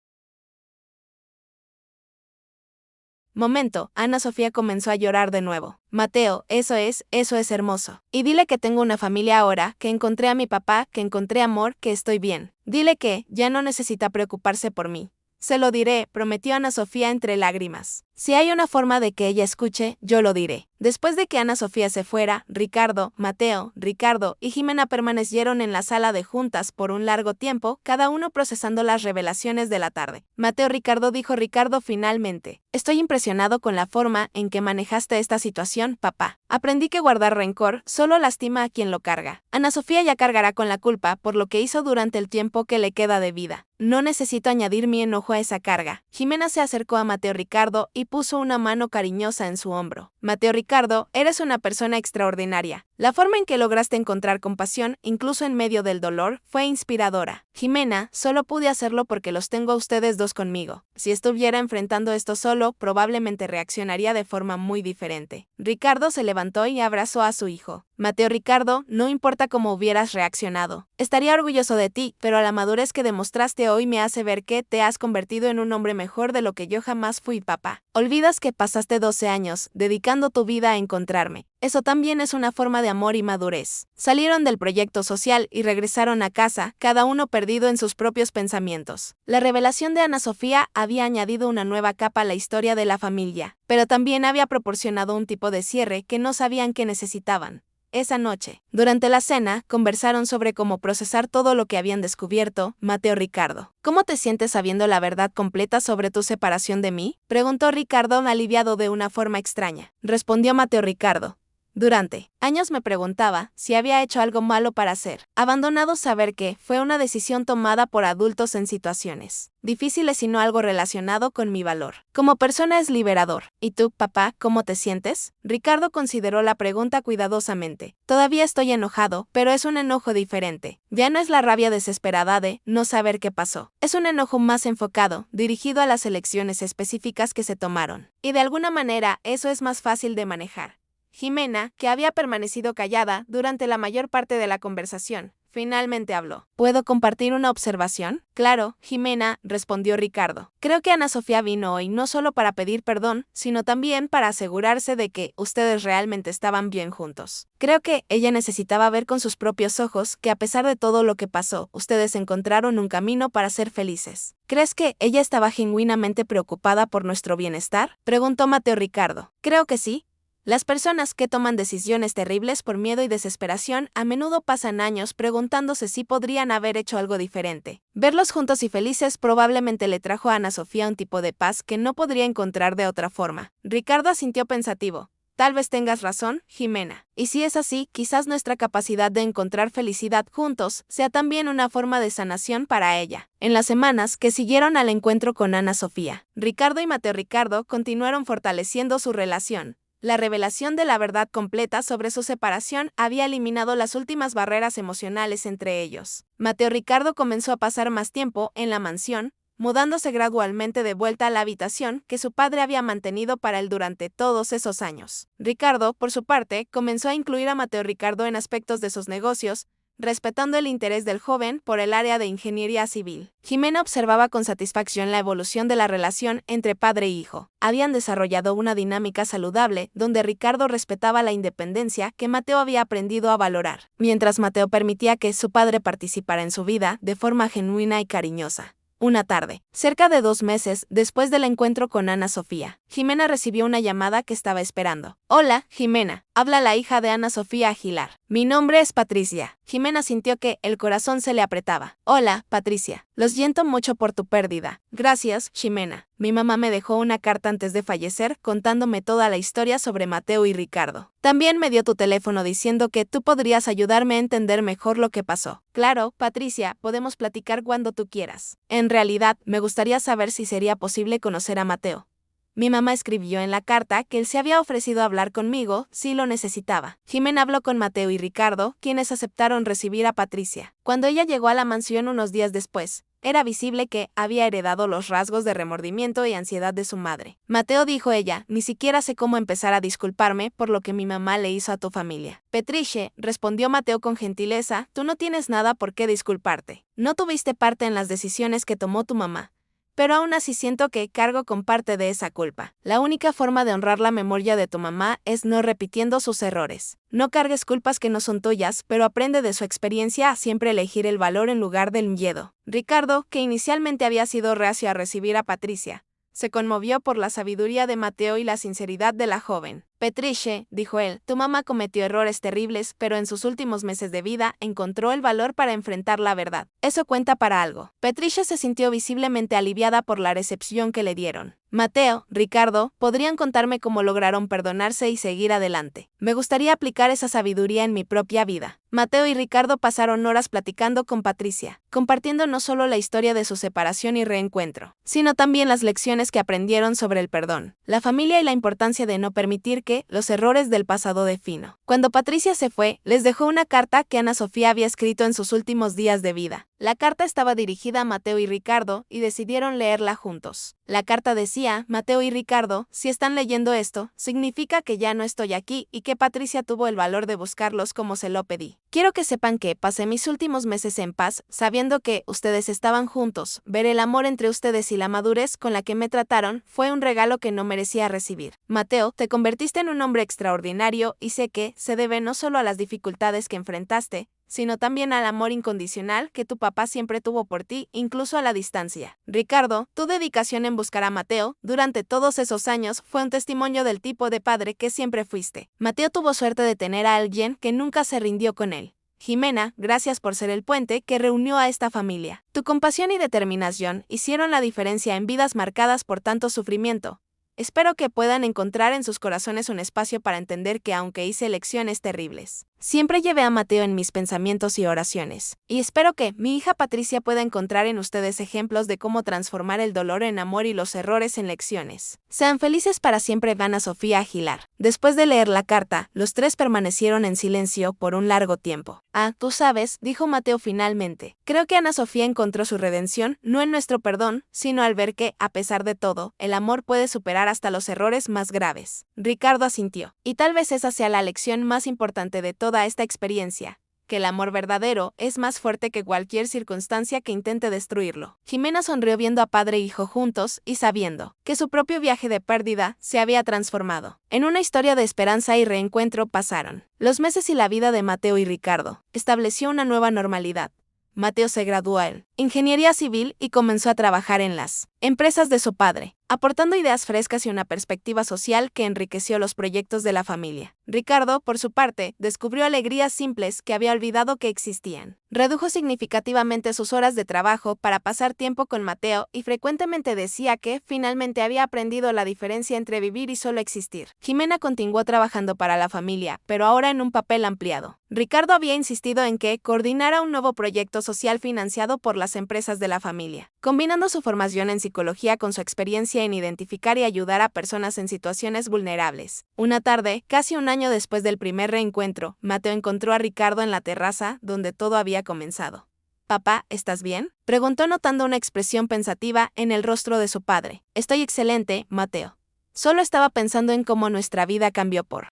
momento. Ana Sofía comenzó a llorar de nuevo. Mateo, eso es hermoso. Y dile que tengo una familia ahora, que encontré a mi papá, que encontré amor, que estoy bien. Dile que ya no necesita preocuparse por mí. Se lo diré, prometió Ana Sofía entre lágrimas. Si hay una forma de que ella escuche, yo lo diré. Después de que Ana Sofía se fuera, Ricardo, Mateo, Ricardo y Jimena permanecieron en la sala de juntas por un largo tiempo, cada uno procesando las revelaciones de la tarde. Mateo, Ricardo, dijo Ricardo finalmente. Estoy impresionado con la forma en que manejaste esta situación, papá. Aprendí que guardar rencor solo lastima a quien lo carga. Ana Sofía ya cargará con la culpa por lo que hizo durante el tiempo que le queda de vida. No necesito añadir mi enojo a esa carga. Jimena se acercó a Mateo Ricardo y puso una mano cariñosa en su hombro. Mateo Ricardo, eres una persona extraordinaria. La forma en que lograste encontrar compasión, incluso en medio del dolor, fue inspiradora. Jimena, solo pude hacerlo porque los tengo a ustedes dos conmigo. Si estuviera enfrentando esto solo, probablemente reaccionaría de forma muy diferente. Ricardo se levantó y abrazó a su hijo. Mateo Ricardo, no importa cómo hubieras reaccionado. Estaría orgulloso de ti, pero la madurez que demostraste hoy me hace ver que te has convertido en un hombre mejor de lo que yo jamás fui, papá. Olvidas que pasaste 12 años dedicando tu vida a encontrarme. Eso también es una forma de amor y madurez. Salieron del proyecto social y regresaron a casa, cada uno perdido en sus propios pensamientos. La revelación de Ana Sofía había añadido una nueva capa a la historia de la familia, pero también había proporcionado un tipo de cierre que no sabían que necesitaban. Esa noche, durante la cena, conversaron sobre cómo procesar todo lo que habían descubierto. Mateo Ricardo, ¿cómo te sientes sabiendo la verdad completa sobre tu separación de mí? Preguntó Ricardo, aliviado de una forma extraña. Respondió Mateo Ricardo. Durante años me preguntaba si había hecho algo malo para ser abandonado, saber que fue una decisión tomada por adultos en situaciones difíciles y no algo relacionado con mi valor. Como persona es liberador. ¿Y tú, papá, cómo te sientes? Ricardo consideró la pregunta cuidadosamente. Todavía estoy enojado, pero es un enojo diferente. Ya no es la rabia desesperada de no saber qué pasó. Es un enojo más enfocado, dirigido a las elecciones específicas que se tomaron. Y de alguna manera eso es más fácil de manejar. Jimena, que había permanecido callada durante la mayor parte de la conversación, Finalmente habló. ¿Puedo compartir una observación? Claro, Jimena, respondió Ricardo. Creo que Ana Sofía vino hoy no solo para pedir perdón, sino también para asegurarse de que ustedes realmente estaban bien juntos. Creo que ella necesitaba ver con sus propios ojos que a pesar de todo lo que pasó, ustedes encontraron un camino para ser felices. ¿Crees que ella estaba genuinamente preocupada por nuestro bienestar? Preguntó Mateo Ricardo. Creo que sí. Las personas que toman decisiones terribles por miedo y desesperación a menudo pasan años preguntándose si podrían haber hecho algo diferente. Verlos juntos y felices probablemente le trajo a Ana Sofía un tipo de paz que no podría encontrar de otra forma. Ricardo asintió pensativo. Tal vez tengas razón, Jimena. Y si es así, quizás nuestra capacidad de encontrar felicidad juntos sea también una forma de sanación para ella. En las semanas que siguieron al encuentro con Ana Sofía, Ricardo y Mateo Ricardo continuaron fortaleciendo su relación. La revelación de la verdad completa sobre su separación había eliminado las últimas barreras emocionales entre ellos. Mateo Ricardo comenzó a pasar más tiempo en la mansión, mudándose gradualmente de vuelta a la habitación que su padre había mantenido para él durante todos esos años. Ricardo, por su parte, comenzó a incluir a Mateo Ricardo en aspectos de sus negocios, respetando el interés del joven por el área de ingeniería civil. Jimena observaba con satisfacción la evolución de la relación entre padre e hijo. Habían desarrollado una dinámica saludable donde Ricardo respetaba la independencia que Mateo había aprendido a valorar, mientras Mateo permitía que su padre participara en su vida de forma genuina y cariñosa. Una tarde, cerca de 2 meses después del encuentro con Ana Sofía, Jimena recibió una llamada que estaba esperando. Hola, Jimena. Habla la hija de Ana Sofía Aguilar. Mi nombre es Patricia. Jimena sintió que el corazón se le apretaba. Hola, Patricia. Lo siento mucho por tu pérdida. Gracias, Jimena. Mi mamá me dejó una carta antes de fallecer contándome toda la historia sobre Mateo y Ricardo. También me dio tu teléfono diciendo que tú podrías ayudarme a entender mejor lo que pasó. Claro, Patricia, podemos platicar cuando tú quieras. En realidad, me gustaría saber si sería posible conocer a Mateo. Mi mamá escribió en la carta que él se había ofrecido a hablar conmigo si lo necesitaba. Jimena habló con Mateo y Ricardo, quienes aceptaron recibir a Patricia. Cuando ella llegó a la mansión unos días después, era visible que había heredado los rasgos de remordimiento y ansiedad de su madre. Mateo, dijo ella, ni siquiera sé cómo empezar a disculparme por lo que mi mamá le hizo a tu familia. Patricia, respondió Mateo con gentileza, tú no tienes nada por qué disculparte. No tuviste parte en las decisiones que tomó tu mamá. Pero aún así siento que cargo con parte de esa culpa. La única forma de honrar la memoria de tu mamá es no repitiendo sus errores. No cargues culpas que no son tuyas, pero aprende de su experiencia a siempre elegir el valor en lugar del miedo. Ricardo, que inicialmente había sido reacio a recibir a Patricia, se conmovió por la sabiduría de Mateo y la sinceridad de la joven. Patricia, dijo él, tu mamá cometió errores terribles, pero en sus últimos meses de vida encontró el valor para enfrentar la verdad. Eso cuenta para algo. Patricia se sintió visiblemente aliviada por la recepción que le dieron. Mateo, Ricardo, podrían contarme cómo lograron perdonarse y seguir adelante. Me gustaría aplicar esa sabiduría en mi propia vida. Mateo y Ricardo pasaron horas platicando con Patricia, compartiendo no solo la historia de su separación y reencuentro, sino también las lecciones que aprendieron sobre el perdón, la familia y la importancia de no permitir que los errores del pasado definan. Cuando Patricia se fue, les dejó una carta que Ana Sofía había escrito en sus últimos días de vida. La carta estaba dirigida a Mateo y Ricardo y decidieron leerla juntos. La carta decía, Mateo y Ricardo, si están leyendo esto, significa que ya no estoy aquí y que Patricia tuvo el valor de buscarlos como se lo pedí. Quiero que sepan que pasé mis últimos meses en paz, sabiendo que ustedes estaban juntos. Ver el amor entre ustedes y la madurez con la que me trataron fue un regalo que no merecía recibir. Mateo, te convertiste en un hombre extraordinario y sé que se debe no solo a las dificultades que enfrentaste, sino también al amor incondicional que tu papá siempre tuvo por ti, incluso a la distancia. Ricardo, tu dedicación en buscar a Mateo durante todos esos años fue un testimonio del tipo de padre que siempre fuiste. Mateo tuvo suerte de tener a alguien que nunca se rindió con él. Jimena, gracias por ser el puente que reunió a esta familia. Tu compasión y determinación hicieron la diferencia en vidas marcadas por tanto sufrimiento. Espero que puedan encontrar en sus corazones un espacio para entender que aunque hice elecciones terribles, siempre llevé a Mateo en mis pensamientos y oraciones. Y espero que mi hija Patricia pueda encontrar en ustedes ejemplos de cómo transformar el dolor en amor y los errores en lecciones. Sean felices para siempre, Ana Sofía Aguilar. Después de leer la carta, los tres permanecieron en silencio por un largo tiempo. Ah, tú sabes, dijo Mateo finalmente. Creo que Ana Sofía encontró su redención no en nuestro perdón, sino al ver que, a pesar de todo, el amor puede superar hasta los errores más graves. Ricardo asintió. Y tal vez esa sea la lección más importante de toda esta experiencia, que el amor verdadero es más fuerte que cualquier circunstancia que intente destruirlo. Jimena sonrió viendo a padre e hijo juntos y sabiendo que su propio viaje de pérdida se había transformado en una historia de esperanza y reencuentro. Pasaron los meses y la vida de Mateo y Ricardo estableció una nueva normalidad. Mateo se graduó en ingeniería civil y comenzó a trabajar en las empresas de su padre, aportando ideas frescas y una perspectiva social que enriqueció los proyectos de la familia. Ricardo, por su parte, descubrió alegrías simples que había olvidado que existían. Redujo significativamente sus horas de trabajo para pasar tiempo con Mateo y frecuentemente decía que, finalmente, había aprendido la diferencia entre vivir y solo existir. Jimena continuó trabajando para la familia, pero ahora en un papel ampliado. Ricardo había insistido en que coordinara un nuevo proyecto social financiado por las empresas de la familia, combinando su formación en psicología con su experiencia en identificar y ayudar a personas en situaciones vulnerables. Una tarde, casi un año después del primer reencuentro, Mateo encontró a Ricardo en la terraza donde todo había comenzado. «Papá, ¿estás bien?», preguntó notando una expresión pensativa en el rostro de su padre. «Estoy excelente, Mateo. Solo estaba pensando en cómo nuestra vida cambió por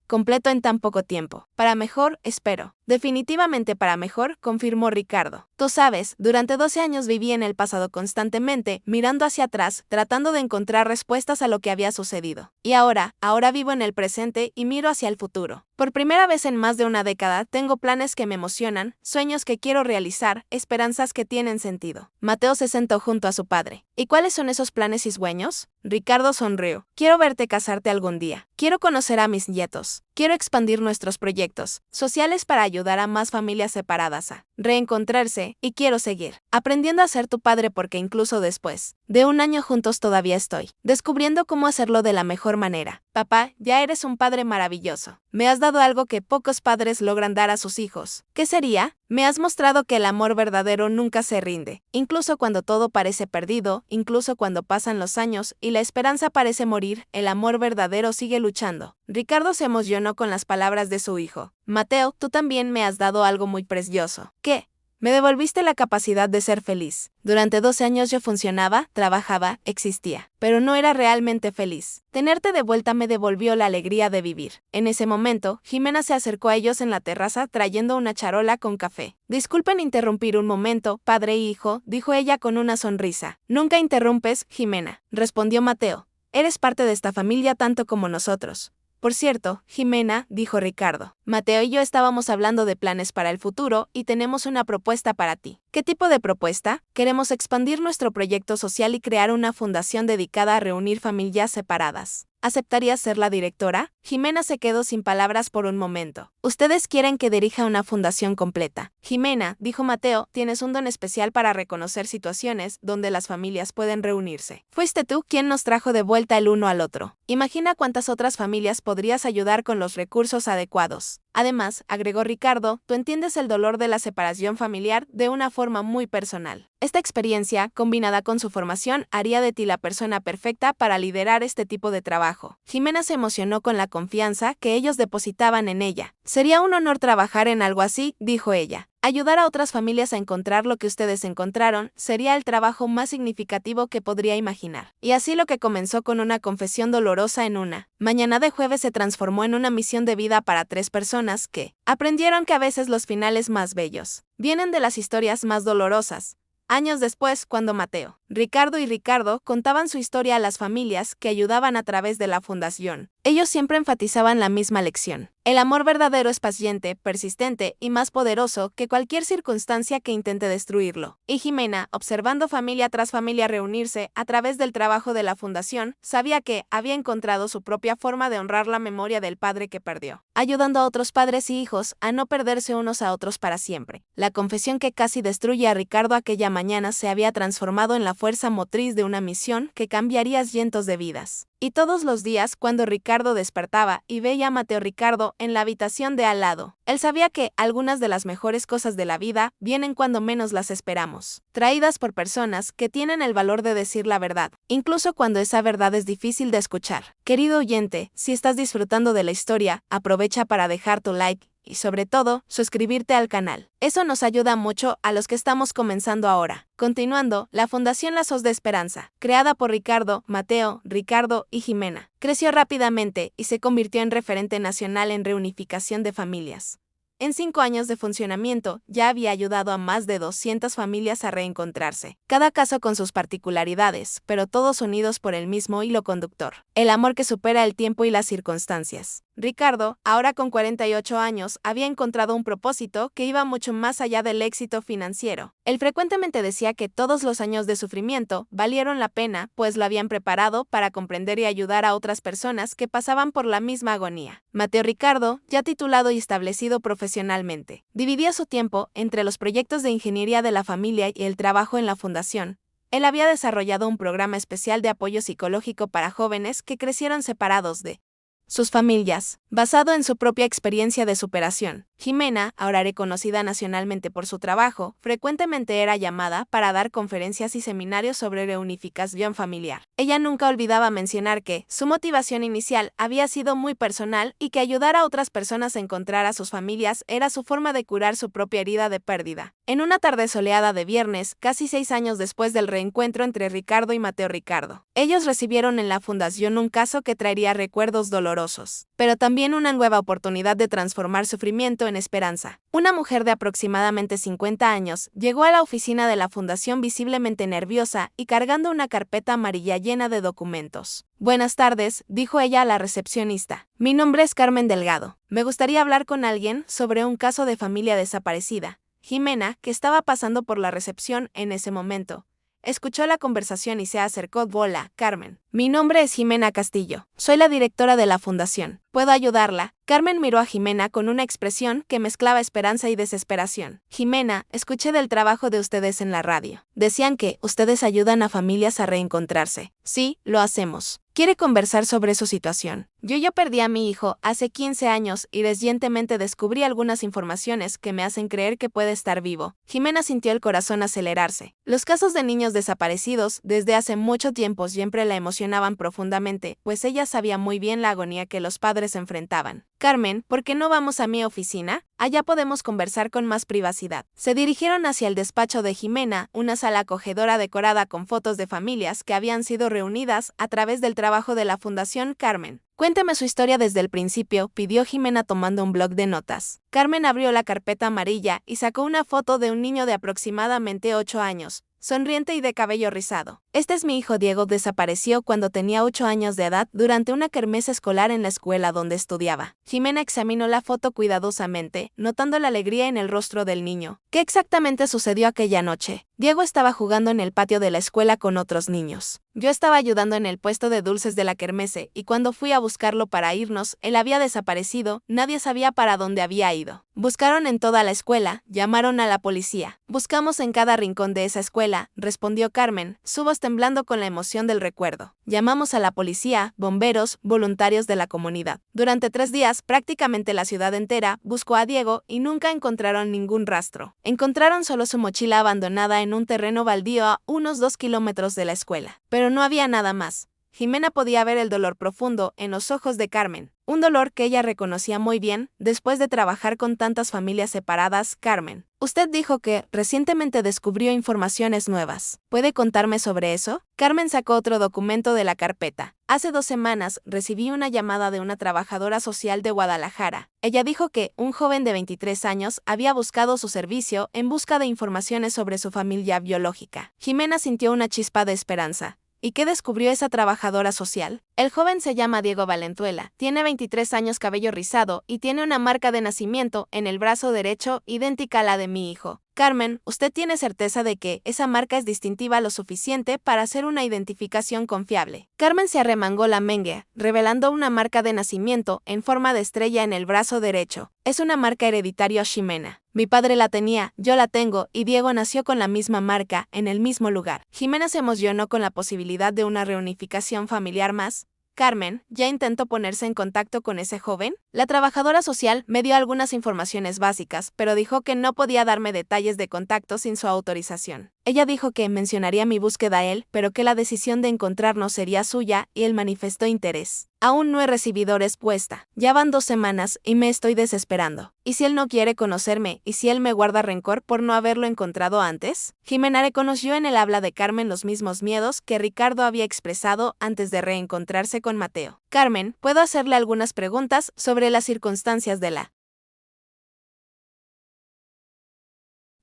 completo en tan poco tiempo. Para mejor, espero». «Definitivamente para mejor», confirmó Ricardo. «Tú sabes, durante 12 años viví en el pasado constantemente, mirando hacia atrás, tratando de encontrar respuestas a lo que había sucedido. Y ahora vivo en el presente y miro hacia el futuro. Por primera vez en más de una década, tengo planes que me emocionan, sueños que quiero realizar, esperanzas que tienen sentido». Mateo se sentó junto a su padre. «¿Y cuáles son esos planes y sueños?». Ricardo sonrió. «Quiero verte casarte algún día. Quiero conocer a mis nietos. Quiero expandir nuestros proyectos sociales para ayudar a más familias separadas a reencontrarse, y quiero seguir aprendiendo a ser tu padre porque incluso después de un año juntos todavía estoy descubriendo cómo hacerlo de la mejor manera. Papá, ya eres un padre maravilloso. Me has dado algo que pocos padres logran dar a sus hijos. ¿Qué sería? Me has mostrado que el amor verdadero nunca se rinde, incluso cuando todo parece perdido, incluso cuando pasan los años y la esperanza parece morir, el amor verdadero sigue luchando». Ricardo se emocionó con las palabras de su hijo. «Mateo, tú también me has dado algo muy precioso». «¿Qué?». «Me devolviste la capacidad de ser feliz. Durante 12 años yo funcionaba, trabajaba, existía, pero no era realmente feliz. Tenerte de vuelta me devolvió la alegría de vivir». En ese momento, Jimena se acercó a ellos en la terraza trayendo una charola con café. «Disculpen interrumpir un momento, padre e hijo», dijo ella con una sonrisa. «Nunca interrumpes, Jimena», respondió Mateo. «Eres parte de esta familia tanto como nosotros». «Por cierto, Jimena», dijo Ricardo, «Mateo y yo estábamos hablando de planes para el futuro y tenemos una propuesta para ti». «¿Qué tipo de propuesta?». «Queremos expandir nuestro proyecto social y crear una fundación dedicada a reunir familias separadas. ¿Aceptarías ser la directora?». Jimena se quedó sin palabras por un momento. «Ustedes quieren que dirija una fundación completa». «Jimena», dijo Mateo, «tienes un don especial para reconocer situaciones donde las familias pueden reunirse. Fuiste tú quien nos trajo de vuelta el uno al otro. Imagina cuántas otras familias podrías ayudar con los recursos adecuados». Además, agregó Ricardo, «tú entiendes el dolor de la separación familiar de una forma muy personal. Esta experiencia, combinada con su formación, haría de ti la persona perfecta para liderar este tipo de trabajo». Jimena se emocionó con la confianza que ellos depositaban en ella. «Sería un honor trabajar en algo así», dijo ella. «Ayudar a otras familias a encontrar lo que ustedes encontraron sería el trabajo más significativo que podría imaginar». Y así lo que comenzó con una confesión dolorosa en una mañana de jueves se transformó en una misión de vida para 3 personas que aprendieron que a veces los finales más bellos vienen de las historias más dolorosas. Años después, cuando Mateo, Ricardo y Ricardo contaban su historia a las familias que ayudaban a través de la fundación, ellos siempre enfatizaban la misma lección. El amor verdadero es paciente, persistente y más poderoso que cualquier circunstancia que intente destruirlo. Y Jimena, observando familia tras familia reunirse a través del trabajo de la fundación, sabía que había encontrado su propia forma de honrar la memoria del padre que perdió, ayudando a otros padres y hijos a no perderse unos a otros para siempre. La confesión que casi destruye a Ricardo aquella mañana se había transformado en la fuerza motriz de una misión que cambiaría cientos de vidas. Y todos los días, cuando Ricardo despertaba y veía a Mateo Ricardo en la habitación de al lado, él sabía que algunas de las mejores cosas de la vida vienen cuando menos las esperamos, traídas por personas que tienen el valor de decir la verdad, incluso cuando esa verdad es difícil de escuchar. Querido oyente, si estás disfrutando de la historia, aprovecha para dejar tu like y sobre todo, suscribirte al canal. Eso nos ayuda mucho a los que estamos comenzando ahora. Continuando, la Fundación Lazos de Esperanza, creada por Ricardo, Mateo, Ricardo y Jimena, creció rápidamente y se convirtió en referente nacional en reunificación de familias. En 5 años de funcionamiento, ya había ayudado a más de 200 familias a reencontrarse, cada caso con sus particularidades, pero todos unidos por el mismo hilo conductor: el amor que supera el tiempo y las circunstancias. Ricardo, ahora con 48 años, había encontrado un propósito que iba mucho más allá del éxito financiero. Él frecuentemente decía que todos los años de sufrimiento valieron la pena, pues lo habían preparado para comprender y ayudar a otras personas que pasaban por la misma agonía. Mateo Ricardo, ya titulado y establecido profesionalmente, dividía su tiempo entre los proyectos de ingeniería de la familia y el trabajo en la fundación. Él había desarrollado un programa especial de apoyo psicológico para jóvenes que crecieron separados de sus familias, basado en su propia experiencia de superación. Jimena, ahora reconocida nacionalmente por su trabajo, frecuentemente era llamada para dar conferencias y seminarios sobre reunificación familiar. Ella nunca olvidaba mencionar que su motivación inicial había sido muy personal y que ayudar a otras personas a encontrar a sus familias era su forma de curar su propia herida de pérdida. En una tarde soleada de viernes, casi 6 años después del reencuentro entre Ricardo y Mateo Ricardo, ellos recibieron en la fundación un caso que traería recuerdos dolorosos, pero también una nueva oportunidad de transformar sufrimiento en esperanza. Una mujer de aproximadamente 50 años llegó a la oficina de la fundación visiblemente nerviosa y cargando una carpeta amarilla llena de documentos. «Buenas tardes», dijo ella a la recepcionista. «Mi nombre es Carmen Delgado. Me gustaría hablar con alguien sobre un caso de familia desaparecida». Jimena, que estaba pasando por la recepción en ese momento, escuchó la conversación y se acercó. «Hola, Carmen. Mi nombre es Jimena Castillo. Soy la directora de la fundación. ¿Puedo ayudarla?» Carmen miró a Jimena con una expresión que mezclaba esperanza y desesperación. «Jimena, escuché del trabajo de ustedes en la radio. Decían que ustedes ayudan a familias a reencontrarse». «Sí, lo hacemos». «¿Quiere conversar sobre su situación?» Yo perdí a mi hijo hace 15 años y recientemente descubrí algunas informaciones que me hacen creer que puede estar vivo». Jimena sintió el corazón acelerarse. Los casos de niños desaparecidos desde hace mucho tiempo siempre la emocionaban profundamente, pues ella sabía muy bien la agonía que los padres enfrentaban. «Carmen, ¿por qué no vamos a mi oficina? Allá podemos conversar con más privacidad». Se dirigieron hacia el despacho de Jimena, una sala acogedora decorada con fotos de familias que habían sido reunidas a través del trabajo de la Fundación Carmen. «Cuénteme su historia desde el principio», pidió Jimena tomando un bloc de notas. Carmen abrió la carpeta amarilla y sacó una foto de un niño de aproximadamente 8 años, sonriente y de cabello rizado. «Este es mi hijo Diego. Desapareció cuando tenía 8 años de edad durante una kermés escolar en la escuela donde estudiaba». Jimena examinó la foto cuidadosamente, notando la alegría en el rostro del niño. «¿Qué exactamente sucedió aquella noche?» «Diego estaba jugando en el patio de la escuela con otros niños. Yo estaba ayudando en el puesto de dulces de la kermese y cuando fui a buscarlo para irnos, él había desaparecido. Nadie sabía para dónde había ido. Buscaron en toda la escuela, llamaron a la policía. Buscamos en cada rincón de esa escuela», respondió Carmen, su voz temblando con la emoción del recuerdo. «Llamamos a la policía, bomberos, voluntarios de la comunidad. Durante 3 días, prácticamente la ciudad entera buscó a Diego y nunca encontraron ningún rastro. Encontraron solo su mochila abandonada en un terreno baldío a unos 2 kilómetros de la escuela. Pero no había nada más». Jimena podía ver el dolor profundo en los ojos de Carmen, un dolor que ella reconocía muy bien después de trabajar con tantas familias separadas. «Carmen, usted dijo que recientemente descubrió informaciones nuevas. ¿Puede contarme sobre eso?» Carmen sacó otro documento de la carpeta. «Hace 2 semanas recibí una llamada de una trabajadora social de Guadalajara. Ella dijo que un joven de 23 años había buscado su servicio en busca de informaciones sobre su familia biológica». Jimena sintió una chispa de esperanza. «¿Y qué descubrió esa trabajadora social?» «El joven se llama Diego Valenzuela, tiene 23 años, cabello rizado y tiene una marca de nacimiento en el brazo derecho idéntica a la de mi hijo». «Carmen, ¿usted tiene certeza de que esa marca es distintiva lo suficiente para hacer una identificación confiable?» Carmen se arremangó la manga, revelando una marca de nacimiento en forma de estrella en el brazo derecho. «Es una marca hereditaria, Jimena. Mi padre la tenía, yo la tengo y Diego nació con la misma marca, en el mismo lugar». Jimena se emocionó con la posibilidad de una reunificación familiar más. «Carmen, ¿ya intentó ponerse en contacto con ese joven?» La trabajadora social me dio algunas informaciones básicas, pero dijo que no podía darme detalles de contacto sin su autorización. Ella dijo que mencionaría mi búsqueda a él, pero que la decisión de encontrarnos sería suya, y él manifestó interés. Aún no he recibido respuesta. Ya van 2 semanas y me estoy desesperando. ¿Y si él no quiere conocerme? ¿Y si él me guarda rencor por no haberlo encontrado antes? Jimena reconoció en el habla de Carmen los mismos miedos que Ricardo había expresado antes de reencontrarse con Mateo. Carmen, ¿puedo hacerle algunas preguntas sobre las circunstancias de la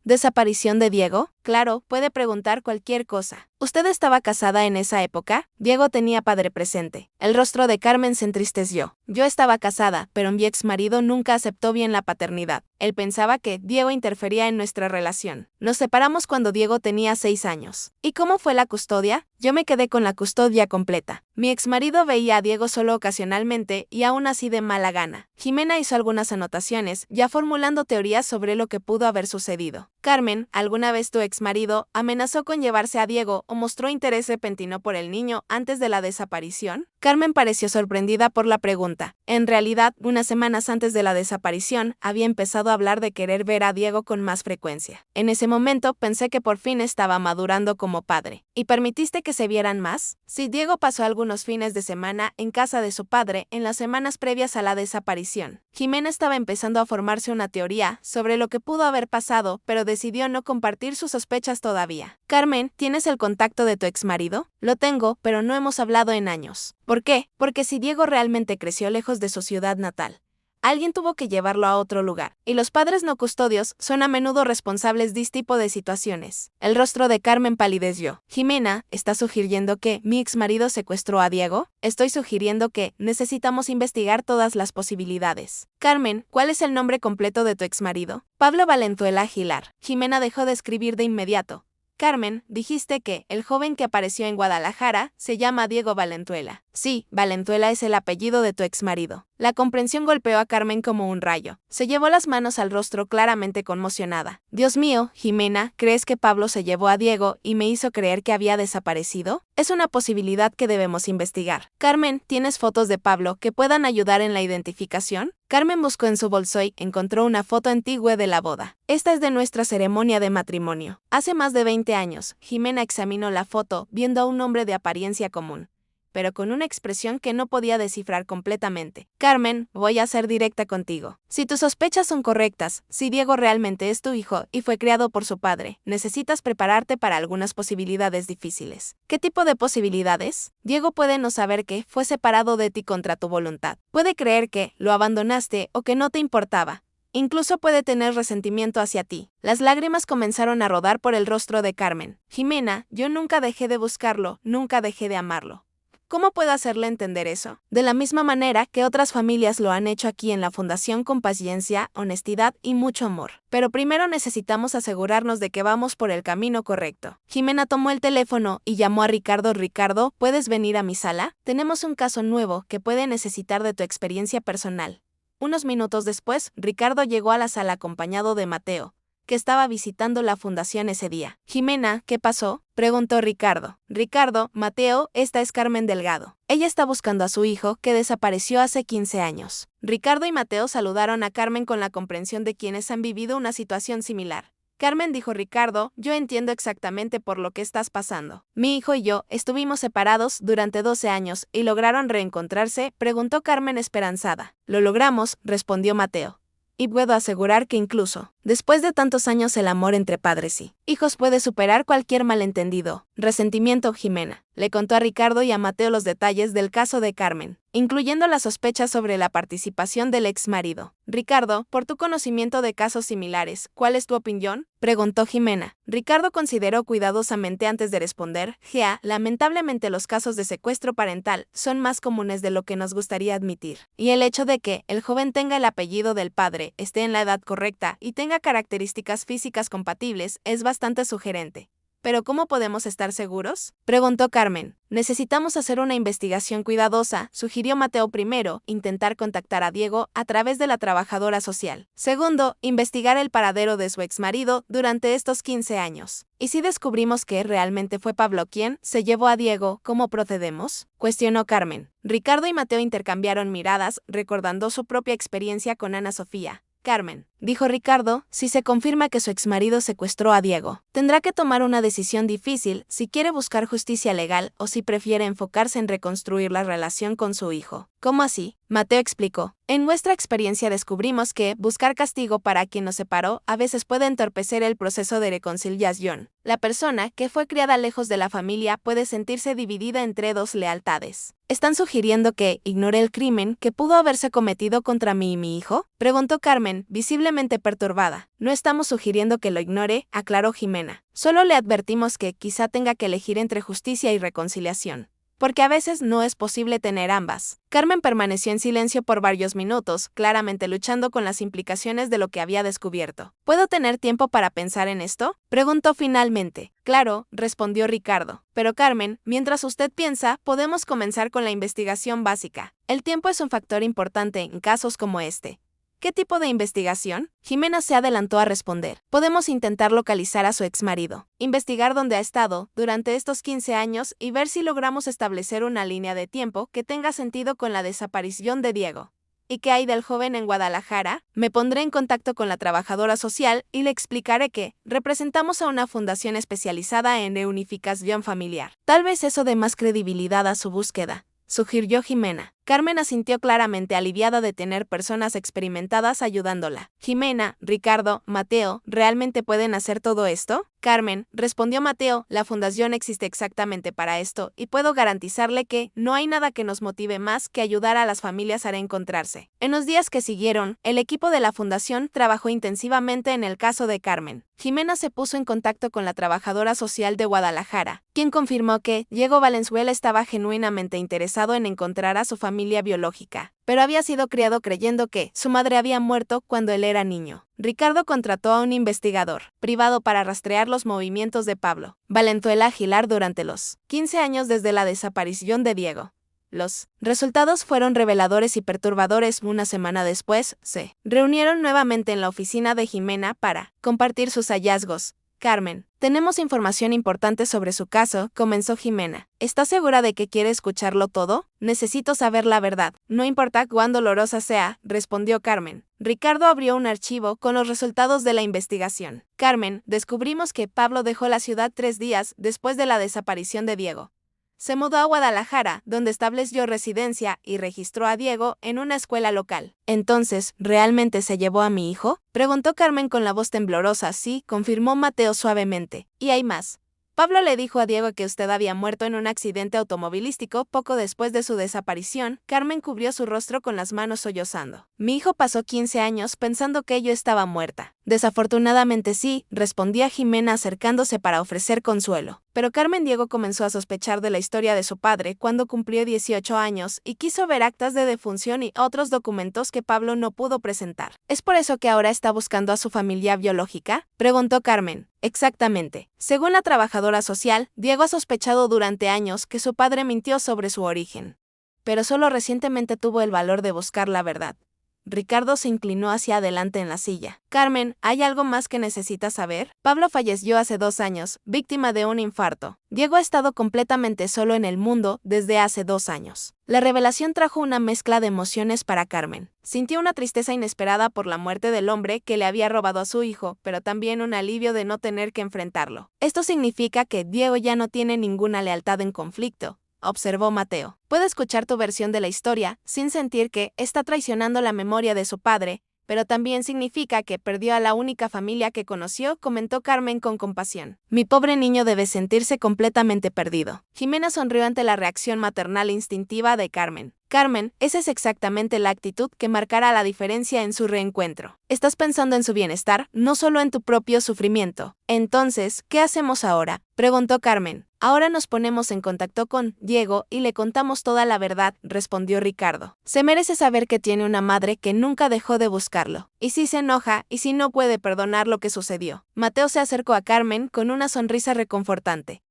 desaparición de Diego? Claro, puede preguntar cualquier cosa. ¿Usted estaba casada en esa época? Diego tenía padre presente. El rostro de Carmen se entristeció. Yo estaba casada, pero mi exmarido nunca aceptó bien la paternidad. Él pensaba que Diego interfería en nuestra relación. Nos separamos cuando Diego tenía 6 años. ¿Y cómo fue la custodia? Yo me quedé con la custodia completa. Mi exmarido veía a Diego solo ocasionalmente y aún así de mala gana. Jimena hizo algunas anotaciones, ya formulando teorías sobre lo que pudo haber sucedido. Carmen, ¿alguna vez tu exmarido amenazó con llevarse a Diego o mostró interés repentino por el niño antes de la desaparición? Carmen pareció sorprendida por la pregunta. En realidad, unas semanas antes de la desaparición, había empezado a hablar de querer ver a Diego con más frecuencia. En ese momento pensé que por fin estaba madurando como padre. ¿Y permitiste que se vieran más? Sí, Diego pasó algunos fines de semana en casa de su padre en las semanas previas a la desaparición. Jimena estaba empezando a formarse una teoría sobre lo que pudo haber pasado, pero decidió no compartir sus sospechas todavía. Carmen, ¿tienes el contacto de tu exmarido? Lo tengo, pero no hemos hablado en años. ¿Por qué? Porque si Diego realmente creció lejos de su ciudad natal, alguien tuvo que llevarlo a otro lugar, y los padres no custodios son a menudo responsables de este tipo de situaciones. El rostro de Carmen palideció. Jimena, ¿estás sugiriendo que mi exmarido secuestró a Diego? Estoy sugiriendo que necesitamos investigar todas las posibilidades. Carmen, ¿cuál es el nombre completo de tu exmarido? Pablo Valenzuela Aguilar. Jimena dejó de escribir de inmediato. Carmen, dijiste que el joven que apareció en Guadalajara se llama Diego Valenzuela. Sí, Valenzuela es el apellido de tu exmarido. La comprensión golpeó a Carmen como un rayo. Se llevó las manos al rostro claramente conmocionada. Dios mío, Jimena, ¿crees que Pablo se llevó a Diego y me hizo creer que había desaparecido? Es una posibilidad que debemos investigar. Carmen, ¿tienes fotos de Pablo que puedan ayudar en la identificación? Carmen buscó en su bolso y encontró una foto antigua de la boda. Esta es de nuestra ceremonia de matrimonio. Hace más de 20 años, Jimena examinó la foto viendo a un hombre de apariencia común, pero con una expresión que no podía descifrar completamente. Carmen, voy a ser directa contigo. Si tus sospechas son correctas, si Diego realmente es tu hijo y fue criado por su padre, necesitas prepararte para algunas posibilidades difíciles. ¿Qué tipo de posibilidades? Diego puede no saber que fue separado de ti contra tu voluntad. Puede creer que lo abandonaste o que no te importaba. Incluso puede tener resentimiento hacia ti. Las lágrimas comenzaron a rodar por el rostro de Carmen. Jimena, yo nunca dejé de buscarlo, nunca dejé de amarlo. ¿Cómo puedo hacerle entender eso? De la misma manera que otras familias lo han hecho aquí en la Fundación con paciencia, honestidad y mucho amor. Pero primero necesitamos asegurarnos de que vamos por el camino correcto. Jimena tomó el teléfono y llamó a Ricardo. Ricardo, ¿puedes venir a mi sala? Tenemos un caso nuevo que puede necesitar de tu experiencia personal. Unos minutos después, Ricardo llegó a la sala acompañado de Mateo, que estaba visitando la fundación ese día. Jimena, ¿qué pasó?, preguntó Ricardo. Ricardo, Mateo, esta es Carmen Delgado. Ella está buscando a su hijo, que desapareció hace 15 años. Ricardo y Mateo saludaron a Carmen con la comprensión de quienes han vivido una situación similar. Carmen, dijo Ricardo, yo entiendo exactamente por lo que estás pasando. Mi hijo y yo estuvimos separados durante 12 años y lograron reencontrarse, preguntó Carmen esperanzada. Lo logramos, respondió Mateo. Y puedo asegurar que incluso, después de tantos años, el amor entre padres y hijos puede superar cualquier malentendido. Resentimiento, Jimena. Le contó a Ricardo y a Mateo los detalles del caso de Carmen, incluyendo las sospechas sobre la participación del ex marido. Ricardo, por tu conocimiento de casos similares, ¿cuál es tu opinión?, preguntó Jimena. Ricardo consideró cuidadosamente antes de responder. Lamentablemente los casos de secuestro parental son más comunes de lo que nos gustaría admitir. Y el hecho de que el joven tenga el apellido del padre, esté en la edad correcta y tenga características físicas compatibles es bastante sugerente. ¿Pero cómo podemos estar seguros?, preguntó Carmen. Necesitamos hacer una investigación cuidadosa, sugirió Mateo. Primero, intentar contactar a Diego a través de la trabajadora social. Segundo, investigar el paradero de su exmarido durante estos 15 años. ¿Y si descubrimos que realmente fue Pablo quien se llevó a Diego, cómo procedemos?, cuestionó Carmen. Ricardo y Mateo intercambiaron miradas, recordando su propia experiencia con Ana Sofía. Carmen, dijo Ricardo, si se confirma que su exmarido secuestró a Diego. Tendrá que tomar una decisión difícil si quiere buscar justicia legal o si prefiere enfocarse en reconstruir la relación con su hijo. ¿Cómo así? Mateo explicó. En nuestra experiencia descubrimos que buscar castigo para quien nos separó a veces puede entorpecer el proceso de reconciliación. La persona que fue criada lejos de la familia puede sentirse dividida entre dos lealtades. ¿Están sugiriendo que ignore el crimen que pudo haberse cometido contra mí y mi hijo? Preguntó Carmen, visiblemente perturbada. No estamos sugiriendo que lo ignore, aclaró Jimena. Solo le advertimos que quizá tenga que elegir entre justicia y reconciliación. Porque a veces no es posible tener ambas. Carmen permaneció en silencio por varios minutos, claramente luchando con las implicaciones de lo que había descubierto. ¿Puedo tener tiempo para pensar en esto?, preguntó finalmente. Claro, respondió Ricardo. Pero Carmen, mientras usted piensa, podemos comenzar con la investigación básica. El tiempo es un factor importante en casos como este. ¿Qué tipo de investigación? Jimena se adelantó a responder. Podemos intentar localizar a su exmarido, investigar dónde ha estado durante estos 15 años y ver si logramos establecer una línea de tiempo que tenga sentido con la desaparición de Diego. ¿Y qué hay del joven en Guadalajara? Me pondré en contacto con la trabajadora social y le explicaré que representamos a una fundación especializada en reunificación familiar. Tal vez eso dé más credibilidad a su búsqueda, sugirió Jimena. Carmen asintió claramente, aliviada de tener personas experimentadas ayudándola. Jimena, Ricardo, Mateo, ¿realmente pueden hacer todo esto? Carmen, respondió Mateo, la fundación existe exactamente para esto y puedo garantizarle que no hay nada que nos motive más que ayudar a las familias a reencontrarse. En los días que siguieron, el equipo de la fundación trabajó intensivamente en el caso de Carmen. Jimena se puso en contacto con la trabajadora social de Guadalajara, quien confirmó que Diego Valenzuela estaba genuinamente interesado en encontrar a su familia biológica, pero había sido criado creyendo que su madre había muerto cuando él era niño. Ricardo contrató a un investigador privado para rastrear los movimientos de Pablo Valenzuela Aguilar durante los 15 años desde la desaparición de Diego. Los resultados fueron reveladores y perturbadores. Una semana después, se reunieron nuevamente en la oficina de Jimena para compartir sus hallazgos. Carmen, tenemos información importante sobre su caso, comenzó Jimena. ¿Estás segura de que quiere escucharlo todo? Necesito saber la verdad, no importa cuán dolorosa sea, respondió Carmen. Ricardo abrió un archivo con los resultados de la investigación. Carmen, descubrimos que Pablo dejó la ciudad 3 días después de la desaparición de Diego. Se mudó a Guadalajara, donde estableció residencia y registró a Diego en una escuela local. Entonces, ¿realmente se llevó a mi hijo?, preguntó Carmen con la voz temblorosa. Sí, confirmó Mateo suavemente. Y hay más. Pablo le dijo a Diego que usted había muerto en un accidente automovilístico poco después de su desaparición. Carmen cubrió su rostro con las manos sollozando. Mi hijo pasó 15 años pensando que yo estaba muerta. Desafortunadamente sí, respondía Jimena acercándose para ofrecer consuelo. Pero Carmen Diego comenzó a sospechar de la historia de su padre cuando cumplió 18 años y quiso ver actas de defunción y otros documentos que Pablo no pudo presentar. ¿Es por eso que ahora está buscando a su familia biológica?, preguntó Carmen. Exactamente. Según la trabajadora social, Diego ha sospechado durante años que su padre mintió sobre su origen. Pero solo recientemente tuvo el valor de buscar la verdad. Ricardo se inclinó hacia adelante en la silla. Carmen, ¿hay algo más que necesitas saber? Pablo falleció hace 2 años, víctima de un infarto. Diego ha estado completamente solo en el mundo desde hace 2 años. La revelación trajo una mezcla de emociones para Carmen. Sintió una tristeza inesperada por la muerte del hombre que le había robado a su hijo, pero también un alivio de no tener que enfrentarlo. Esto significa que Diego ya no tiene ninguna lealtad en conflicto, observó Mateo. Puede escuchar tu versión de la historia sin sentir que está traicionando la memoria de su padre, pero también significa que perdió a la única familia que conoció, comentó Carmen con compasión. Mi pobre niño debe sentirse completamente perdido. Jimena sonrió ante la reacción maternal instintiva de Carmen. Carmen, esa es exactamente la actitud que marcará la diferencia en su reencuentro. Estás pensando en su bienestar, no solo en tu propio sufrimiento. Entonces, ¿qué hacemos ahora?, preguntó Carmen. Ahora nos ponemos en contacto con Diego y le contamos toda la verdad, respondió Ricardo. Se merece saber que tiene una madre que nunca dejó de buscarlo. Y si se enoja, y si no puede perdonar lo que sucedió. Mateo se acercó a Carmen con una sonrisa reconfortante.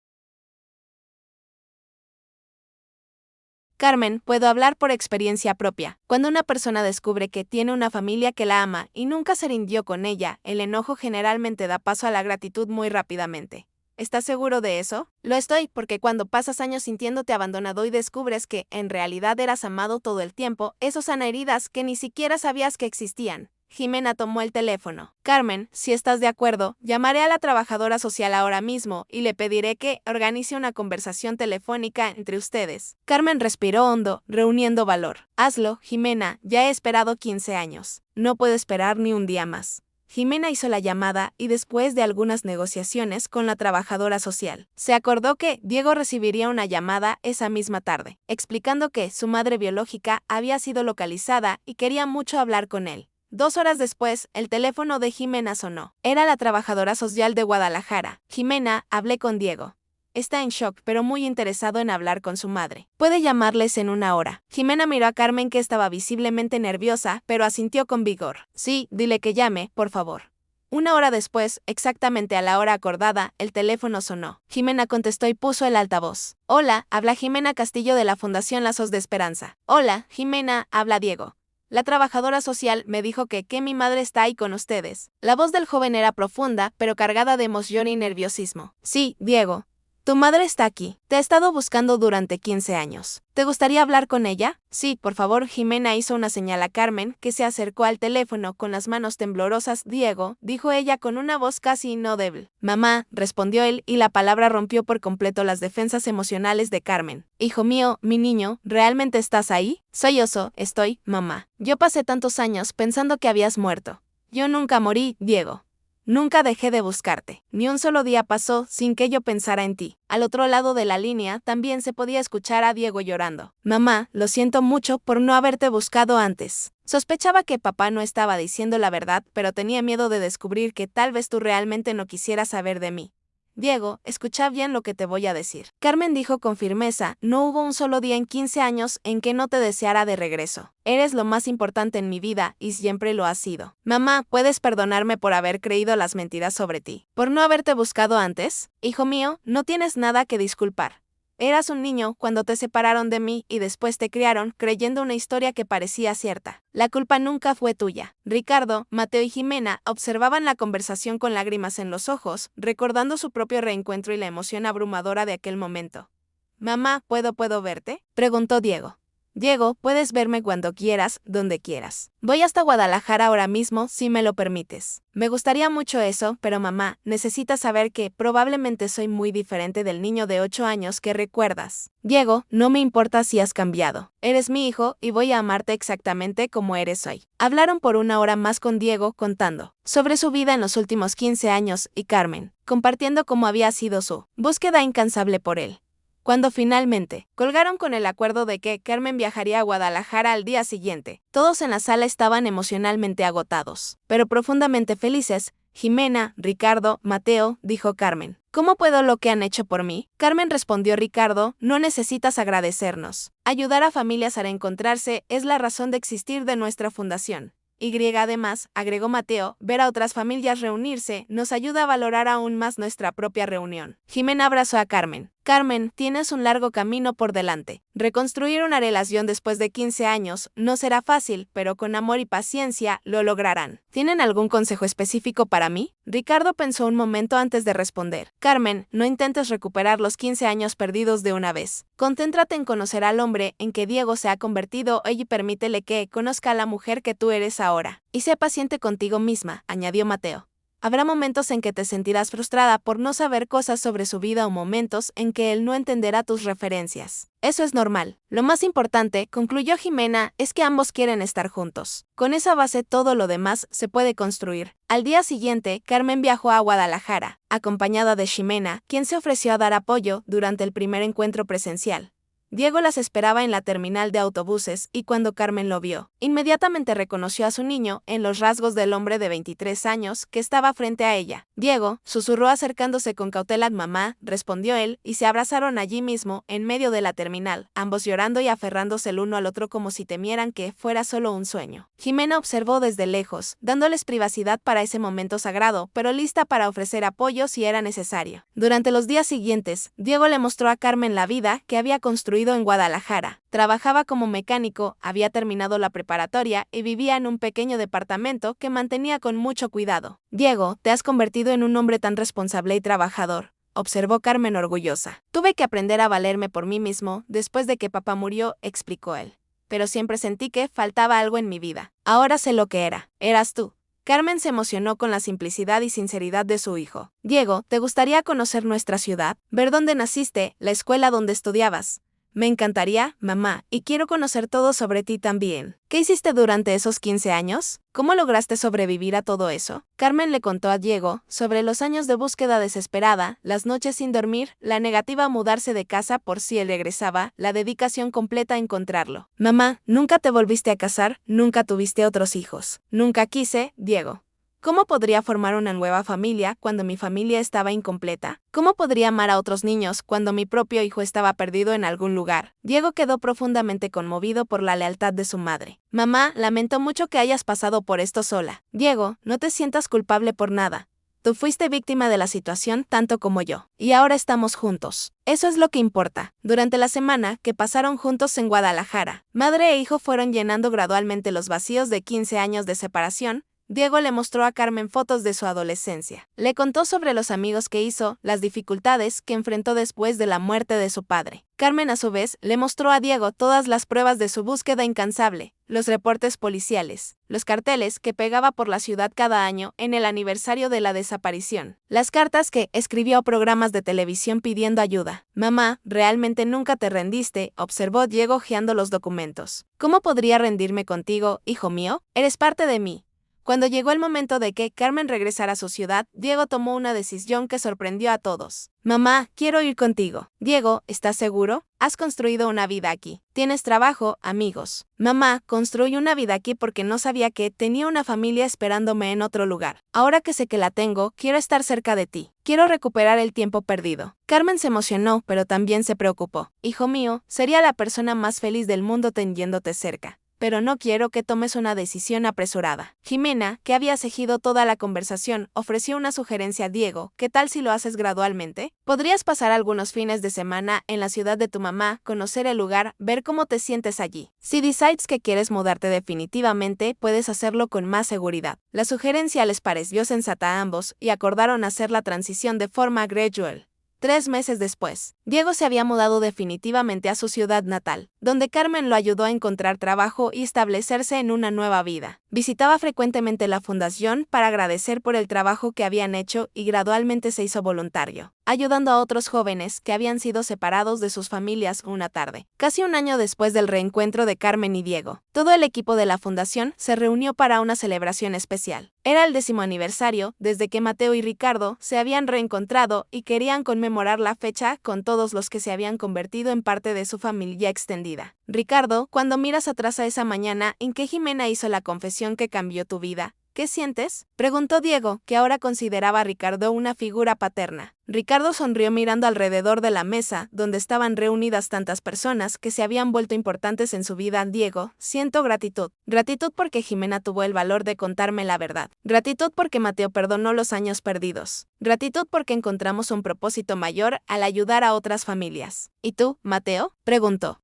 Carmen, puedo hablar por experiencia propia. Cuando una persona descubre que tiene una familia que la ama y nunca se rindió con ella, el enojo generalmente da paso a la gratitud muy rápidamente. ¿Estás seguro de eso? Lo estoy, porque cuando pasas años sintiéndote abandonado y descubres que, en realidad, eras amado todo el tiempo, eso sana heridas que ni siquiera sabías que existían. Jimena tomó el teléfono. Carmen, si estás de acuerdo, llamaré a la trabajadora social ahora mismo y le pediré que organice una conversación telefónica entre ustedes. Carmen respiró hondo, reuniendo valor. Hazlo, Jimena, ya he esperado 15 años. No puedo esperar ni un día más. Jimena hizo la llamada y después de algunas negociaciones con la trabajadora social, se acordó que Diego recibiría una llamada esa misma tarde, explicando que su madre biológica había sido localizada y quería mucho hablar con él. 2 horas después, el teléfono de Jimena sonó. Era la trabajadora social de Guadalajara. Jimena, hablé con Diego. Está en shock, pero muy interesado en hablar con su madre. Puede llamarles en 1 hora. Jimena miró a Carmen, que estaba visiblemente nerviosa, pero asintió con vigor. Sí, dile que llame, por favor. 1 hora después, exactamente a la hora acordada, el teléfono sonó. Jimena contestó y puso el altavoz. Hola, habla Jimena Castillo de la Fundación Lazos de Esperanza. Hola, Jimena, habla Diego. La trabajadora social me dijo que mi madre está ahí con ustedes. La voz del joven era profunda, pero cargada de emoción y nerviosismo. Sí, Diego. Tu madre está aquí. Te he estado buscando durante 15 años. ¿Te gustaría hablar con ella? Sí, por favor. Jimena hizo una señal a Carmen, que se acercó al teléfono con las manos temblorosas. Diego, dijo ella con una voz casi inaudible. Mamá, respondió él, y la palabra rompió por completo las defensas emocionales de Carmen. Hijo mío, mi niño, ¿realmente estás ahí? Soy oso, estoy, mamá. Yo pasé tantos años pensando que habías muerto. Yo nunca morí, Diego. Nunca dejé de buscarte. Ni un solo día pasó sin que yo pensara en ti. Al otro lado de la línea también se podía escuchar a Diego llorando. Mamá, lo siento mucho por no haberte buscado antes. Sospechaba que papá no estaba diciendo la verdad, pero tenía miedo de descubrir que tal vez tú realmente no quisieras saber de mí. Diego, escucha bien lo que te voy a decir. Carmen dijo con firmeza, no hubo un solo día en 15 años en que no te deseara de regreso. Eres lo más importante en mi vida y siempre lo has sido. Mamá, ¿puedes perdonarme por haber creído las mentiras sobre ti? ¿Por no haberte buscado antes? Hijo mío, no tienes nada que disculpar. Eras un niño cuando te separaron de mí y después te criaron creyendo una historia que parecía cierta. La culpa nunca fue tuya. Ricardo, Mateo y Jimena observaban la conversación con lágrimas en los ojos, recordando su propio reencuentro y la emoción abrumadora de aquel momento. Mamá, ¿puedo verte? Preguntó Diego. Diego, puedes verme cuando quieras, donde quieras. Voy hasta Guadalajara ahora mismo, si me lo permites. Me gustaría mucho eso, pero mamá, necesitas saber que probablemente soy muy diferente del niño de 8 años que recuerdas. Diego, no me importa si has cambiado. Eres mi hijo y voy a amarte exactamente como eres hoy. Hablaron por 1 hora más con Diego, contando sobre su vida en los últimos 15 años y Carmen, compartiendo cómo había sido su búsqueda incansable por él. Cuando finalmente colgaron con el acuerdo de que Carmen viajaría a Guadalajara al día siguiente, todos en la sala estaban emocionalmente agotados, pero profundamente felices. Jimena, Ricardo, Mateo, dijo Carmen. ¿Cómo puedo lo que han hecho por mí? Carmen respondió Ricardo, no necesitas agradecernos. Ayudar a familias a reencontrarse es la razón de existir de nuestra fundación. Y además, agregó Mateo, ver a otras familias reunirse nos ayuda a valorar aún más nuestra propia reunión. Jimena abrazó a Carmen. Carmen, tienes un largo camino por delante. Reconstruir una relación después de 15 años no será fácil, pero con amor y paciencia lo lograrán. ¿Tienen algún consejo específico para mí? Ricardo pensó un momento antes de responder. Carmen, no intentes recuperar los 15 años perdidos de una vez. Concéntrate en conocer al hombre en que Diego se ha convertido y permítele que conozca a la mujer que tú eres ahora. Y sé paciente contigo misma, añadió Mateo. Habrá momentos en que te sentirás frustrada por no saber cosas sobre su vida o momentos en que él no entenderá tus referencias. Eso es normal. Lo más importante, concluyó Jimena, es que ambos quieren estar juntos. Con esa base todo lo demás se puede construir. Al día siguiente, Carmen viajó a Guadalajara, acompañada de Jimena, quien se ofreció a dar apoyo durante el primer encuentro presencial. Diego las esperaba en la terminal de autobuses y cuando Carmen lo vio, inmediatamente reconoció a su niño en los rasgos del hombre de 23 años que estaba frente a ella. Diego, susurró acercándose con cautela. Mamá, respondió él, y se abrazaron allí mismo, en medio de la terminal, ambos llorando y aferrándose el uno al otro como si temieran que fuera solo un sueño. Jimena observó desde lejos, dándoles privacidad para ese momento sagrado, pero lista para ofrecer apoyo si era necesario. Durante los días siguientes, Diego le mostró a Carmen la vida que había construido en Guadalajara. Trabajaba como mecánico, había terminado la preparatoria y vivía en un pequeño departamento que mantenía con mucho cuidado. Diego, te has convertido en un hombre tan responsable y trabajador, observó Carmen orgullosa. Tuve que aprender a valerme por mí mismo después de que papá murió, explicó él. pero siempre sentí que faltaba algo en mi vida. Ahora sé lo que era. Eras tú. Carmen se emocionó con la simplicidad y sinceridad de su hijo. Diego, ¿te gustaría conocer nuestra ciudad? Ver dónde naciste, la escuela donde estudiabas. Me encantaría, mamá, y quiero conocer todo sobre ti también. ¿Qué hiciste durante esos 15 años? ¿Cómo lograste sobrevivir a todo eso? Carmen le contó a Diego sobre los años de búsqueda desesperada, las noches sin dormir, la negativa a mudarse de casa por si él regresaba, la dedicación completa a encontrarlo. Mamá, nunca te volviste a casar, nunca tuviste otros hijos. Nunca quise, Diego. ¿Cómo podría formar una nueva familia cuando mi familia estaba incompleta? ¿Cómo podría amar a otros niños cuando mi propio hijo estaba perdido en algún lugar? Diego quedó profundamente conmovido por la lealtad de su madre. Mamá, lamento mucho que hayas pasado por esto sola. Diego, no te sientas culpable por nada. Tú fuiste víctima de la situación tanto como yo. Y ahora estamos juntos. Eso es lo que importa. Durante la semana que pasaron juntos en Guadalajara, madre e hijo fueron llenando gradualmente los vacíos de 15 años de separación. Diego le mostró a Carmen fotos de su adolescencia. Le contó sobre los amigos que hizo, las dificultades que enfrentó después de la muerte de su padre. Carmen a su vez le mostró a Diego todas las pruebas de su búsqueda incansable, los reportes policiales, los carteles que pegaba por la ciudad cada año en el aniversario de la desaparición, las cartas que escribió a programas de televisión pidiendo ayuda. Mamá, realmente nunca te rendiste, observó Diego hojeando los documentos. ¿Cómo podría rendirme contigo, hijo mío? Eres parte de mí. Cuando llegó el momento de que Carmen regresara a su ciudad, Diego tomó una decisión que sorprendió a todos. Mamá, quiero ir contigo. Diego, ¿estás seguro? Has construido una vida aquí. Tienes trabajo, amigos. Mamá, construí una vida aquí porque no sabía que tenía una familia esperándome en otro lugar. Ahora que sé que la tengo, quiero estar cerca de ti. Quiero recuperar el tiempo perdido. Carmen se emocionó, pero también se preocupó. Hijo mío, sería la persona más feliz del mundo teniéndote cerca. Pero no quiero que tomes una decisión apresurada. Jimena, que había seguido toda la conversación, ofreció una sugerencia a Diego. ¿Qué tal si lo haces gradualmente? Podrías pasar algunos fines de semana en la ciudad de tu mamá, conocer el lugar, ver cómo te sientes allí. Si decides que quieres mudarte definitivamente, puedes hacerlo con más seguridad. La sugerencia les pareció sensata a ambos y acordaron hacer la transición de forma gradual. 3 meses después, Diego se había mudado definitivamente a su ciudad natal, donde Carmen lo ayudó a encontrar trabajo y establecerse en una nueva vida. Visitaba frecuentemente la fundación para agradecer por el trabajo que habían hecho y gradualmente se hizo voluntario, ayudando a otros jóvenes que habían sido separados de sus familias una tarde. Casi un año después del reencuentro de Carmen y Diego, todo el equipo de la fundación se reunió para una celebración especial. Era el 10º aniversario desde que Mateo y Ricardo se habían reencontrado y querían conmemorar la fecha con todos los que se habían convertido en parte de su familia extendida. Ricardo, cuando miras atrás a esa mañana en que Jimena hizo la confesión que cambió tu vida, ¿qué sientes? Preguntó Diego, que ahora consideraba a Ricardo una figura paterna. Ricardo sonrió mirando alrededor de la mesa, donde estaban reunidas tantas personas que se habían vuelto importantes en su vida. Diego, siento gratitud. Gratitud porque Jimena tuvo el valor de contarme la verdad. Gratitud porque Mateo perdonó los años perdidos. Gratitud porque encontramos un propósito mayor al ayudar a otras familias. ¿Y tú, Mateo? Preguntó.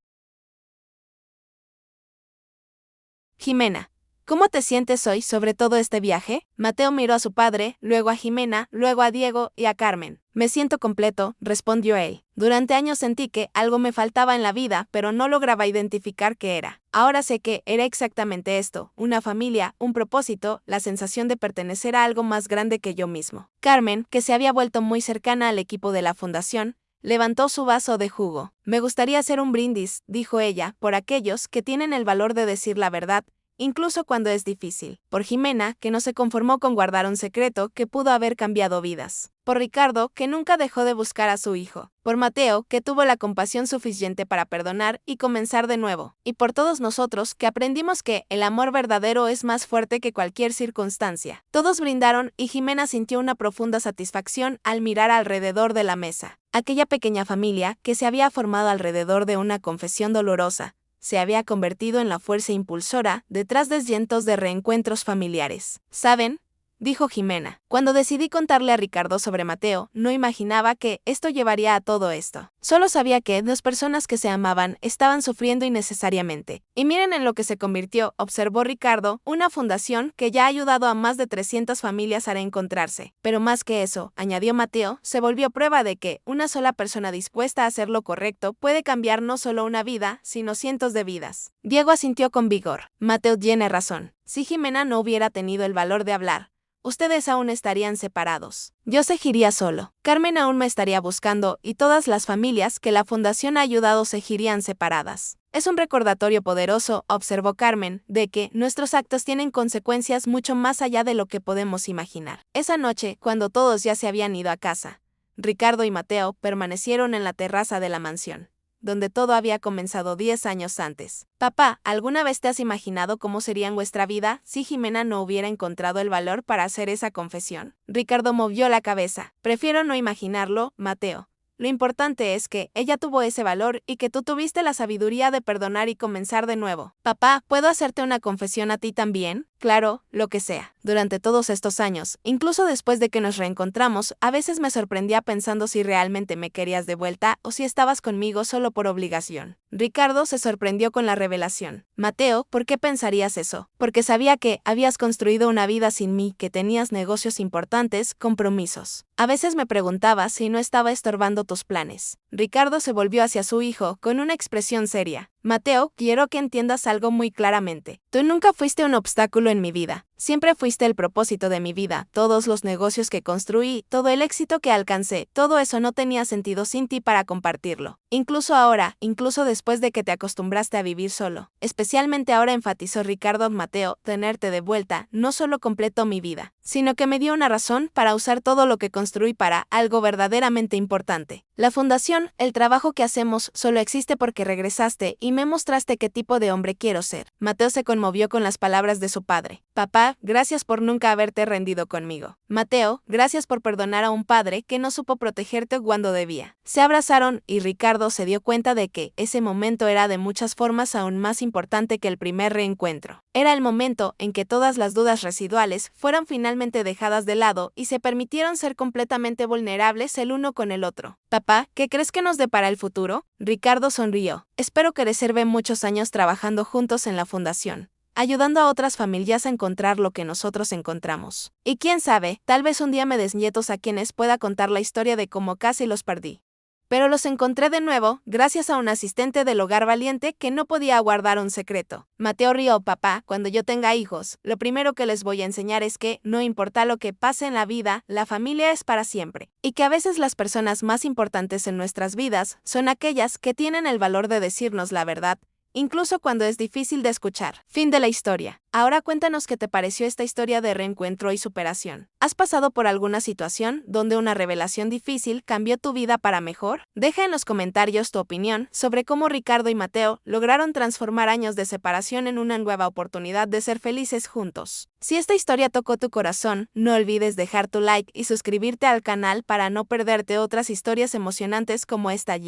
Jimena. ¿Cómo te sientes hoy sobre todo este viaje? Mateo miró a su padre, luego a Jimena, luego a Diego y a Carmen. Me siento completo, respondió él. Durante años sentí que algo me faltaba en la vida, pero no lograba identificar qué era. Ahora sé que era exactamente esto, una familia, un propósito, la sensación de pertenecer a algo más grande que yo mismo. Carmen, que se había vuelto muy cercana al equipo de la fundación, levantó su vaso de jugo. Me gustaría hacer un brindis, dijo ella, por aquellos que tienen el valor de decir la verdad, incluso cuando es difícil. Por Jimena, que no se conformó con guardar un secreto que pudo haber cambiado vidas. Por Ricardo, que nunca dejó de buscar a su hijo. Por Mateo, que tuvo la compasión suficiente para perdonar y comenzar de nuevo. Y por todos nosotros, que aprendimos que el amor verdadero es más fuerte que cualquier circunstancia. Todos brindaron y Jimena sintió una profunda satisfacción al mirar alrededor de la mesa. Aquella pequeña familia que se había formado alrededor de una confesión dolorosa, se había convertido en la fuerza impulsora detrás de cientos de reencuentros familiares. ¿Saben? dijo Jimena. Cuando decidí contarle a Ricardo sobre Mateo, no imaginaba que esto llevaría a todo esto. Solo sabía que dos personas que se amaban estaban sufriendo innecesariamente. Y miren en lo que se convirtió, observó Ricardo, una fundación que ya ha ayudado a más de 300 familias a reencontrarse. Pero más que eso, añadió Mateo, se volvió prueba de que una sola persona dispuesta a hacer lo correcto puede cambiar no solo una vida, sino cientos de vidas. Diego asintió con vigor. Mateo tiene razón. Si Jimena no hubiera tenido el valor de hablar, ustedes aún estarían separados. Yo seguiría solo. Carmen aún me estaría buscando y todas las familias que la fundación ha ayudado seguirían separadas. Es un recordatorio poderoso, observó Carmen, de que nuestros actos tienen consecuencias mucho más allá de lo que podemos imaginar. Esa noche, cuando todos ya se habían ido a casa, Ricardo y Mateo permanecieron en la terraza de la mansión, donde todo había comenzado 10 años antes. Papá, ¿alguna vez te has imaginado cómo sería vuestra vida si Jimena no hubiera encontrado el valor para hacer esa confesión? Ricardo movió la cabeza. Prefiero no imaginarlo, Mateo. Lo importante es que ella tuvo ese valor y que tú tuviste la sabiduría de perdonar y comenzar de nuevo. Papá, ¿puedo hacerte una confesión a ti también? Claro, lo que sea. Durante todos estos años, incluso después de que nos reencontramos, a veces me sorprendía pensando si realmente me querías de vuelta o si estabas conmigo solo por obligación. Ricardo se sorprendió con la revelación. Mateo, ¿por qué pensarías eso? Porque sabía que habías construido una vida sin mí, que tenías negocios importantes, compromisos. A veces me preguntaba si no estaba estorbando tus planes. Ricardo se volvió hacia su hijo con una expresión seria. Mateo, quiero que entiendas algo muy claramente. Tú nunca fuiste un obstáculo en mi vida. Siempre fuiste el propósito de mi vida. Todos los negocios que construí, todo el éxito que alcancé, todo eso no tenía sentido sin ti para compartirlo. Incluso ahora, incluso después de que te acostumbraste a vivir solo. Especialmente ahora, enfatizó Ricardo. Mateo, tenerte de vuelta no solo completó mi vida, sino que me dio una razón para usar todo lo que construí para algo verdaderamente importante. La fundación, el trabajo que hacemos, solo existe porque regresaste y me mostraste qué tipo de hombre quiero ser. Mateo se conmovió con las palabras de su padre. Papá, gracias por nunca haberte rendido conmigo. Mateo, gracias por perdonar a un padre que no supo protegerte cuando debía. Se abrazaron y Ricardo se dio cuenta de que ese momento era de muchas formas aún más importante que el primer reencuentro. Era el momento en que todas las dudas residuales fueron finalmente dejadas de lado y se permitieron ser completamente vulnerables el uno con el otro. Papá, ¿qué crees que nos depara el futuro? Ricardo sonrió. Espero que reserve muchos años trabajando juntos en la fundación, ayudando a otras familias a encontrar lo que nosotros encontramos. Y quién sabe, tal vez un día me des nietos a quienes pueda contar la historia de cómo casi los perdí. Pero los encontré de nuevo, gracias a un asistente del hogar valiente que no podía guardar un secreto. Mateo rió. Papá, cuando yo tenga hijos, lo primero que les voy a enseñar es que, no importa lo que pase en la vida, la familia es para siempre. Y que a veces las personas más importantes en nuestras vidas son aquellas que tienen el valor de decirnos la verdad, incluso cuando es difícil de escuchar. Fin de la historia. Ahora cuéntanos qué te pareció esta historia de reencuentro y superación. ¿Has pasado por alguna situación donde una revelación difícil cambió tu vida para mejor? Deja en los comentarios tu opinión sobre cómo Ricardo y Mateo lograron transformar años de separación en una nueva oportunidad de ser felices juntos. Si esta historia tocó tu corazón, no olvides dejar tu like y suscribirte al canal para no perderte otras historias emocionantes como esta.